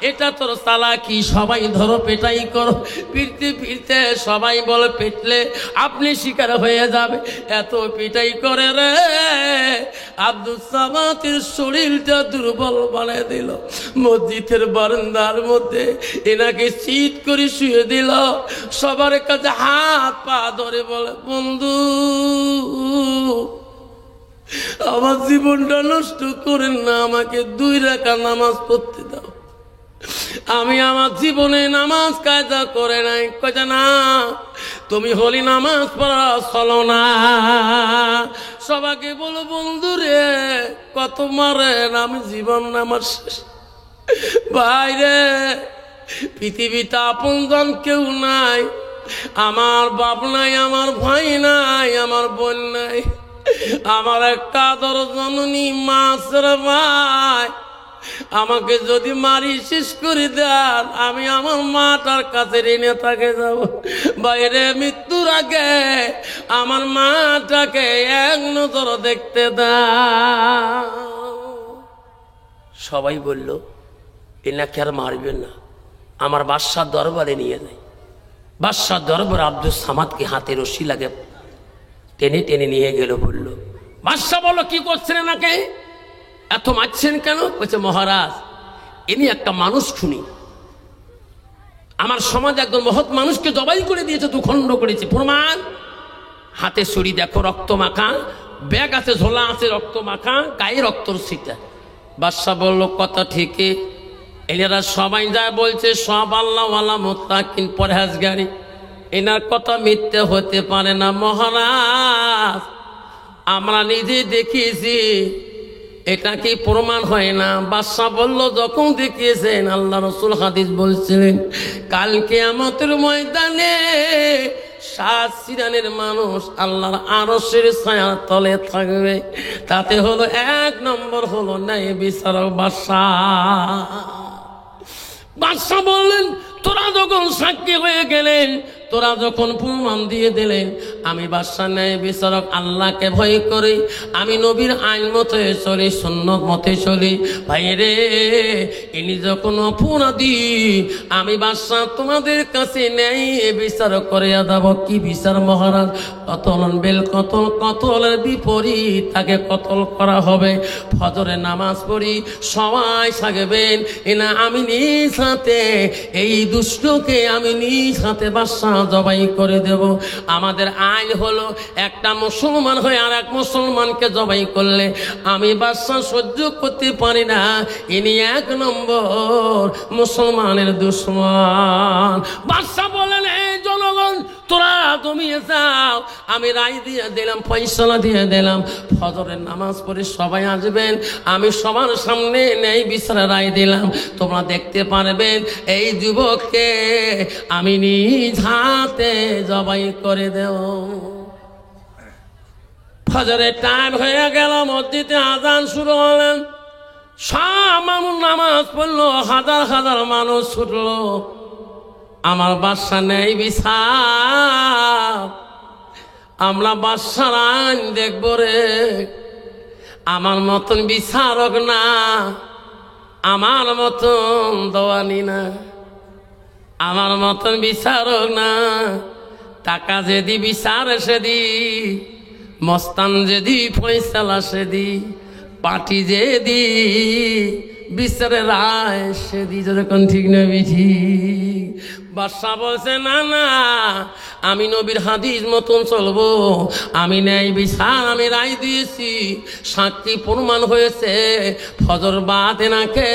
Speaker 1: এটা তোর চালাকি, সবাই ধরো পেটাই করো। ফিরতে ফিরতে সবাই বলে পেটলে আপনি শিকার হয়ে যাবে, এত পিটাই করে রে আব্দুল সামাদের শরীরটা দুর্বল বানিয়ে দিল। মসজিদের বারান্দার মধ্যে এনাকে চিৎ করে শুয়ে দিল, সবার কাছে হাত পা ধরে বলে, বন্ধু আমার জীবনটা নষ্ট করেন না, আমাকে 2 রাকাত নামাজ পড়তে দাও, আমি আমার জীবনে নামাজ কায়দা করে নাই। কয় না, তুমি হলি নামাজ পড়া চলো না। সবাইকে বলো বন্ধু রে কত মারেন, আমি জীবন আমার শেষ। বাইরে পৃথিবীতে আপনজন কেউ নাই, আমার বাপ নাই, আমার ভাই নাই, আমার বোন নাই, আমার একটা আদর জননী মাছের ভাই, আমাকে যদি মারি শেষ করে দেন, আমি আমার মাটার কাছে ঋণে থাকে যাব। বাইরে মৃত্যুর আগে আমার মাটাকে এক নজর দেখতে দাও। সবাই বলল এনাকে আর মারবেন না, আমার বাদশার দরবারে নিয়ে যায়। বাদশার দরবারে আব্দুল সামাদকে হাতে রশি লাগে টেনে টেনে নিয়ে গেল। বলল বাদশাহ বলো কি করছেন এনাকে, এত মারছেন কেন? বলছে মহারাজ ইনি একটা মানুষ খুনি, আমার সমাজ একজন মহৎ মানুষকে জবাই করে দিয়েছে, দুখণ্ড করেছে, প্রমাণ হাতে ছুরি দেখো রক্ত মাখা, ব্যাগ আছে ঝোলা আছে রক্ত মাখা, গায়ে রক্তর ছিটা। বাদশাহ বলল কথা ঠিকই, এনারা সবাই যায় বলছে সব আল্লাহওয়ালা মুত্তাকিন পরহেজগারি, এনার কথা মিথ্যে হতে পারে না মহারাজ, আমরা নিজে দেখিয়েছি, এটা কি প্রমাণ হয় না? বাদশাহ বলল যখন দেখিয়েছেন, আল্লাহ রসুল হাদিস বলছিলেন কাল কিয়ামতের ময়দানে 7 সিরানের মানুষ আল্লাহর আরশের ছায়ার তলে থাকবে। তাতে হলো 1 নম্বর হলো ন্যায় বিচারক বাদশা বললেন, তোরা যখন সাক্ষী হয়ে গেলেন, তোরা যখন প্রমাণ দিয়ে দিলেন, আমি বাদশা ন্যায় বিচারক আল্লাহকে ভয় করি, আমি নবীর আইন মতে চলি, সুন্নত মতে চলি। ভাই রে, ইনি যখন অপরাধী, আমি বাদশা তোমাদের কাছে ন্যায় বিচারক করে দেব। কি বিচার মহারাজ? কতল বেল কতল, কতলের বিপরীত তাকে কতল করা হবে। ফজরে নামাজ পড়ি সবাই থাকবেন, এনা আমি নিজ হাতে এই দুষ্টকে আমি নিজ হাতে বাদশা জবাই করে দেব। আমাদের আইন হলো একটা মুসলমান হয়ে আর এক মুসলমানকে জবাই করলে আমি বাদশা সহ্য করতে পারি না, ইনি 1 নম্বর মুসলমানের দুশমন। বাদশা বলেন, এই জনগণ তোরা জমিয়ে যাও, আমি রায় দিয়ে দিলাম, ফয়সালা দিয়ে দিলাম। ফজরের নামাজ পড়ে সবাই আসবেন, আমি সবার সামনে ন্যায় বিচারে রায় দিলাম। তোমরা দেখতে পারবেন এই যুবককে আমি নিজ হাতে জবাই করে দেব। ফজরের টাইম হয়ে গেল, মসজিদে আজান শুরু হলেন, সব মানুষ নামাজ পড়লো, হাজার হাজার মানুষ ছুটলো। আমার বাদশা নেই বিচার, আমরা বাদশার আইন দেখব রে। আমার মতন বিচারক না, আমার মতন দেওয়ানি না, আমার মতন বিচারক না। টাকা যেদি বিচার সেদি, মস্তান যেদি ফয়সালা সেদি, পার্টি যেদি বিচারে রায় সেদি। যখন ঠিক না বিধি। বাদশা বলছে, না না, আমি নবীর হাদিস মতন চলবো, আমি ন্যায় বিচার আমি রায় দিয়েছি, সাক্ষী প্রমাণ হয়েছে, ফজর বাদ এনাকে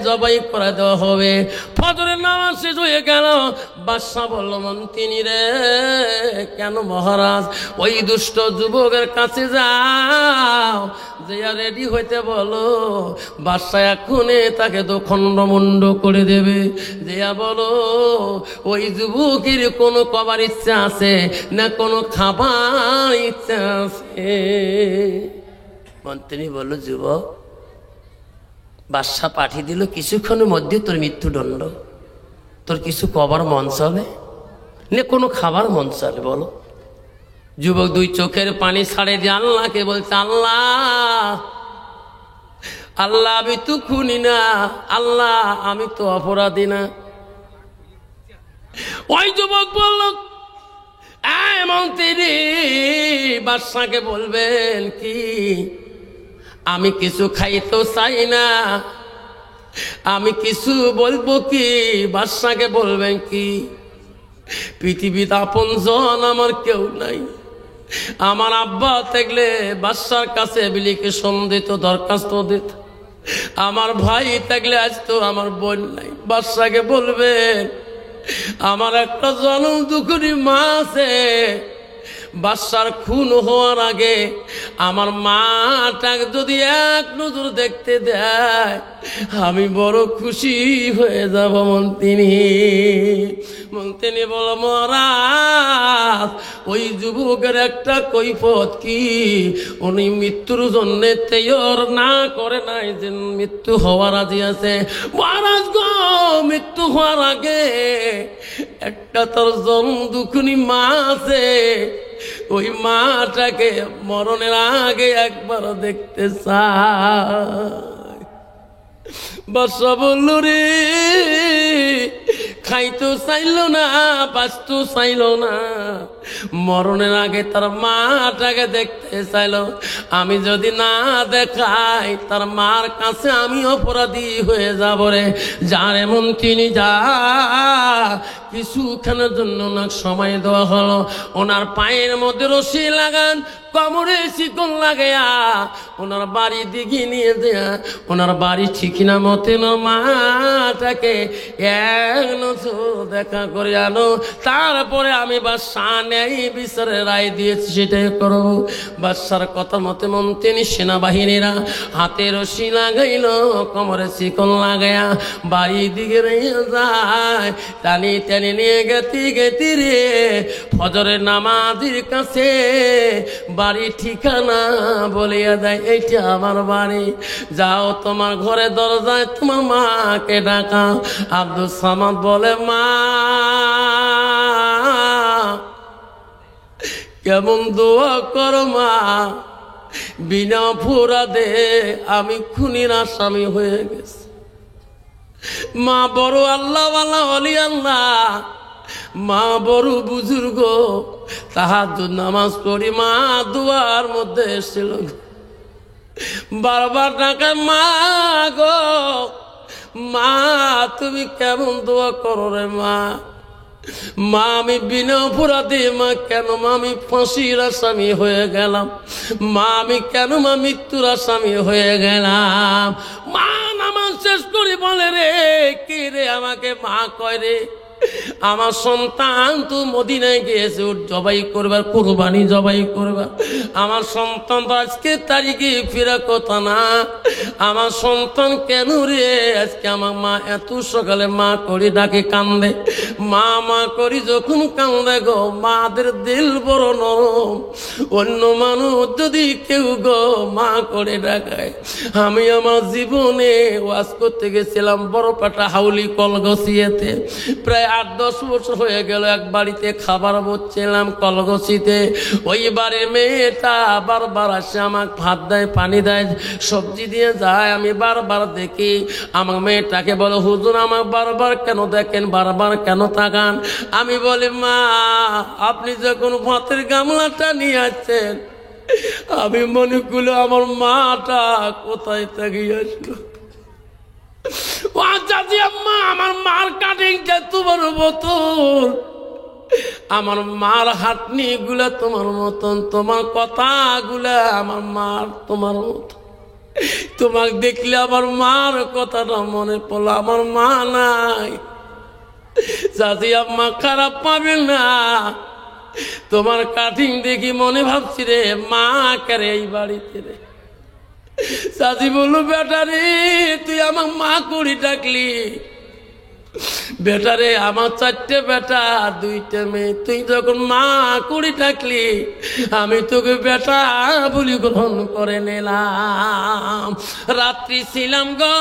Speaker 1: জবাই করে দেওয়া হবে। ফজরের নামাজ শেষ হয়ে গেল। বাদশা বলল, মন্ত্রী রে, কেন মহারাজ? ওই দুষ্ট যুবকের কাছে যাও, যে রেডি হইতে বলো, বাদশা এখনে তাকে দোখণ্ডমুণ্ড করে দেবে। যেয়া বলো, ওই যুবকের কোনো কবার ইচ্ছা আছে না কোনো খাবার ইচ্ছা আছে? মন্ত্রী বলল, যুবক, বাদশা পাঠিয়ে দিল, কিছুক্ষণের মধ্যে তোর মৃত্যুদণ্ড। তোর কিছু কবার মন চলে না কোনো খাবার মন চলে? বলো। যুবক 2 চোখের পানি ছাড়ে দিয়ে আল্লাহকে বলছে, আল্লাহ আল্লাহ, আমি তো খুনি না, আল্লাহ আমি তো অপরাধী না। ওই যুবক বলল, মন্ত্রী বাদশাকে বলবেন কি, আমি কিছু খাইতে চাই না, আমি কিছু বলবো কি? বাদশাকে বলবেন কি, পৃথিবীতে আপনজন আমার কেউ নাই, আমার আব্বা থাকলে বাদশার কাছে অ্যাপ্লিকেশন দিত, দরখাস্ত দিত, আমার ভাই থাকলে আসতো, আমার বোন নাই। বাদশাকে বলবেন, আমার একটা জনম দুঃখী মা আছে, বাদশার খুন হওয়ার আগে আমার মাটাকে যদি 1 নজর দেখতে দেয়, আমি বড় খুশি হয়ে যাব। মন্ত্রী বল, মহারাজ, ওই যুবকের একটা কৈফত কি, উনি মৃত্যুর জন্য তৈয়ার না করে নাই, যে মৃত্যু হওয়ার রাজি আছে। মহারাজ গো, মৃত্যু হওয়ার আগে একটা তোর জন্ম দুঃখী মা আছে, ওই মাটাকে মরণের আগে একবার দেখতে চায়। বাদশা বলল, রে, খাইতো চাইল না, বাঁচতো চাইল না, মরণের আগে তার মাটাকে দেখতে চাইল। আমি যদি না দেখাই, তার মার কাছে আমি অপরাধী হয়ে যাব রে। যার এমন তিনি যা, কিছুক্ষণের জন্য ওনার সময় দেওয়া হলো। ওনার পায়ের মধ্যে রশি লাগান, কোমরে শিকল লাগাইয়া ওনার বাড়ি দিকে নিয়ে দেয়া, ওনার বাড়ি ঠিকিনা মতে মাটাকে 1 নজর দেখা করে আনো। তারপরে আমি বাদশা ন্যায় বিচারের রায় দিয়েছি সেটাই করব। বাদশার কথা মতে মন্ত্রী সেনাবাহিনীরা হাতে রশি লাগাইল, কোমরে শিকল লাগায়া বাড়ি দিকে রইয়া যায়। টানি টানি নিয়ে গেতি রে ফজরের নামাজের কাছে বাড়ি ঠিকানা বলিয়া দেয়, এইটা আমার বাড়ি, যাও তোমার ঘরে দরজায় তোমার মাকে ডাকাও। আব্দুল সামাদ বলে, মা কেমন দোয়া করো মা, বিনা অপরাধে আমি খুনির আসামি হয়ে গেছি। মা বড় আল্লাহওয়ালা ওলি আল্লাহ, মা বড় বুজুর্গ, তাহাজ্জুদ নামাজ পড়ি মা দুয়ার মধ্যে এসেছিল, বারবার ডাকে মা গো মা তুমি কেমন দোয়া করো রে মা। মা আমি বিনা অপরাধে, মা কেন মা আমি ফাঁসির আসামি হয়ে গেলাম, মা আমি কেন মা মৃত্যুর আসামি হয়ে গেলাম। মা নামাজ শেষ করে বলে, রে কে রে আমাকে মা কয় রে, আমার সন্তান তো মদিনায় গিয়েছে জবাই করবার, কুরবানি জবাই করবার। আমার সন্তান তো আজকে তারিখে ফেরা কথা না, আমার সন্তান কেন রে আজকে আমার মা এত সকালে মা করি ডাকে কান্দে, মা মা করি যখন কান্দে গো, মাদের দিল বড় নরম, অন্য মানুষ যদি কেউ গো মা করে ডাকায়। আমি আমার জীবনে ওয়াজ করতে গেছিলাম বড়পাটা হাউলি কলগছিয়াতে, প্রায় 8-10 বছর হয়ে গেল। এক বাড়িতে খাবার বলছিলাম কলগছিতে, ওই বাড়ির মেয়েটা বারবার আসে আমাকে ভাত দেয়, পানি দেয়, সবজি দিয়ে যায়। আমি বারবার দেখি, আমার মেয়েটাকে বলে, হুজুর আমার বারবার কেন দেখেন, বারবার কেন তাকান? আমি বলি, মা আপনি যখন ভাতের গামলাটা নিয়ে আসছেন আমি মনে করলো আমার মাটা কোথায় থেকে আসলো। আমার মার কাটিংটা তোমার মতন, আমার মার হাতনি গুলা তোমার মতন, তোমার কথা গুলা আমার মার তোমার মতন। তোমাকে দেখলে আমার মার কথাটা মনে পড়লো, আমার মা নাই। চাচি আম্মা খারাপ পাবে না, তোমার কাটিং দেখি মনে ভাবছি রে মা করে এই বাড়িতে রে। চাচি বললো, বেটা রে তুই আমার মা করি ডাকলি, বেটা রে আমার 4টে বেটা 2টে মেয়ে, তুই যখন মা করি ডাকলি আমি তোকে বেটা বলি গ্রহণ করে নিলাম। রাত্রি ছিলাম গো,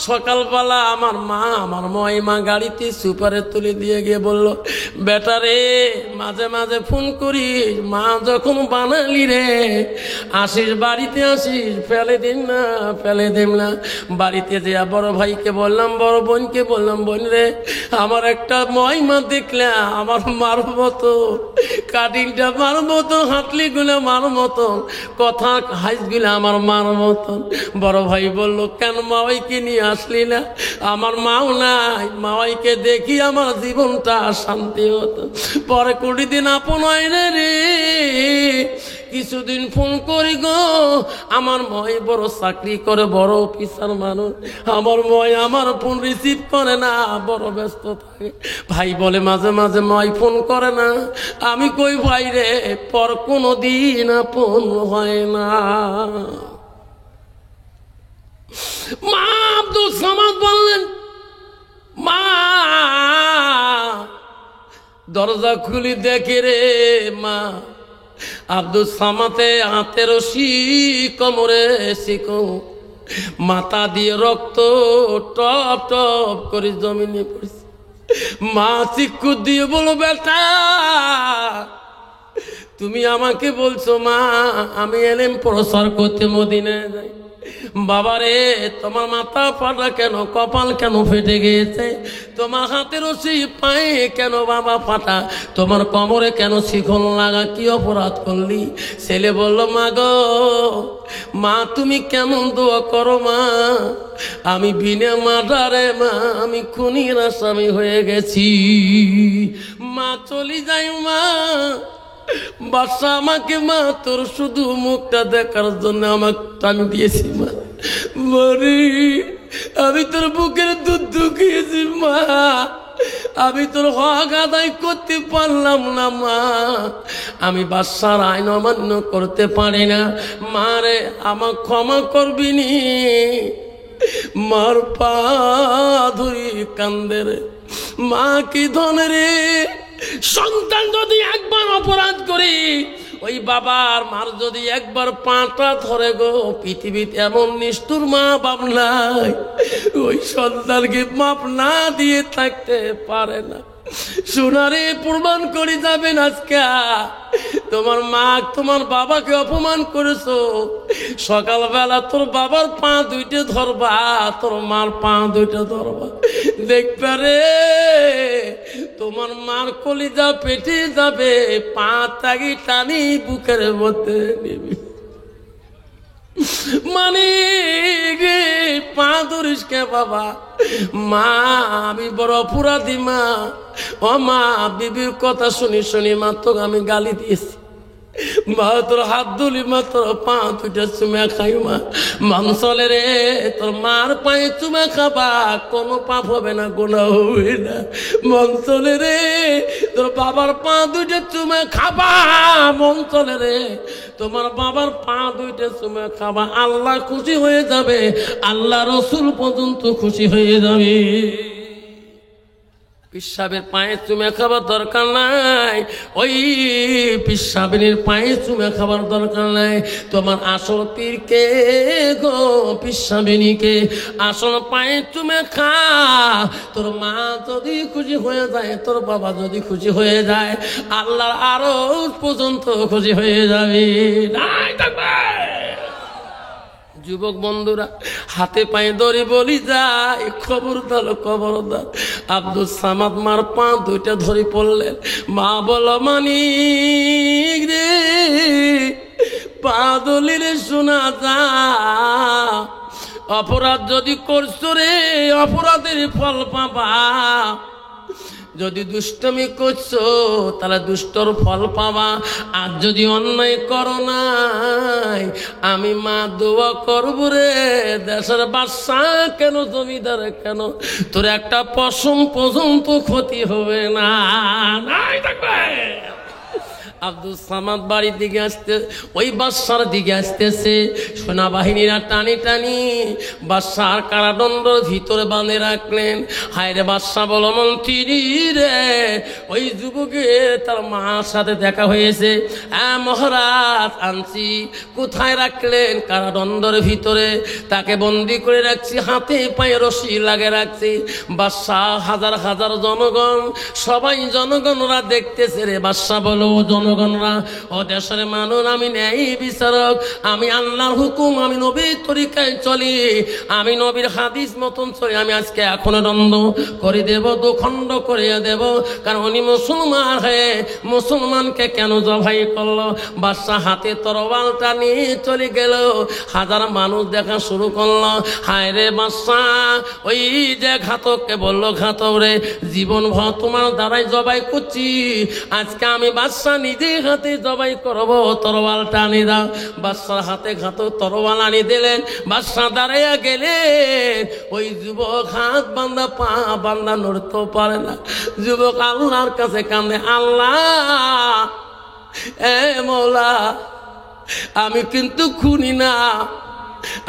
Speaker 1: সকালবেলা আমার মা আমার মা গাড়িতে সুপারে তুলে দিয়ে গিয়ে বলল, বেটা রে মাঝে মাঝে ফোন করিস, মা যখন বানালি রে আসিস, বাড়িতে আসিস, ফেলে দিন না ফেলে দিন না। বাড়িতে যে বড় ভাইকে বললাম, বড় বোনকে বললাম, বোন রে আমার একটা মা দেখলে আমার মার মতো, কাটিংটা মার মতো, হাতলি গুলা মার মতন, কথা হাইস গুলা আমার মার মতন। বড় ভাই বলল, কেন মাওয়াইকে নিয়ে আসলি না? আমার মাও নাই, মাওয়াইকে দেখি আমার জীবনটা শান্তি হতো। পরে 20 দিন আপন হয় না রে, কিছুদিন ফোন করি গো, আমার ময় বড় চাকরি করে, বড় অফিসার মানুষ, আমার ময় আমার ফোন রিসিভ করে না, বড় ব্যস্ত থাকে। ভাই বলে মাঝে মাঝে ময় ফোন করে না, আমি কই ভাই রে পর কোনো দিন আপন হয় না। মা আব্দুল সামাদ বললেন, মা দরজা খুলি দেখে রে মা আব্দুল সামাতে হাতে রশি, কোমরে শিকল, মাথা দিয়ে রক্ত টপ টপ করে জমিনে পড়ছে। মা চিক্কু দিয়ে বলো, বেটা তুমি আমাকে বলছো মা আমি এলেম প্রসার করতে মদিনায় যাই, বাবারে তোমার মাথা ফাটা কেন, কপাল কেন ফেটে গিয়েছে, তোমার হাতের রশি পায়ে কেন বাবা ফাটা, তোমার কোমরে কেন শিকল লাগা, কি অপরাধ করলি? ছেলে বলল, মা গো মা তুমি কেমন দোয়া করো মা, আমি বিনা মার্ডারে মা আমি খুনির আসামি হয়ে গেছি। মা চলি যাই মা, বাদশা আমাকে মা তোর শুধু মুখটা দেখার জন্য আমাকে টান দিয়েছি মা, মরি আমি তোর বুকের দুধ খেয়েছি মা, আমি তোর হক আদায় করতে পারলাম না মা, আমি বাদশার আইন অমান্য করতে পারি না, মারে আমার ক্ষমা করবি নি। মার পা ধরি কান্দে রে, মা কি ধনে রে, সন্তান যদি একবার অপরাধ করি, ওই বাবার মার যদি একবার পাটা ধরে গো, পৃথিবীতে এমন নিষ্ঠুর মা বাপ নাই, ওই সন্তানকে মাপ না দিয়ে থাকতে পারে না। সোনারে প্রমাণ করে যাবেন আজকে তোমার মা তোমার বাবাকে অপমান করেছো, সকালবেলা তোর বাবার পা দুইটা ধরবা, তোর মার পা দুইটা ধরবা, দেখবে রে তোমার মার কলিজা পেটে যাবে, পা তাগি টানি বুকের মধ্যে নিবি। মানে পা ধরিস কে বাবা? মা আমি বড় অপরাধী মা, ও মা বিবির কথা শুনি শুনি মা তোকে আমি গালি দিয়েছি, মা তোর হাত ধুলি মা, তোর পা দুইটা চুমা খাই মা, মানসলে রে তোর মার পায়ে চুমা খাবা, কোনো পাপ হবে না, গোনা হবে না। মনসলে রে তোর বাবার পা দুইটা চুমা খাবা, মনসলে রে তোমার বাবার পা দুইটা চুমা খাবা, আল্লাহ খুশি হয়ে যাবে, আল্লাহ রসুল পর্যন্ত খুশি হয়ে যাবে। পিসাবের পায়ে চুমে খাবার দরকার নাই, ওই পিসাবিনীর পায়ে চুমে খাবার দরকার নাই, তোমার আসল পীরকে গো পিসাবিনীকে আসল পায়ে চুমে খা। তোর মা যদি খুশি হয়ে যায়, তোর বাবা যদি খুশি হয়ে যায়, আল্লাহর আরো পর্যন্ত খুশি হয়ে যাবে। নাই থাকবে যুবক বন্ধুরা, হাতে পায়ে ধরে বলি যায়, খবরদার খবরদার। আব্দুল সামাদ মার পা দুইটা ধরে পড়লেন, মা বলো মানিক রে, পা দলিলে শোনা যা, অপরাধ যদি করছো রে অপরাধের ফল পাবা, যদি দুষ্টমি করছো তাহলে দুষ্টর ফল পাবা, আর যদি অন্যায় করো নাই আমি মা দোয়া করবো রে, দেশের বাদশা কেন জমিদার কেন, তোর একটা পশম পর্যন্ত ক্ষতি হবে না। নাই থাকবে। আব্দুল সামাদ বাড়ির দিকে আসতে, ওই বাদশার দিকে আসতেছে, সেনাবাহিনীরা টানি টানি বাদশার কারাদণ্ডের ভিতরে বাঁধে রাখলেন। হায় রে বাদশা বলো মন্ত্রী রে, ওই যুবকে তার মার সাথে দেখা হয়েছে। হ্যাঁ মহারাজ আনছি। কোথায় রাখলেন? কারাদণ্ডের ভিতরে, তাকে বন্দি করে রাখছি, হাতে পায়ে রশি লাগে রাখছি। বাদশা হাজার হাজার জনগণ, সবাই জনগণরা দেখতেছে রে। বাদশা বলো জনগণরা, ও দেশের মানুষ, আমি ন্যায় বিচারক, আমি আল্লাহর হুকুম, আমি নবীর তরিকায় চলি, আমি নবীর হাদিস মতন চলি, আমি আজকে এখনো দ্বন্দ্ব করে দেব, দুখণ্ড করে দেব, কারণ উনি মুসলমান হয়ে মুসলমানকে কেন জবাই করলো। বাদশা হাতে তরবালটা নিয়ে চলে গেল, হাজার মানুষ দেখা শুরু করলো। হায় রে বাদশা, ওই যে ঘাতককে বললো, ঘাতক রে জীবন ভর তোমার দ্বারাই জবাই করছি, আজকে আমি বাদশা নিজে হাতে জবাই করবো, তরবালটা আনি দাও। বাদশার হাতে ঘাতক তরবাল আনি দিলেন, বাদশা দাঁড়াইয়া গেলেন। ওই যুবক হাত বান্ধা পা বান্ধা নড়তেও পারে না। যুবক আল্লাহর কাছে কান্দে, আল্লাহ এ মওলা, আমি কিন্তু খুনি না,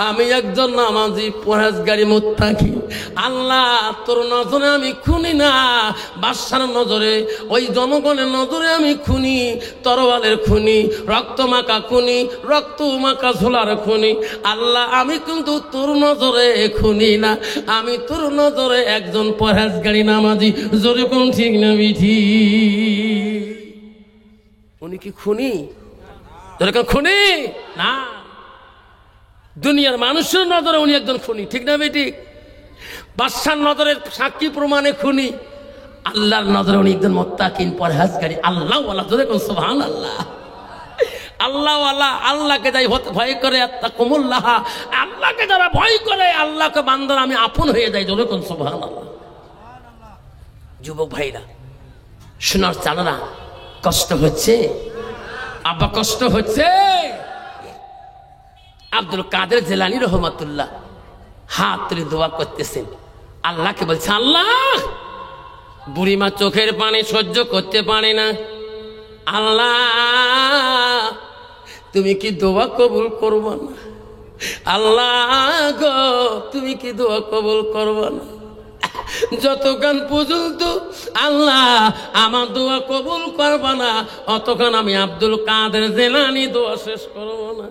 Speaker 1: আমি একজন নামাজি পরহেজগারী মুত্তাকি, আল্লাহ তোর নজরে আমি খুনি না, বাদশার নজরে, ওই জনগণের নজরে আমি খুনি, তরবালের খুনি, রক্ত মাখা খুনি, রক্ত মাখা ঝোলার খুনি। আল্লাহ আমি কিন্তু তোর নজরে খুনি না, আমি তোর নজরে একজন পরহেজগারী নামাজি। জোরে কোন ঠিক না বিঠি? উনি কি খুনি? জোরে কোন খুনি না, দুনিয়ার মানুষের নজরে উনি একজন খুনি, ঠিক না বেটি? বাদশার নজরে সাক্ষী প্রমাণে খুনি, আল্লাহর নজরে উনি একজন মুত্তাকিন পরহেজগারী আল্লাহওয়ালা। জোরে কোন সুবহানাল্লাহ। আল্লাহওয়ালা, আল্লাহকে যাই ভয় করে, আত্তাকুমুল্লাহ, আল্লাহকে যারা ভয় করে, আল্লাহকে বান্দারা আমি আপন হয়ে যাই। জোরে কোন সুবহানাল্লাহ। যুবক ভাইরা, শোনার চালানা, কষ্ট হচ্ছে আব্বা, কষ্ট হচ্ছে। আব্দুল কাদের জিলানী রহমাতুল্লাহ হাত তুলে দোয়া করতেছেন, আল্লাহকে বলছে, আল্লাহ বুড়িমা চোখের পানি সহ্য করতে পারে না। আল্লাহ তুমি কি দোয়া কবুল করবো না? আল্লাহ গো তুমি কি দোয়া কবুল করবো না? যতক্ষণ পর্যন্ত আল্লাহ আমার দোয়া কবুল করবো না, অতক্ষণ আমি আব্দুল কাদের জিলানী দোয়া শেষ করবো না।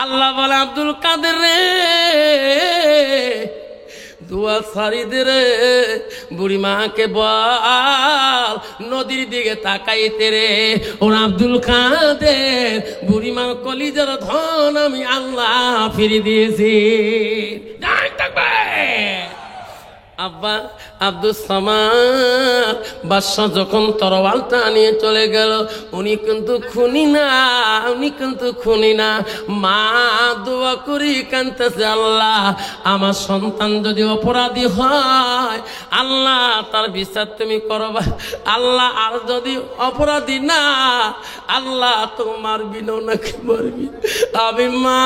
Speaker 1: আল্লাহ বলে, আব্দুল কাদের রে দোয়া সারি দে রে। বুড়িমাকে বল নদীর দিকে তাকাইতে রে। ওর আব্দুল কাদের বুড়িমার কলিজার ধন আমি আল্লাহ ফিরে দিয়েছি। আব্বা আব্দুল সামাদ বাদশাহ যখন তরোয়ালটা নিয়ে চলে গেল, উনি কিন্তু খুনি না, উনি কিন্তু খুনি না। মা দোয়া করি কাঁদতেছে, আল্লাহ আমার সন্তান যদি অপরাধী হয় আল্লাহ তার বিচার তুমি করবা। আল্লাহ আর যদি অপরাধী না আল্লাহ তো মারবি না, নাকি মারবি? আমি মা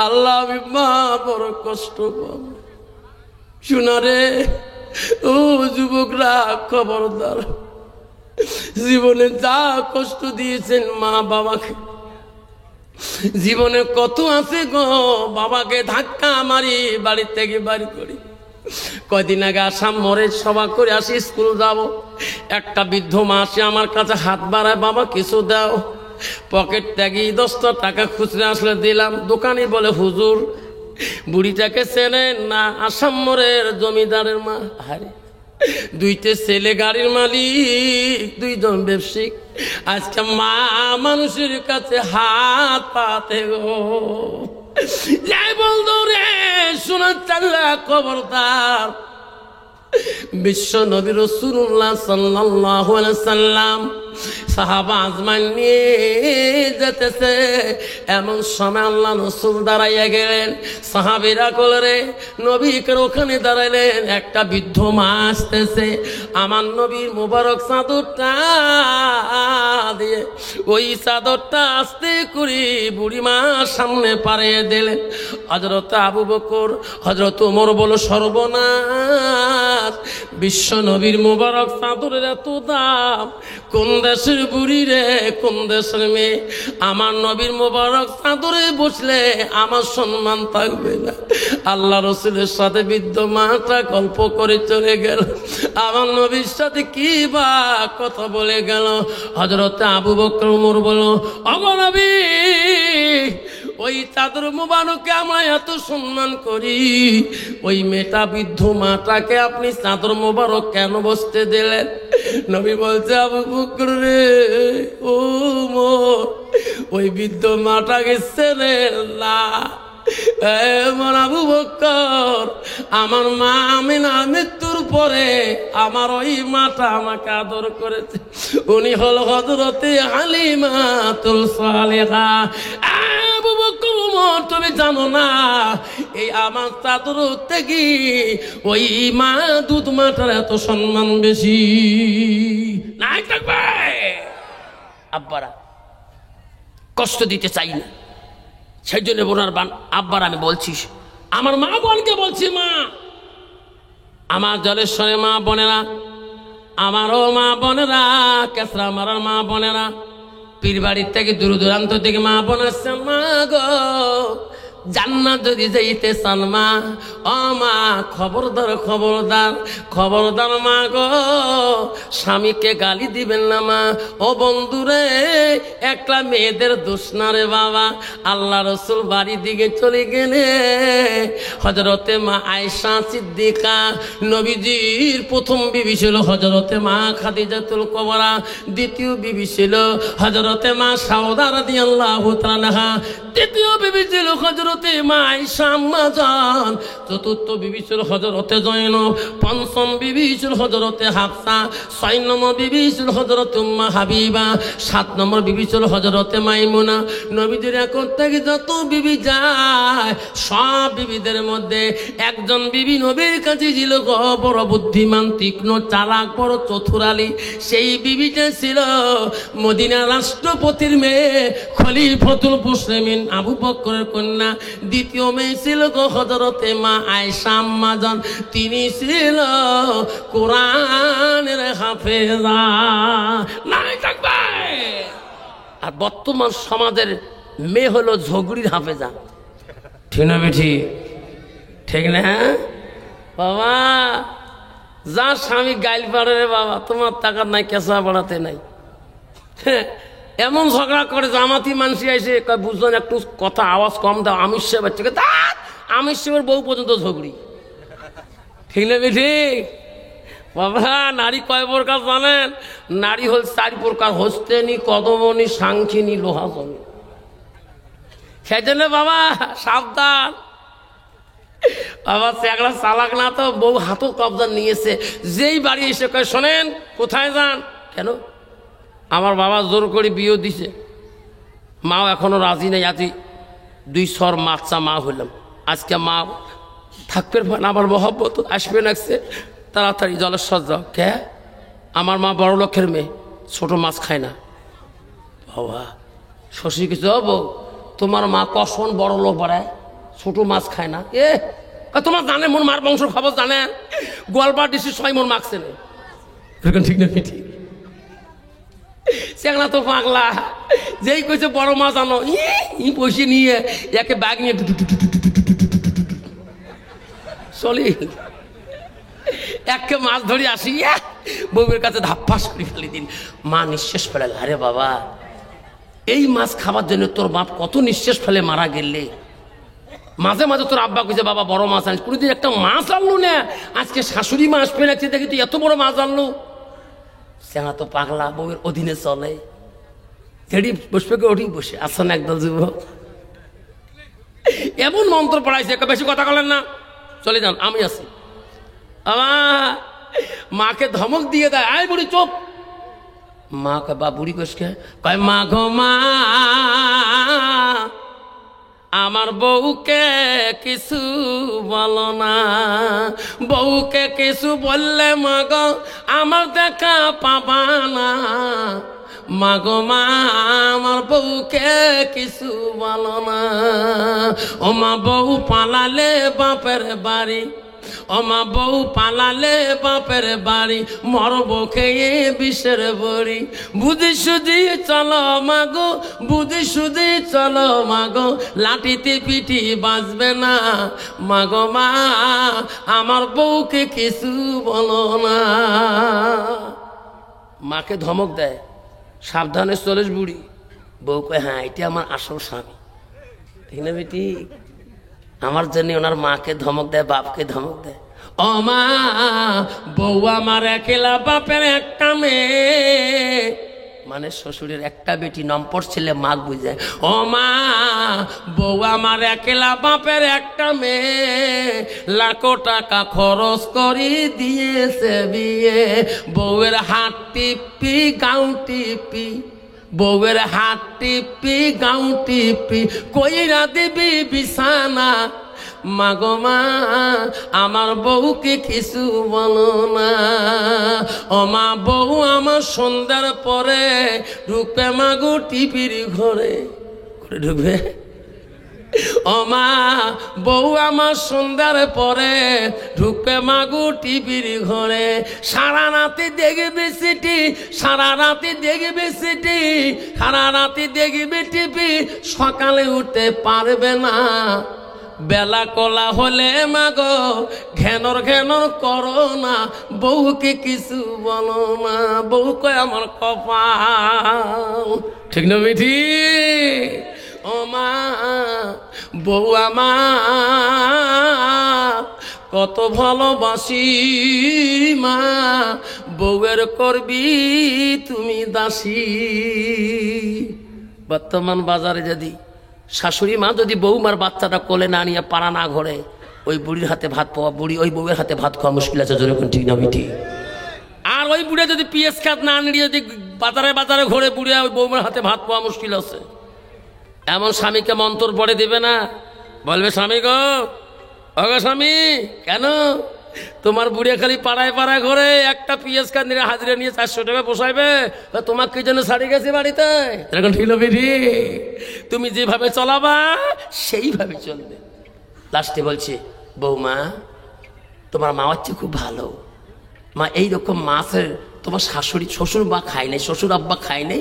Speaker 1: আল্লাহ আমি মা বড় কষ্ট পাব। শোনারে ও যুবকরা, খবরদার, জীবনে যা কষ্ট দিয়েছেন মা বাবাকে, জীবনে কত আছে গো। বাবাকে ধাক্কা মারি বাড়ি থেকে বাড়ি করি। কয়দিন আগে আসাম মোড়ে সভা করে আসি, স্কুল যাব। একটা বৃদ্ধ মা আসে আমার কাছে হাত বাড়ায়, বাবা কিছু দাও। পকেট থেকে 10 টাকা খুচরা আসলে দিলাম। দোকানি বলে, হুজুর বুড়িটাকে চেনেন না? আসাম মোড়ের জমিদারের মা। আরে 2টে ছেলে গাড়ির মালিক, 2জন ব্যবসায়িক। আজকে মা মানুষের কাছে হাত পাতে গো। যাই বলতো রে শোনার চাল্লা, খবরদার। বিশ্ব নবী রাসূলুল্লাহ সাল্লাল্লাহু আলাইহি সাল্লাম সাহাবা আজমান নিয়ে যেতেছে, এমন সময় আল্লাহ রাসূল দাঁড়াইয়া গেলেন। সাহাবীরা কলরে নবীকে ওখানে দাঁড়াইলেন। একটা বৃদ্ধ মা আসতেছে, আমার নবীর মুবারক চাদরটা দিয়ে ওই চাদরটা আস্তে করে বুড়ি মা সামনে পাড়িয়ে দিলেন। হযরত আবু বকর হযরত ওমর বলো, সর্বনাশ, বিশ্ব নবীর মুবারক চাদরের এত দাম, কোন দেশের বুড়ি রে, কোন দেশের মেয়ে? আমার নবীর মুবারক চাদরে বসলে আমার সম্মান থাকবে না। আল্লাহ রসুলের সাথে বৃদ্ধ মাটা গল্প করে চলে গেল। আমার নবীর সাথে কি বা কথা বলে গেল। হযরত আবু বকর ওমর বলো, ওগো নবী, ওই চাদর মুবারককে আমরা এত সম্মান করি, ওই মেয়েটা বৃদ্ধ মাটাকে আপনি চাদর মুবারক কেন বসতে দিলেন? নবী বলছে, আবু বকর রে, ও মোর ওই বৃদ্ধ মাটাকে চেনেন না? আবু বকর, আমার মা আমিনা মৃত্যুর পরে আমার ওই মাটা আমাকে আদর করেছে। উনি হল হযরতে হালিমাতুল সালেহা। আবু বকর, ওমর, তুমি জানো না এই আমার চাদর থেকে ওই মা দুধ মাটার এত সম্মান বেশি? নাই থাকবে। আব্বারা কষ্ট দিতে চাই না, সেই জন্য বোনার বান আব্বার আমি বলছি, আমার মা বোনকে বলছি, মা আমার জলেশ্বরে মা বোনেরা, আমারও মা বোনেরা, কেসরা মারার মা বোনেরা, পীর বাড়ির থেকে দূর দূরান্ত থেকে মা বোন আসছে। মা গো, জান্নাত যদি যাইতে চান মা, ও মা খবরদার, খবরদার, খবরদার মা গো, স্বামীকে গালি দিবেন না মা। ও বন্ধুরে, একলা মেয়েদের দোষ না রে বাবা। আল্লাহ রসুল বাড়ির দিকে চলে গেলে হযরতে মা আয়েশা সিদ্দিকা, নবীজির প্রথম বিবি ছিল হযরতে মা খাদিজাতুল কুবরা, দ্বিতীয় বিবি ছিল হযরতে মা সাউদা রাদিয়াল্লাহু তাআলা, তৃতীয় বিবি ছিল হযরতে মা আয়েশা আম্মা জান, চতুর্থ বিবি ছিল হযরতে জয়নব, পঞ্চম বিবি ছিল হযরতে হাফসা, 6 নম্বর বিবি ছিল হযরতে উম্মে হাবিবা, 7 নম্বর বিবি ছিল হযরতে মাইমুনা। নবীজির এখন থেকে যত বিবি যায়, সব বিবিদের মধ্যে একজন বিবি নবীর কাছে ছিল বড় বুদ্ধিমান, তীক্ষ্ণ, চালাক, বড় চতুরালী। সেই বিবিটা ছিল মদিনা রাষ্ট্রপতির মেয়ে খলিফাতুল মুসলিমিন আবু বকরের কন্যা, দ্বিতীয় মেয়ে ছিল গো হযরতে মা আয়েশা আম্মা জান, তিনি ছিল কোরআনের হাফেজা। নারে তাকবীর। আর বর্তমান সমাজের মেয়ে হলো ঝগড়ির হাফেজা। ঠিক না বেঠি? ঠিক না বাবা? যা স্বামী গাইল পারে রে বাবা, তোমার টাকা নাই, কেঁচা বাড়াতে নাই। এমন ঝগড়া করে জামাতি মানসি আইসে বুঝলেন একটু কথা আওয়াজ কম দাও, আমির সাহেবের থেকে আমির সাহেবের বউ পর্যন্ত ঝগড়ি। ঠিক না বেঠি বাবা? নারী কয় প্রকার জানেন? নারী হল 4 প্রকার: হস্তেনি, কদমনি, সাংখিনী, লোহাজনী। সেজন্য বাবা সাবধান বাবা, চেগড়া চালাক না তো বউ হাতও কবজা নিয়েছে। যেই বাড়ি এসে কয় শোনেন কোথায় যান, কেন? আমার বাবা জোর করে বিয়ে দিছে, মাও এখনো রাজি নেই। আজ 2 সর মাচ্চা মা হইলাম, আজকে মা থাকবে না, আমার মহব্বত আসবে নাকছে, তাড়াতাড়ি জলেশ্বর যাও। কে? আমার মা বড় লোকের মেয়ে, ছোট মাছ খায় না। বাবা শশী কিছু বউ, তোমার মা কখন বড় লোক বাড়ায়, ছোট মাছ খায় না? তোমার জানে মোর মার বংশ খবর জানে, গোয়ালবার ডিসি 6 মন মাখছে না। ঠিক না? ঠিক। চেংলা তো পাগলা, যেই কইছে বড় মাছ আনো, ই পয়সা নিয়ে একে ব্যাগ নিয়ে চলি একে মাছ ধরে আসি, বউয়ের কাছে ধাপ্পাস করে ফেলে দিন। মা নিঃশ্বাস ফেলে, আরে বাবা এই মাছ খাবার জন্য তোর বাপ কত নিঃশ্বাস ফেলে মারা গেলে। মাঝে মাঝে তোর আব্বা কইছে বাবা বড় মাছ আনিস, কোনোদিন একটা মাছ আনলো না। আজকে শাশুড়ি মাছ পেয়েছে, দেখি তুই এত বড় মাছ আনলো। সেনা তো পাগলা, বউয়ের অধীনে চলে, যেটি বসবে ওটি বসে আসেন একদল যুবক। এমন মন্ত্র পড়াইছে, বেশি কথা বলেন না, চলে যান, আমি আছি। মাকে ধমক দিয়ে দেয়, আয় বুড়ি চুপ। মা কয় বা বুড়ি কোষকে কয়, মা গো মা, আমার বউকে কিছু বলো না। বউকে কিছু বললে মা গো আমার দেখা পাবা না। মা গো মা, আমার বউকে কিছু বলো না। ও মা বউ পালালে বাপের বাড়ি, ও মা বউ পালালে বাপের বাড়ি, মরব খেয়ে বিষের বড়ি। বুঝি সুঝি চলো মাগো, বুঝি সুঝি চলো মাগো, লাঠিতে পিঠি বাজবে না। মাগো মা, আমার বউকে কিছু বলো না। মাকে ধমক দেয়, সাবধানে চলিস বুড়ি। বউ কয়, হ্যাঁ এটা আমার আসল স্বামী। ঠিক না বেটি? আমার জন্য ওনার মাকে ধমক দেয়, বাপকে ধমক দেয়। ও মা, বউ আমার একলা, বাপের একটা মেয়ে, মানে শ্বশুরের একটা বেটি, নম্পর ছেলে মাগ বুঝায়। ও মা, বউ আমার একলা, বাপের একটা মেয়ে, লাখো টাকা খরচ করি দিয়েছে বিয়ে। বউয়ের হাত টিপি গাউ টিপি, বউয়ের হাত টিপি গাউ টিপি, কইরা দিবি বিছানা। মাগো মা, আমার বউকে কিছু বলো না। ও মা, বউ আমার সন্ধ্যার পরে ঢুকবে মাগো টিপির ঘরে। ঢুকবে? ও মা, বউ আমার সন্ধ্যার পরে ঢুকবে মাগো টিপির ঘরে। সারা রাতে দেখবে সিটি, সারা রাতে দেখবে সিটি, সারা রাতে দেখবে টিপি, সকালে উঠতে পারবে না। বেলা কলা হলে মাগো ঘেনর ঘেনর করো না। বউকে কিছু বলো না। বউ কয় আমার কপাল। ঠিক না মিঠি? ও মা, বউ আমার কত ভালোবাসি মা, বউয়ের করবি তুমি দাসী। বর্তমান বাজারে যদি শাশুড়ি মা যদি বৌমার বাচ্চাটা কোলে না নিয়ে পাড়া না ঘরে, ওই বুড়ির হাতে ভাত পাওয়া, বুড়ি ওই বউয়ের হাতে ভাত খাওয়া মুশকিল আছে। যেরকম ঠিক না মিঠি? আর ওই বুড়ে যদি পিএস খাত না নিয়ে যদি বাজারে বাজারে ঘুরে, বুড়ে ওই বৌমার হাতে ভাত পাওয়া মুশকিল আছে। এমন স্বামীকে মন্তর পড়ে দিবে না, বলবে স্বামী গো, ওগো স্বামী, কেন তোমার বুড়ে খালি পাড়ায় পাড়ায় ঘরে একটা পিএস কান্দিরে হাজিরা নিয়ে 400 টাকা পোষাইবে, তোমার কি জন্য ছাড়ি গেছে বাড়িতে? এরকম ঠিক হবে রে, তুমি যেভাবে চলাবা সেইভাবে চলবে। লাস্টে বলছে, বৌমা তোমার মা হচ্ছে খুব ভালো মা, এইরকম মাছের তোমার শাশুড়ি শ্বশুর বা খায় নাই, শ্বশুর আব্বা খায় নাই,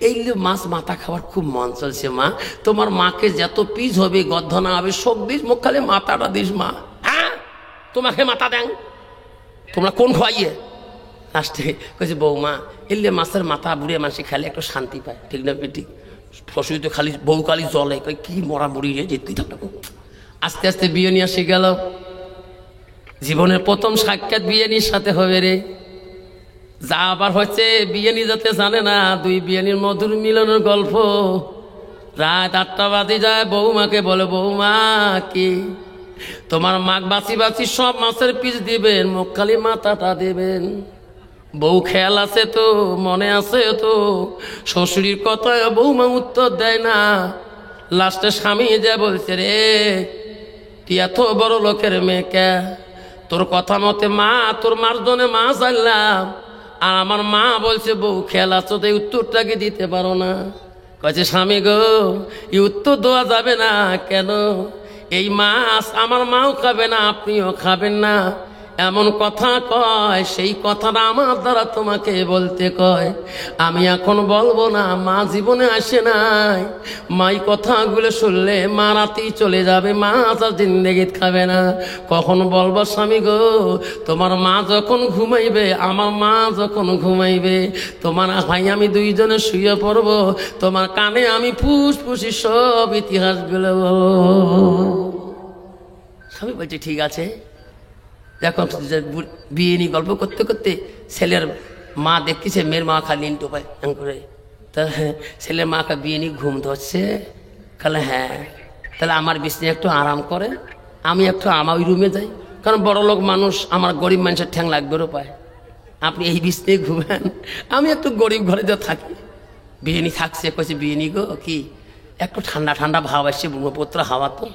Speaker 1: এই মাছ মাথা খাওয়ার খুব মন চলছে মা, তোমার মাকে যত পিস হবে গর্ধনা হবে সব দিস, মুখ খালি মাথাটা দিস মা। হ্যাঁ তোমাকে মাথা দেন, তোমরা কোন খাইয়ে? লাস্টে কইছে, বৌমা এলে মাছের মাথা বুড়ে মানুষ খেলে একটু শান্তি পায়, ঠিক না বেটি? শ্বশুরি তো খালি বউ খালি জলে, কি মরা বুড়ি রে, যেতেই থাকো। আস্তে আস্তে বিয়ে নিয়ে আসে গেল। জীবনের প্রথম সাক্ষাৎ বিয়েনির সাথে হবে রে। যা আবার হচ্ছে বিয়েনি যাতে জানে না, দুই বিয়েনির মধুর মিলনের গল্প। রাত 8টা বাজে যায়, বৌমাকে বলে, বৌমা কি তোমার মাক বাঁচি বাঁচি সব মাছের পিস দিবেন, মুখ খালি মাথাটা দেবেন। বউ খেয়াল আছে তো, মনে আছে তো? শ্বশুরির কথায় বৌমা উত্তর দেয় না। লাস্টে স্বামী যা বলছে, রে তুই এত বড় লোকের মেয়েকে, তোর কথা মতে মা, তোর মার জন্য মা চাইলাম, আর আমার মা বলছে বউ খেয়াল আছো, তো এই উত্তরটাকে দিতে পারো না। কয়েছে, স্বামী গো এই উত্তর দেওয়া যাবে না। কেন? এই মাছ আমার মাও খাবে না, আপনিও খাবেন না, এমন কথা কয়। সেই কথাটা আমার দ্বারা তোমাকে বলতে কয়, আমি এখন বলবো না, মা জীবনে আসে নাই। মাই কথাগুলো শুনলে মা রাতেই চলে যাবে, মা আর জিন্দেগিত খাবে না। কখন বলবো স্বামী গো? তোমার মা যখন ঘুমাইবে, আমার মা যখন ঘুমাইবে, তোমার ভাই আমি দুইজনে শুয়ে পড়বো, তোমার কানে আমি ফুসফুসি সব ইতিহাসগুলো বলবো। স্বামী বলছে, ঠিক আছে। দেখো বিয়ে নিয়ে গল্প করতে করতে ছেলের মা দেখতেছে মেয়ের মা খালি ইন্টু পায় করে, তা ছেলের মা কা বিয়ে নিয়ে ঘুম ধরছে। তাহলে হ্যাঁ, তাহলে আমার বিছানায় একটু আরাম করে, আমি একটু আমার ওই রুমে যাই, কারণ বড় লোক মানুষ, আমার গরিব মানুষের ঠ্যাং লাগবেও পায়। আপনি এই বিছানায় ঘুমেন, আমি একটু গরিব ঘরে যা থাকি। বিয়ে নিয়ে থাকছে, কইছে বিয়ে নি গো কি একটু ঠান্ডা ঠান্ডা ভাব আসছে, ব্রহ্মপুত্র হাওয়া তো,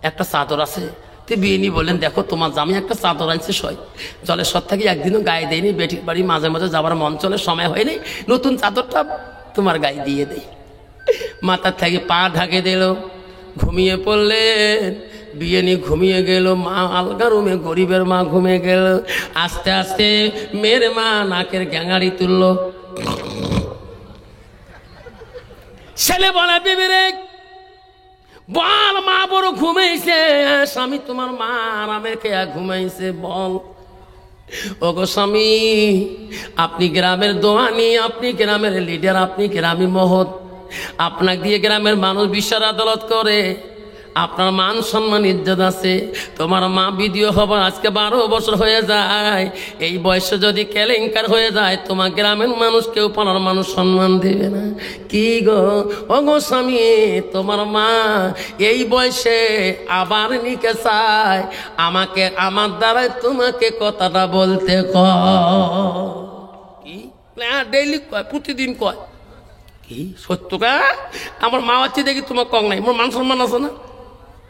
Speaker 1: একটা চাদর আছে। বিয়েনি বললেন, দেখো তোমার জামাই একটা চাদর আনছে, সই জলের সব থেকে একদিনও গায়ে দেয়নি, বেটির বাড়ি মাঝে মাঝে যাবার মন চলে, সময় হয়নি, নতুন চাদরটা তোমার গায়ে দিয়ে দেয়। মাথার থেকে পা ঢাকে দিল, ঘুমিয়ে পড়লেন। বিয়েনি ঘুমিয়ে গেল, মা আলগা রুমে, গরিবের মা ঘুমিয়ে গেল। আস্তে আস্তে মেয়ের মা নাকের গ্যাঙাড়ি তুলল। ছেলে বলে, বিবি রে বল, মা বড় ঘুমাইছে। স্বামী, তোমার মা আরামে খেয়া ঘুমাইছে, বল। ওগো স্বামী, আপনি গ্রামের দোয়ানি, আপনি গ্রামের লিডার, আপনি গ্রামী মহৎ, আপনাকে দিয়ে গ্রামের মানুষ বিচার আদালত করে, আপনার মান সম্মান ইজ্জত আছে। তোমার মা বিডিও হবার আজকে 12 বছর হয়ে যায়, এই বয়সে যদি কেলেঙ্কার হয়ে যায়, তোমার গ্রামের মানুষ কেউ পাড়ার মানুষ সম্মান দেবে না। কি গো ওগো স্বামী, তোমার মা এই বয়সে আবার নিকে চায়, আমাকে আমার দ্বারাই তোমাকে কথাটা বলতে কি ডেইলি কয়, প্রতিদিন কয়। কি সত্য কা? আমার মা হচ্ছে দেখি তোমার কং নাই, মোর মান সম্মান আছে না?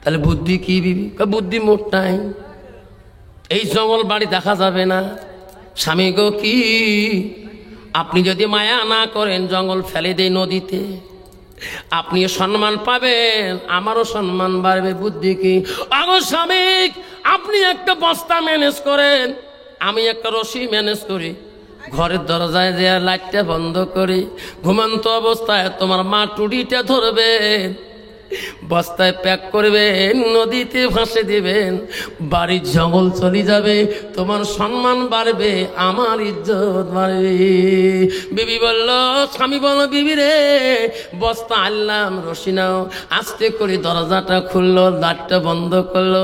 Speaker 1: তাহলে বুদ্ধি কি বিবি? বুদ্ধি মোট নাই, এই জঙ্গল বাড়ি দেখা যাবে না। স্বামী গো কি, আপনি যদি মায়া না করেন, জঙ্গল ফেলে দেয় নদীতে, আপনি সম্মান পাবেন, আমারও সম্মান বাড়বে। বুদ্ধি কি? আগো স্বামী, আপনি একটা বস্তা ম্যানেজ করেন, আমি একটা রশি ম্যানেজ করি, ঘরের দরজায় যে লাইটটা বন্ধ করি, ঘুমন্ত অবস্থায় তোমার মা টুডিটা ধরবেন, বস্তায় প্যাক করবেন, নদীতে ভাসে দিবেন, বাড়ির জঙ্গল চলে যাবে, তোমার সম্মান বাড়বে, আমার ইজ্জত বাড়বে। বিবি বলল, স্বামী বলো, বিবি রে বস্তা আনলাম, রশি নাও। আস্তে করে দরজাটা খুললো, লাইটটা বন্ধ করলো,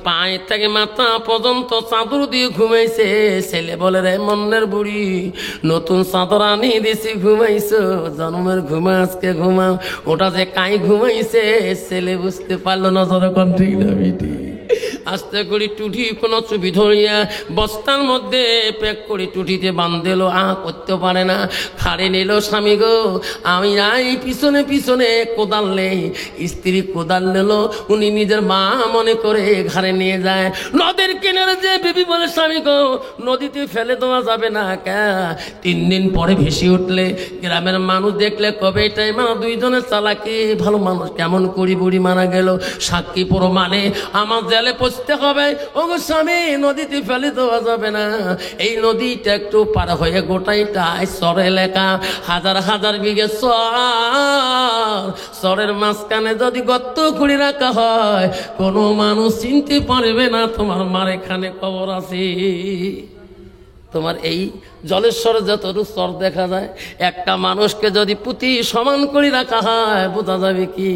Speaker 1: পায়ে থেকে মাথা পর্যন্ত চাদর দিয়ে ঘুমাইছে। ছেলে বলে, রে মন্নের বুড়ি, নতুন চাদর আনি দিছি, ঘুমাইছো, জন্মের ঘুমা আজকে ঘুমাও। ওটা যে কাই ঘুমাইছে ছেলে বুঝতে পারলো না, যখন ঠিক না বিটি আস্তে করে টুটি কোনো চুপি ধরিয়া বস্তার মধ্যে প্যাক করে টুটিতে বাঁধেল, করতে পারে না, খাড়ে নিল। স্বামী গো আমি নাই, পিছনে পিছনে কোদাল নেই, স্ত্রী কোদাল নিল, উনি নিজের মা মনে করে ঘাড়ে নিয়ে যায়। নদীর কিনারে যে বিবি বলে স্বামী গো নদীতে ফেলে দেওয়া যাবে না, 3 দিন পরে ভেসে উঠলে গ্রামের মানুষ দেখলে কবে এটাই মা দুইজনের চালাকি, ভালো মানুষ কেমন করি বুড়ি মারা গেল, সাক্ষী প্রমাণে আমার জেলে পৌঁছতে হবে। ও গো স্বামী নদীতে ফেলে দেওয়া যাবে না, এই নদীটা একটু পার হয়ে গোটাইটাই চর এলাকা, হাজার হাজার বিঘে চরের মাঝখানে যদি গর্ত করে রাখা হয় কোনো মানুষ চিনতে পারবে না তোমার মার এখানে কবর আছে। তোমার এই জলেশ্বরে যতটুকু স্তর দেখা যায়, একটা মানুষকে যদি পুঁতি সমান করে রাখা হয় বোঝা যাবে কি।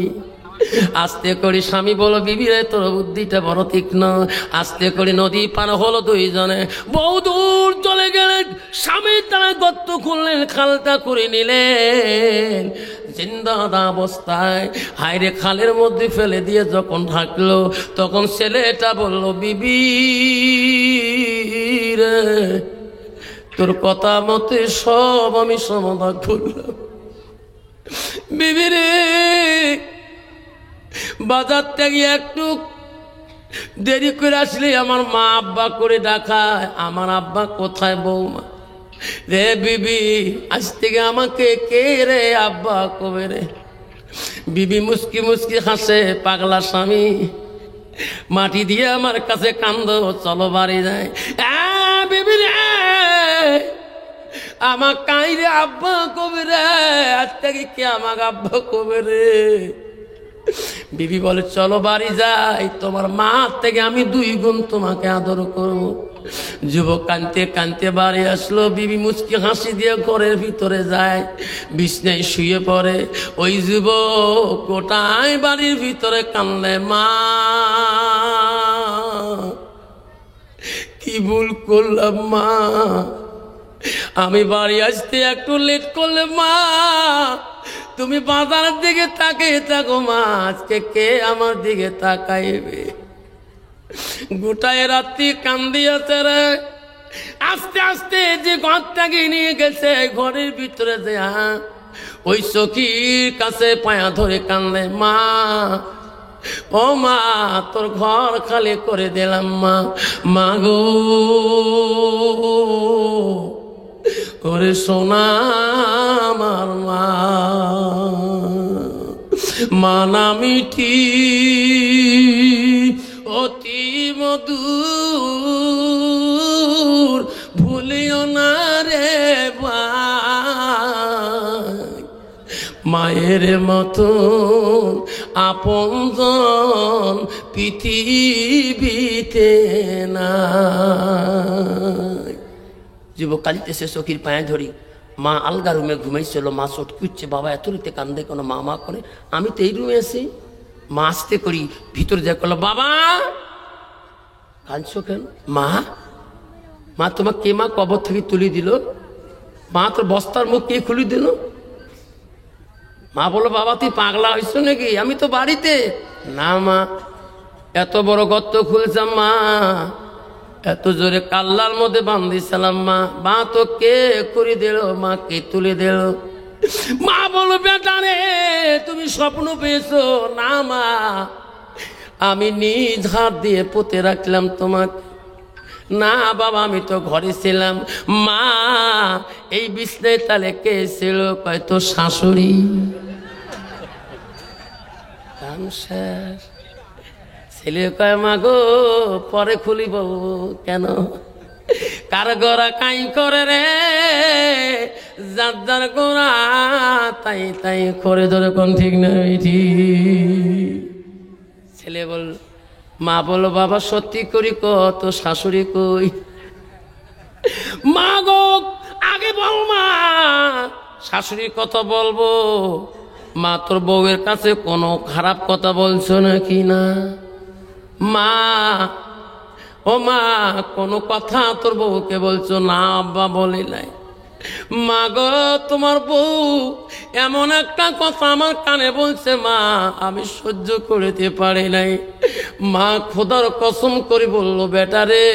Speaker 1: আস্তে করে স্বামী বলো বিবি রে তোর বুদ্ধিটা বড় তীক্ষ্ণ। আস্তে করে নদী পার হলো দুইজনে, বহু দূর চলে গেলেন। স্বামী তারা গর্ত খুললেন, খালটা করে নিলেন। জিন্দাদা অবস্থায় হায়রে খালের মধ্যে ফেলে দিয়ে যখন থাকলো তখন ছেলেটা বলল বিবি রে তোর কথা মতে সব আমি সমাধান করলাম। বিবি রে বাজার থেকে একটু দেরি করে আসলে আমার মা আব্বা করে ডাকায়, আমার আব্বা কোথায় বৌমা রে বিবি আজ থেকে আমাকে কে রে আব্বা কবে রে। বিবি মুস্কি মুস্কি হাসে, পাগলা স্বামী মাটি দিয়ে আমার কাছে কান্দ, চলো বাড়ি যায়। বিবি রে আমার কাই রে আব্বা কবে রে, আজ থেকে কে আমাকে আব্বা কবে রে। বিবি বলে চলো বাড়ি যাই, তোমার মা থেকে আমি 2 গুণ তোমাকে আদর করব। যুবক কানতে কানতে বাড়ি আসলো। বিবি মুচকি হাসি দিয়ে ঘরের ভিতরে যায়, বিছনায় শুয়ে পড়ে। ওই যুবক গোটায় বাড়ির ভিতরে কানলে, মা কি ভুল করলাম মা, আমি বাড়ি আসতে একটু লেট করলে মা তুমি বাজারের দিকে তাকিয়ে থাকো মা, আজকে কে আমার দিকে তাকাইবে। গোটায় রাত্রি কান্দিয়াছে রে। আস্তে আস্তে যে ঘরটাকে নিয়ে গেছে ঘরের ভিতরে যে ওই সখীর কাছে পায়া ধরে কান্দে, মা ও মা তোর ঘর খালি করে দিলাম মা। মা গো ওরে সোনা আমার মা, মানা মিঠি অতি মধুর ভুলিও না রে ভাই, মায়ের মতন আপনজন পৃথিবীতে না। যুবক কালিতেছে চোখের পায়ে ধরি, মা আলগা রুমে ঘুমাইছিল, মা চট কুচ্ছে, বাবা এত রীতে কান্দে কোনো মা মা করে, আমি তো এই রুমে আছি। মা আসতে করি ভিতরে যা করলো, বাবা কাঁদছো কেন? মা মা তোমার কে মা কবর থেকে তুলে দিল? মা তোর বস্তার মুখ কে খুলে দিল? মা বলো বাবা তুই পাগলা হয়েছ নাকি, আমি তো বাড়িতে। না মা এত বড় গর্ত খুলছাম মা, এত জোরে কাল্লার মধ্যে বান্ধিছিলাম মা, মা তো কে করে দিল, মা কে তুলে দিল? মা বলো বেটা রে তুমি স্বপ্ন পেয়েছো? না মা আমি নিজ হাত দিয়ে পুঁতে রাখলাম তোমাকে। না বাবা আমি তো ঘরে ছিলাম। মা এই বিছনায় তাহলে কে ছিল? কয় তো শাশুড়ি। ছেলে কয় মা গো পরে খুলিব কেন, কার গোড়া কাই করে রে, যার যার গোড়া তাই তাই করে ধরে কোন ঠিক না ঠিক। ছেলে বল, মা বলো বাবা সত্যি করি কত শাশুড়ি কই? মা গো আগে বল মা শাশুড়ির কথা বলবো। মা তোর বউয়ের কাছে কোনো খারাপ কথা বলছো নাকি? না মা ও মা কোনো কথা তোর বউকে বলছো? না আব্বা বলি নাই। মা গো তোমার বউ এমন একটা কথা আমার কানে বলছে মা আমি সহ্য করতে পারি নাই। মা খোদার কসম করে বলল, বেটা রে,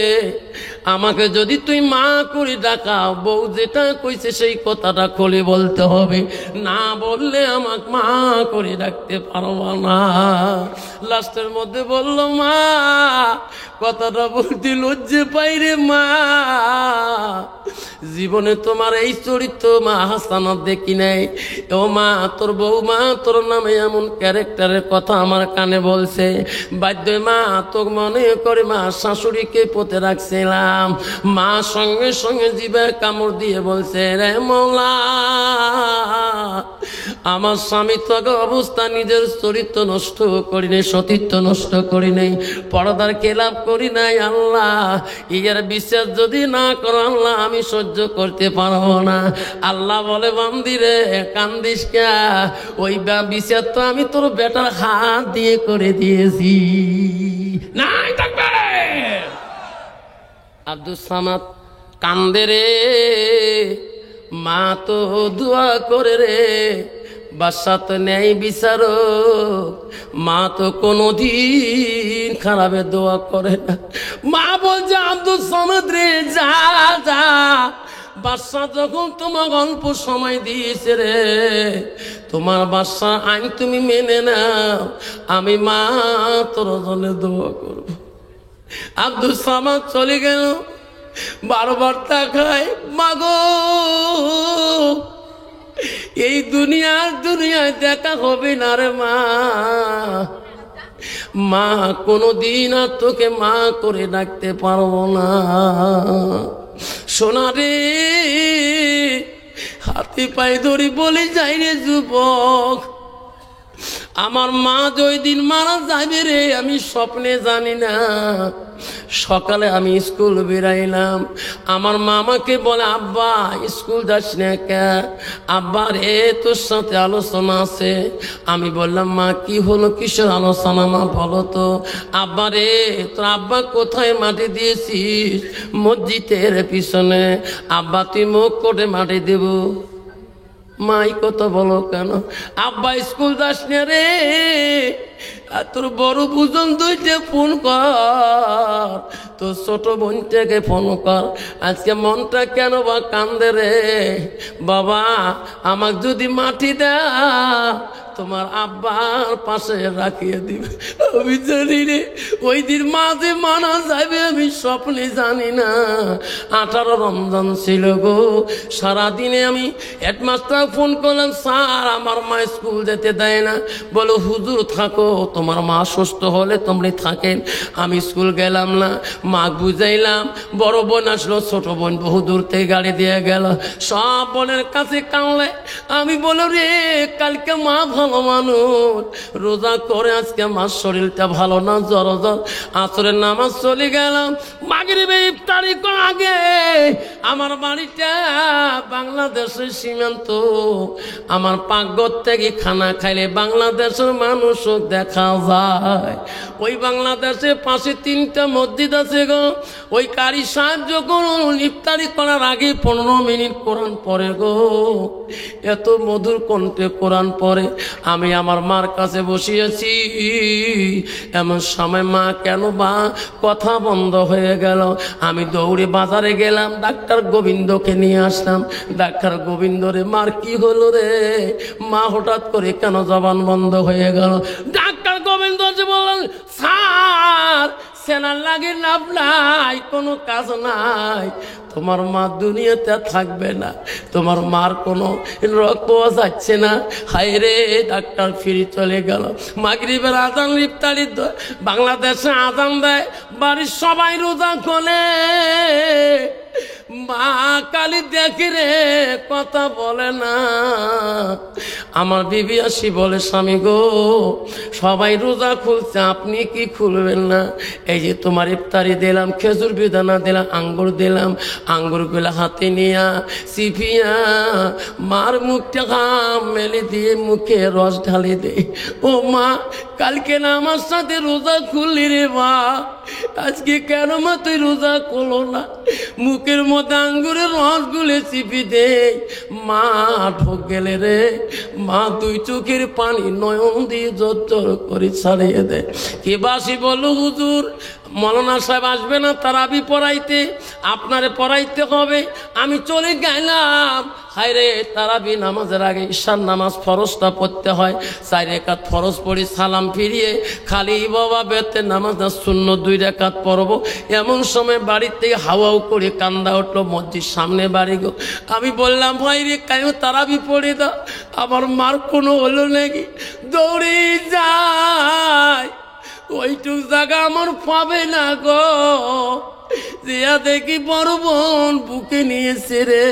Speaker 1: আমাকে যদি তুই মা করে ডাকা, বউ যেটা কইছে সেই কথাটা খুলে বলতে হবে, না বললে আমাকে মা করে ডাকতে পারবো না। লাস্টের মধ্যে বলল, মা কথাটা বলতে লজ্জে পাই রে মা, জীবনে তোমার এই চরিত্র মা হাসানাত দেখি নাই। ও মা, তোর বউ মা তোর নামে এমন ক্যারেক্টারের কথা আমার কানে বলছে, বাধ্য মা তো মনে করে মা শাশুড়িকে পথে রাখছিলাম। মা সঙ্গে সঙ্গে জিভে কামড় দিয়ে বলছে, রে মৌলা, আমার স্বামী তো অবস্থা নিজের চরিত্র নষ্ট করি নাই, সতীত্ব নষ্ট করি নাই, পর্দার খেলাপ করি নাই। আল্লাহ, ইয়ার বিশ্বাস যদি না করো আল্লাহ, আমি সহ্য করতে পারবো না। আল্লাহ বলে, বান্দি রে কান্দিস কে, ওই বিচার তো আমি তোর বেটার হাত দিয়ে করে দিয়েছি। নাই থাকবে আব্দুল সামাদ কান্দে রে, মা তো দোয়া করে রে, বাদশা তো নেই বিচারক, মা তো কোনোদিন খারাপে দোয়া করে না। মা বলছে, আব্দুল সামাদ রে, যা যা, বাদশা যখন তোমার অল্প সময় দিয়েছে রে, তোমার বাদশার আইন তুমি মেনে নাও, আমি মা তোর জন্য দোয়া করব। আব্দুল সামাদ চলে গেল, বারবার তাকায়, মাগো এই দুনিয়ায় দেখা হবে না রে মা, মা কোনদিন আর তোকে মা করে ডাকতে পারবো না। সোনা রে, হাতে পায়ে ধরি বলে যাই রে যুবক, আমার মা ওই দিন মারা যাবে রে আমি স্বপ্নে জানি না। সকালে আমি স্কুল বেরাইলাম, আমার মামাকে বলে, আব্বা স্কুল যাস না কে? আব্বা রে, তোর সাথে আলোচনা আছে। আমি বললাম, মা কি হলো, কিসের আলোচনা মা বলো তো? আব্বা রে, তোর আব্বা কোথায় মাটি দিয়েছিস? মসজিদের পিছনে। আব্বা তুই মুখ করে মাটি দেব। মাই কথা বলো কেন? আব্বা স্কুল যাস না রে, আর তোর বড় বুঝন দুইটা ফোন কর, তোর ছোট বোনটাকে ফোন কর। আজকে মনটা কেন বা কান্দে রে? বাবা আমাকে যদি মাটি দেয় তোমার আব্বার পাশে রাখিয়ে দিবে। আমি জানি রে ওই দিন মাঝে মানা যাবে আমি স্বপ্নে জানি না। 18 রমজান ছিল গো, সারাদিনে আমি হেডমাস্টার ফোন করলাম, স্যার আমার মা স্কুল যেতে দেয় না। বলো হুজুর থাকো, তোমার মা সুস্থ হলে তোমরা থাকেন। আমি স্কুল গেলাম না, মা বুঝাইলাম। বড় বোন আসলো, ছোট বোন বহু দূর থেকে গাড়ি দিয়ে গেল, সব বোনের কাছে কানলে। আমি বলো রে কালকে মা ভালো মানুষ, রোজা করে আজকে মার শরীরটা ভালো না, জ্বর জ্বর। আসরের নামাজ চলে গেলাম, মাগরিবে ইফতারি করার আগে আমার বাড়িটা বাংলাদেশের সীমান্ত, আমার পাকঘর থেকে খানা খাইলে বাংলাদেশের মানুষও দেখা যায়। ওই বাংলাদেশে পাশে 3টা মসজিদ আছে গো। ওই কারি সাহেব যখন ইফতারি করার আগে 15 মিনিট কোরআন পড়ে গো, এত মধুর কণ্ঠে কোরআন পড়ে। আমি আমার মার কাছে বসিয়েছি, এমন সময় মা কেন বা কথা বন্ধ হয়ে গেল। আমি দৌড়ে বাজারে গেলাম, ডাক্তার গোবিন্দকে নিয়ে আসলাম। ডাক্তার গোবিন্দ রে, মার কি হলো রে? মা হঠাৎ করে কেন জবান বন্ধ হয়ে গেল? ডাক্তার গোবিন্দ বললেন, স্যার সেনার লাগে লাভ নাই, কোনো কাজ নাই, তোমার মা দুনিয়াতে থাকবে না, তোমার মার কোনো রোগ পাওয়া যাচ্ছে না। হায় রে, ডাক্তার ফিরে চলে গেল। মাগরিবের আজান, ইফতারি বাংলাদেশে আজান দেয়, বাড়ির সবাই রোজা খোলে। মা কালি দেখি রে কথা বলে না। আমার বিবি আসি বলে, স্বামী গো সবাই রোজা খুলছে, আপনি কি খুলবেন না? এই যে তোমার ইফতারি দিলাম, খেজুর বেদানা দিলাম, আঙ্গুর দিলাম, আঙ্গুরগুলো হাতে নিয়া চিপিয়া মার মুখটা ঘাম মেলে দিয়ে মুখে রস ঢালি দে। ও মা, কালকে না আমার সাথে রোজা খুললি রে মা, আজকে কেন মা তুই রোজা করলো না? মুখের মধ্যে আঙ্গুরের রস গুলে চিপি দে। মা ঢোক গেলে রে মা, দুই চোখের পানি নয়ন দিয়ে জোর করে ছাড়িয়ে দেয়। কে বাসি বলল হুজুর মৌলানা সাহেব আসবে না তারাবি পড়াইতে, আপনারে পড়াইতে হবে। আমি চলে গেলাম। হায়রে তারাবি নামাজের আগে ঈশার নামাজ ফরজটা পড়তে হয়, 4 রাকাত ফরজ পড়ি সালাম ফিরিয়ে খালি বাবা বেতে নামাজ সুন্নত 2 রাকাত পড়ব। এমন সময় বাড়ির থেকে হাওয়াও করে কান্দা উঠলো, মসজিদ সামনে বাড়ি গো। আমি বললাম ভাই রে কেন তারাবি পড়ে দাও, আমার মার কোনো হলো নাকি? দৌড়ে যায়, ওইটুক জায়গা আমার পাবে না গো। দিয়া দেখি বড় বোন বুকে নিয়েছে রে।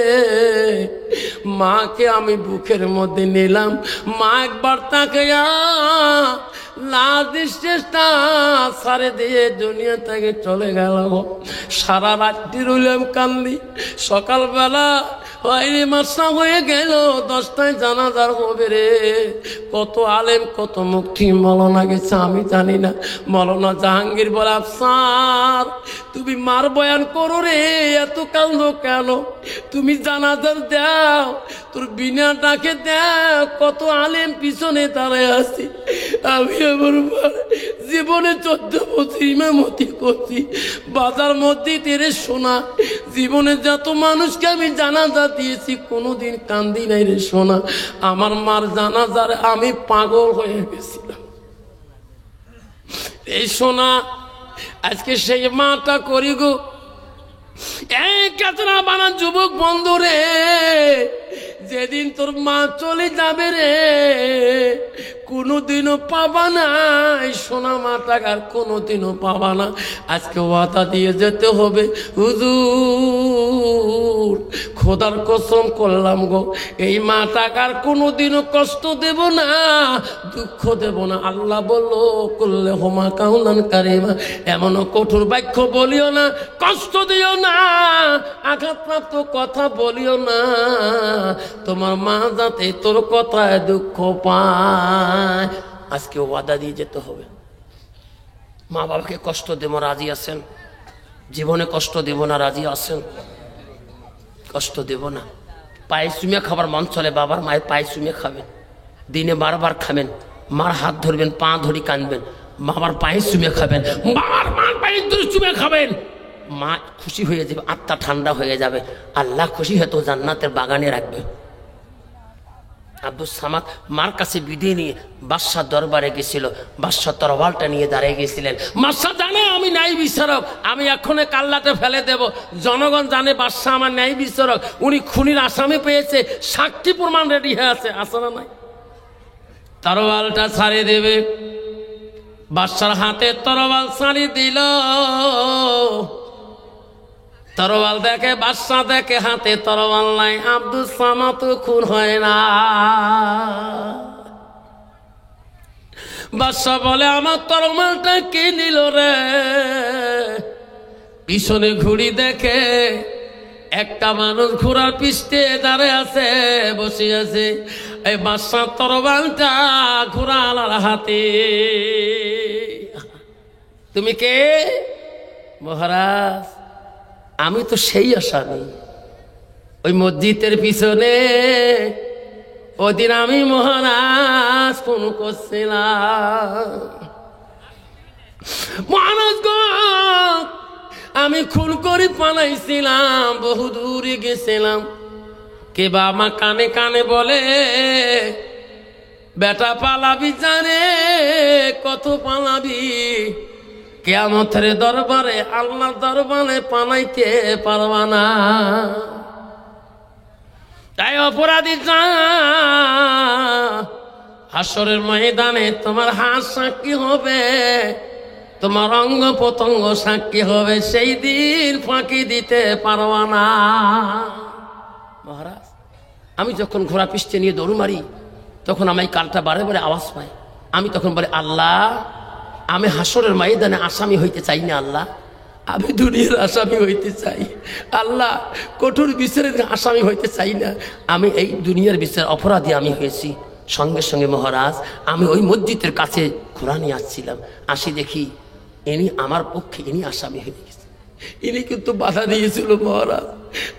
Speaker 1: মাকে আমি বুকের মধ্যে নিলাম। মা একবার তাকে লাশ চেষ্টা সারে দিয়ে দুনিয়া থেকে চলে গেল। সারা রাত্রি রইলাম কান্দি। সকালবেলা বাইরে মাসা হয়ে গেল, 10টায় জানাজার হবে রে। কত আলেম কত মুক্তি মৌলানা গেছে আমি জানি না। মৌলানা জাহাঙ্গীর বলে আফসার তুমি মার বয়ান করো রে, এত কান্দো কেন? তুমি জানাজার দাও, তোর বিনা ডাকে দাও, কত আলেম পিছনে দাঁড়ায় আছি। আমি আমার জীবনে 14 বছর ইমামতি করছি, বাজার মধ্যে তেরে শোনা। জীবনে যত মানুষকে আমি জানাজা দিয়েছি কোনোদিন কান্দি নাই রে শোনা। আমার মার জানাজার আমি পাগল হয়ে গেছিলাম। এই শোনা আজকে সেই মাটা করি গো। এই কাতরা বানা যুবক বন্ধু রে, যেদিন তোর মা চলে যাবে রে কোনোদিনও পাবা না এই সোনা মাটাকে, আর কোনোদিনও পাবা না। আজকে ওয়াদা দিয়ে যেতে হবে। হুজুর খোদার কসম করলাম গো, এই মাটাকে আর কোনোদিনও কষ্ট দেব না, দুঃখ দেব না। আল্লাহ বললো করলে হোমা কাউলান কারিমা, এমনও কঠোর বাক্য বলিও না, কষ্ট দিও না, আঘাতপ্রাপ্ত কথা বলিও না। তোমার মা যাতে তোর কথায় দুঃখ পায়। আজকে ওয়াদা দিয়ে যেতে হবে। মা বাবাকে কষ্ট দেব রাজি আছেন? জীবনে কষ্ট দেব না রাজি আছেন? কষ্ট দেব না। পায়ে চুমিয়ে খাবার মন চলে, বাবার মায়ের পায়ে চুমিয়ে খাবেন, দিনে বারবার খাবেন, মার হাত ধরবেন, পা ধরি কানবেন, বাবার পায়ে চুমিয়ে খাবেন, বাবার মার পায়ে চুমিয়ে খাবেন। মা খুশি হয়ে যাবে, আত্মা ঠান্ডা হয়ে যাবে, আল্লাহ খুশি হয়ে তো জান্নাতের বাগানে রাখবে। আব্দুল সামাদ মার কাছে বিদায় নিয়ে বাদশাহ দরবারে গেছিল। বাদশাহ তরবালটা নিয়ে দাঁড়িয়ে গেছিলেন। বাদশাহ জানে আমি ন্যায় বিচারক, আমি এখনই কাল্লাতে ফেলে দেব। জনগণ জানে বাদশাহ আমার ন্যায় বিচারক। উনি খুনির আসামি পেয়েছে, সাক্ষী প্রমাণ রেডি হয়ে আছে, আছে না নাই? তরবালটা ছাড়িয়ে দেবে। বাদশার হাতে তরবাল ছাড়িয়ে দিল। তরবাল দেখে বাদশাহ দেখে হাতে তরবাল নাই, আব্দুল সামাদ খুন হয় না। বাদশাহ বলে আমার তরবালটা কে নিল রে? পিছনে ঘুড়ি দেখে একটা মানুষ ঘোড়ার পিষ্টে দাঁড়িয়ে আছে, বসে আছে। এই বাদশাহ তরবালটা ঘোড়ার হাতে। তুমি কে? মহারাজ আমি তো সেই আসামি, ওই মসজিদের পিছনে ওদিন আমি মহারাজ ফোন করছিলাম। মহারাজ গো আমি খুন করে পালাইছিলাম, বহু দূরে গেছিলাম। কে বা আমার কানে কানে বলে বেটা পালাবি জানে, কত পালাবি, কিয়ামতের দরবারে আল্লাহ দরবারে পালাইতে পারবা না। তাই অপরাধী যা হাসরের ময়দানে তোমার হাত সাক্ষী হবে, তোমার অঙ্গ প্রত্যঙ্গ সাক্ষী হবে, সেই দিন ফাঁকি দিতে পারবা না। মহারাজ আমি যখন ঘোড়া পিষ্টে নিয়ে দৌড় মারি তখন আমি কালটা বারে বারে আওয়াজ পাই। আমি তখন বলি আল্লাহ আমি হাসরের ময়দানে আসামি হইতে চাই না, আল্লাহ আমি দুনিয়ার আসামি হইতে চাই, আল্লাহ কঠোর বিচারের আসামি হইতে চাই না, আমি এই দুনিয়ার বিচার অপরাধী আমি হয়েছি। সঙ্গে সঙ্গে মহারাজ আমি ওই মসজিদের কাছে ঘোড়া নিয়ে আসছিলাম, আসি দেখি ইনি আমার পক্ষে ইনি আসামি হয়ে গেছে। ইনি কিন্তু বাধা দিয়েছিল মহারাজ।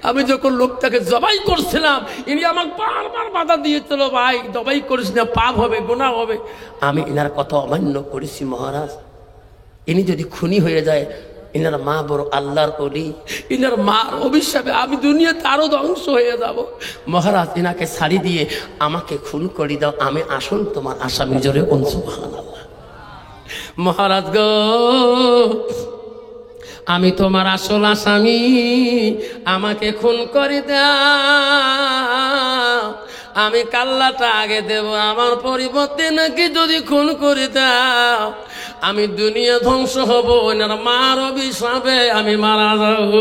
Speaker 1: আমি যখন লোকটাকে জবাই করছিলাম ইনি আমাকে বারবার বাধা দিয়েছিল, ভাই জবাই করিস না, পাপ হবে, গুনাহ হবে। আমি ইনার কথা অমান্য করেছি মহারাজ। ইনি যদি খুনি হয়ে যায়, ইনার মা বড় আল্লাহর ওলি, ইনার মার অভিশাপে আমি দুনিয়াতে আরো ধ্বংস হয়ে যাব। মহারাজ ইনাকে ছাড়ি দিয়ে আমাকে খুন করে দাও, আমি আসল তোমার আসামি। জোরে কোন সুবহানাল্লাহ। মহারাজ গো, আমি তোমার আসল আসামি, আমাকে খুন করে দাও। আমি কাল্লাটা আগে দেব, আমার পরিবর্তে নাকি যদি খুন করে দাও আমি দুনিয়া ধ্বংস হব, এনার মার অভিশাপে আমি মারা যাব।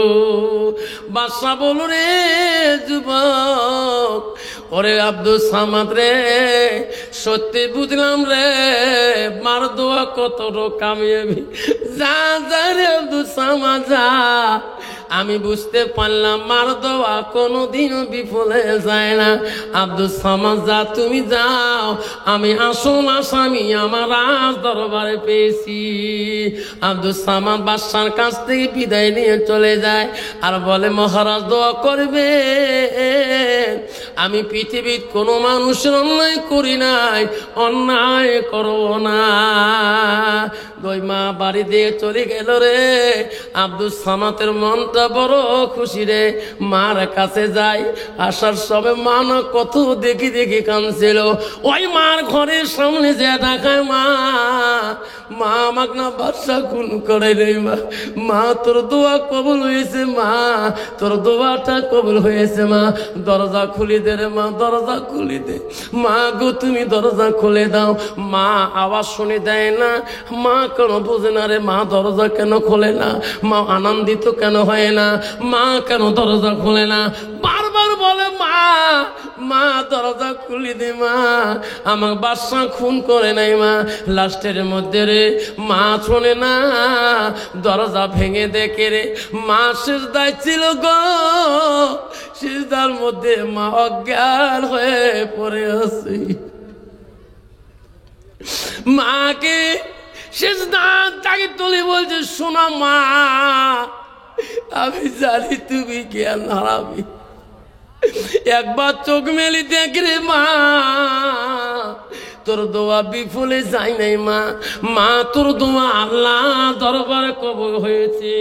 Speaker 1: বাদশা বল রে যুবক, ওরে আব্দুল সামাদ রে, সত্যি বুঝলাম রে মার দোয়া কত কামিয়াবি। যা যা রে আব্দুল সামাদ যা, আমি বুঝতে পারলাম মার দোয়া কোনোদিনও বিফলে যায় না। আব্দুল সামাদ যা, তুমি যাও, আমি আসল আসামি আমার রাজ দরবারে পেয়েছি। আব্দুল সামাদ বাদশার কাছ থেকে বিদায় নিয়ে চলে যায় আর বলে, মহারাজ দোয়া করবে, আমি পৃথিবীর কোনো মানুষের অন্যায় করি নাই, অন্যায় করব না। দুই মা বাড়ি দিয়ে চলে গেল রে। আব্দুল সামাদের মনটা বড় খুশি রে। মার কাছে যাই, আসার সবে মা না কত দেখি দেখি কাঁদছিল। ওই মার ঘরের সামনে যে দেখায়, মা মা আমাকে না বাদশা খুন করে রে। মা তোর দোয়া কবুল হয়েছে, মা তোর দোয়াটা কবুল হয়েছে। মা দরজা খুলে দে রে, মা দরজা খুলে দে। মা গো তুমি দরজা খুলে দাও। মা আওয়াজ শুনে দেয় না, মা কেন বোঝে না রে, মা দরজা কেন খোলে না, মা আনন্দিত কেন হয় না, মা কেন দরজা খোলে না। বারবার বলে, মা মা দরজা খুলে দে, মা আমার বাদশা খুন করে নাই। মা লাস্টের মধ্যে রে মা শোনে না, দরজা ভেঙে দেখে রে মা সিজদায় ছিল গো। সিজদার মধ্যে মা অজ্ঞান হয়ে পড়ে আছে। মাকে সিজদার তাকে তুলে বলছে, শোনা মা, আমি জানি তুমি জ্ঞান হারাবি, একবার চোখ মেলি দেখ রে মা, তোর দোয়া বিফলে যায় নাই মা। মা তোর দোয়া আল্লাহ দরবারে কবুল হয়েছে।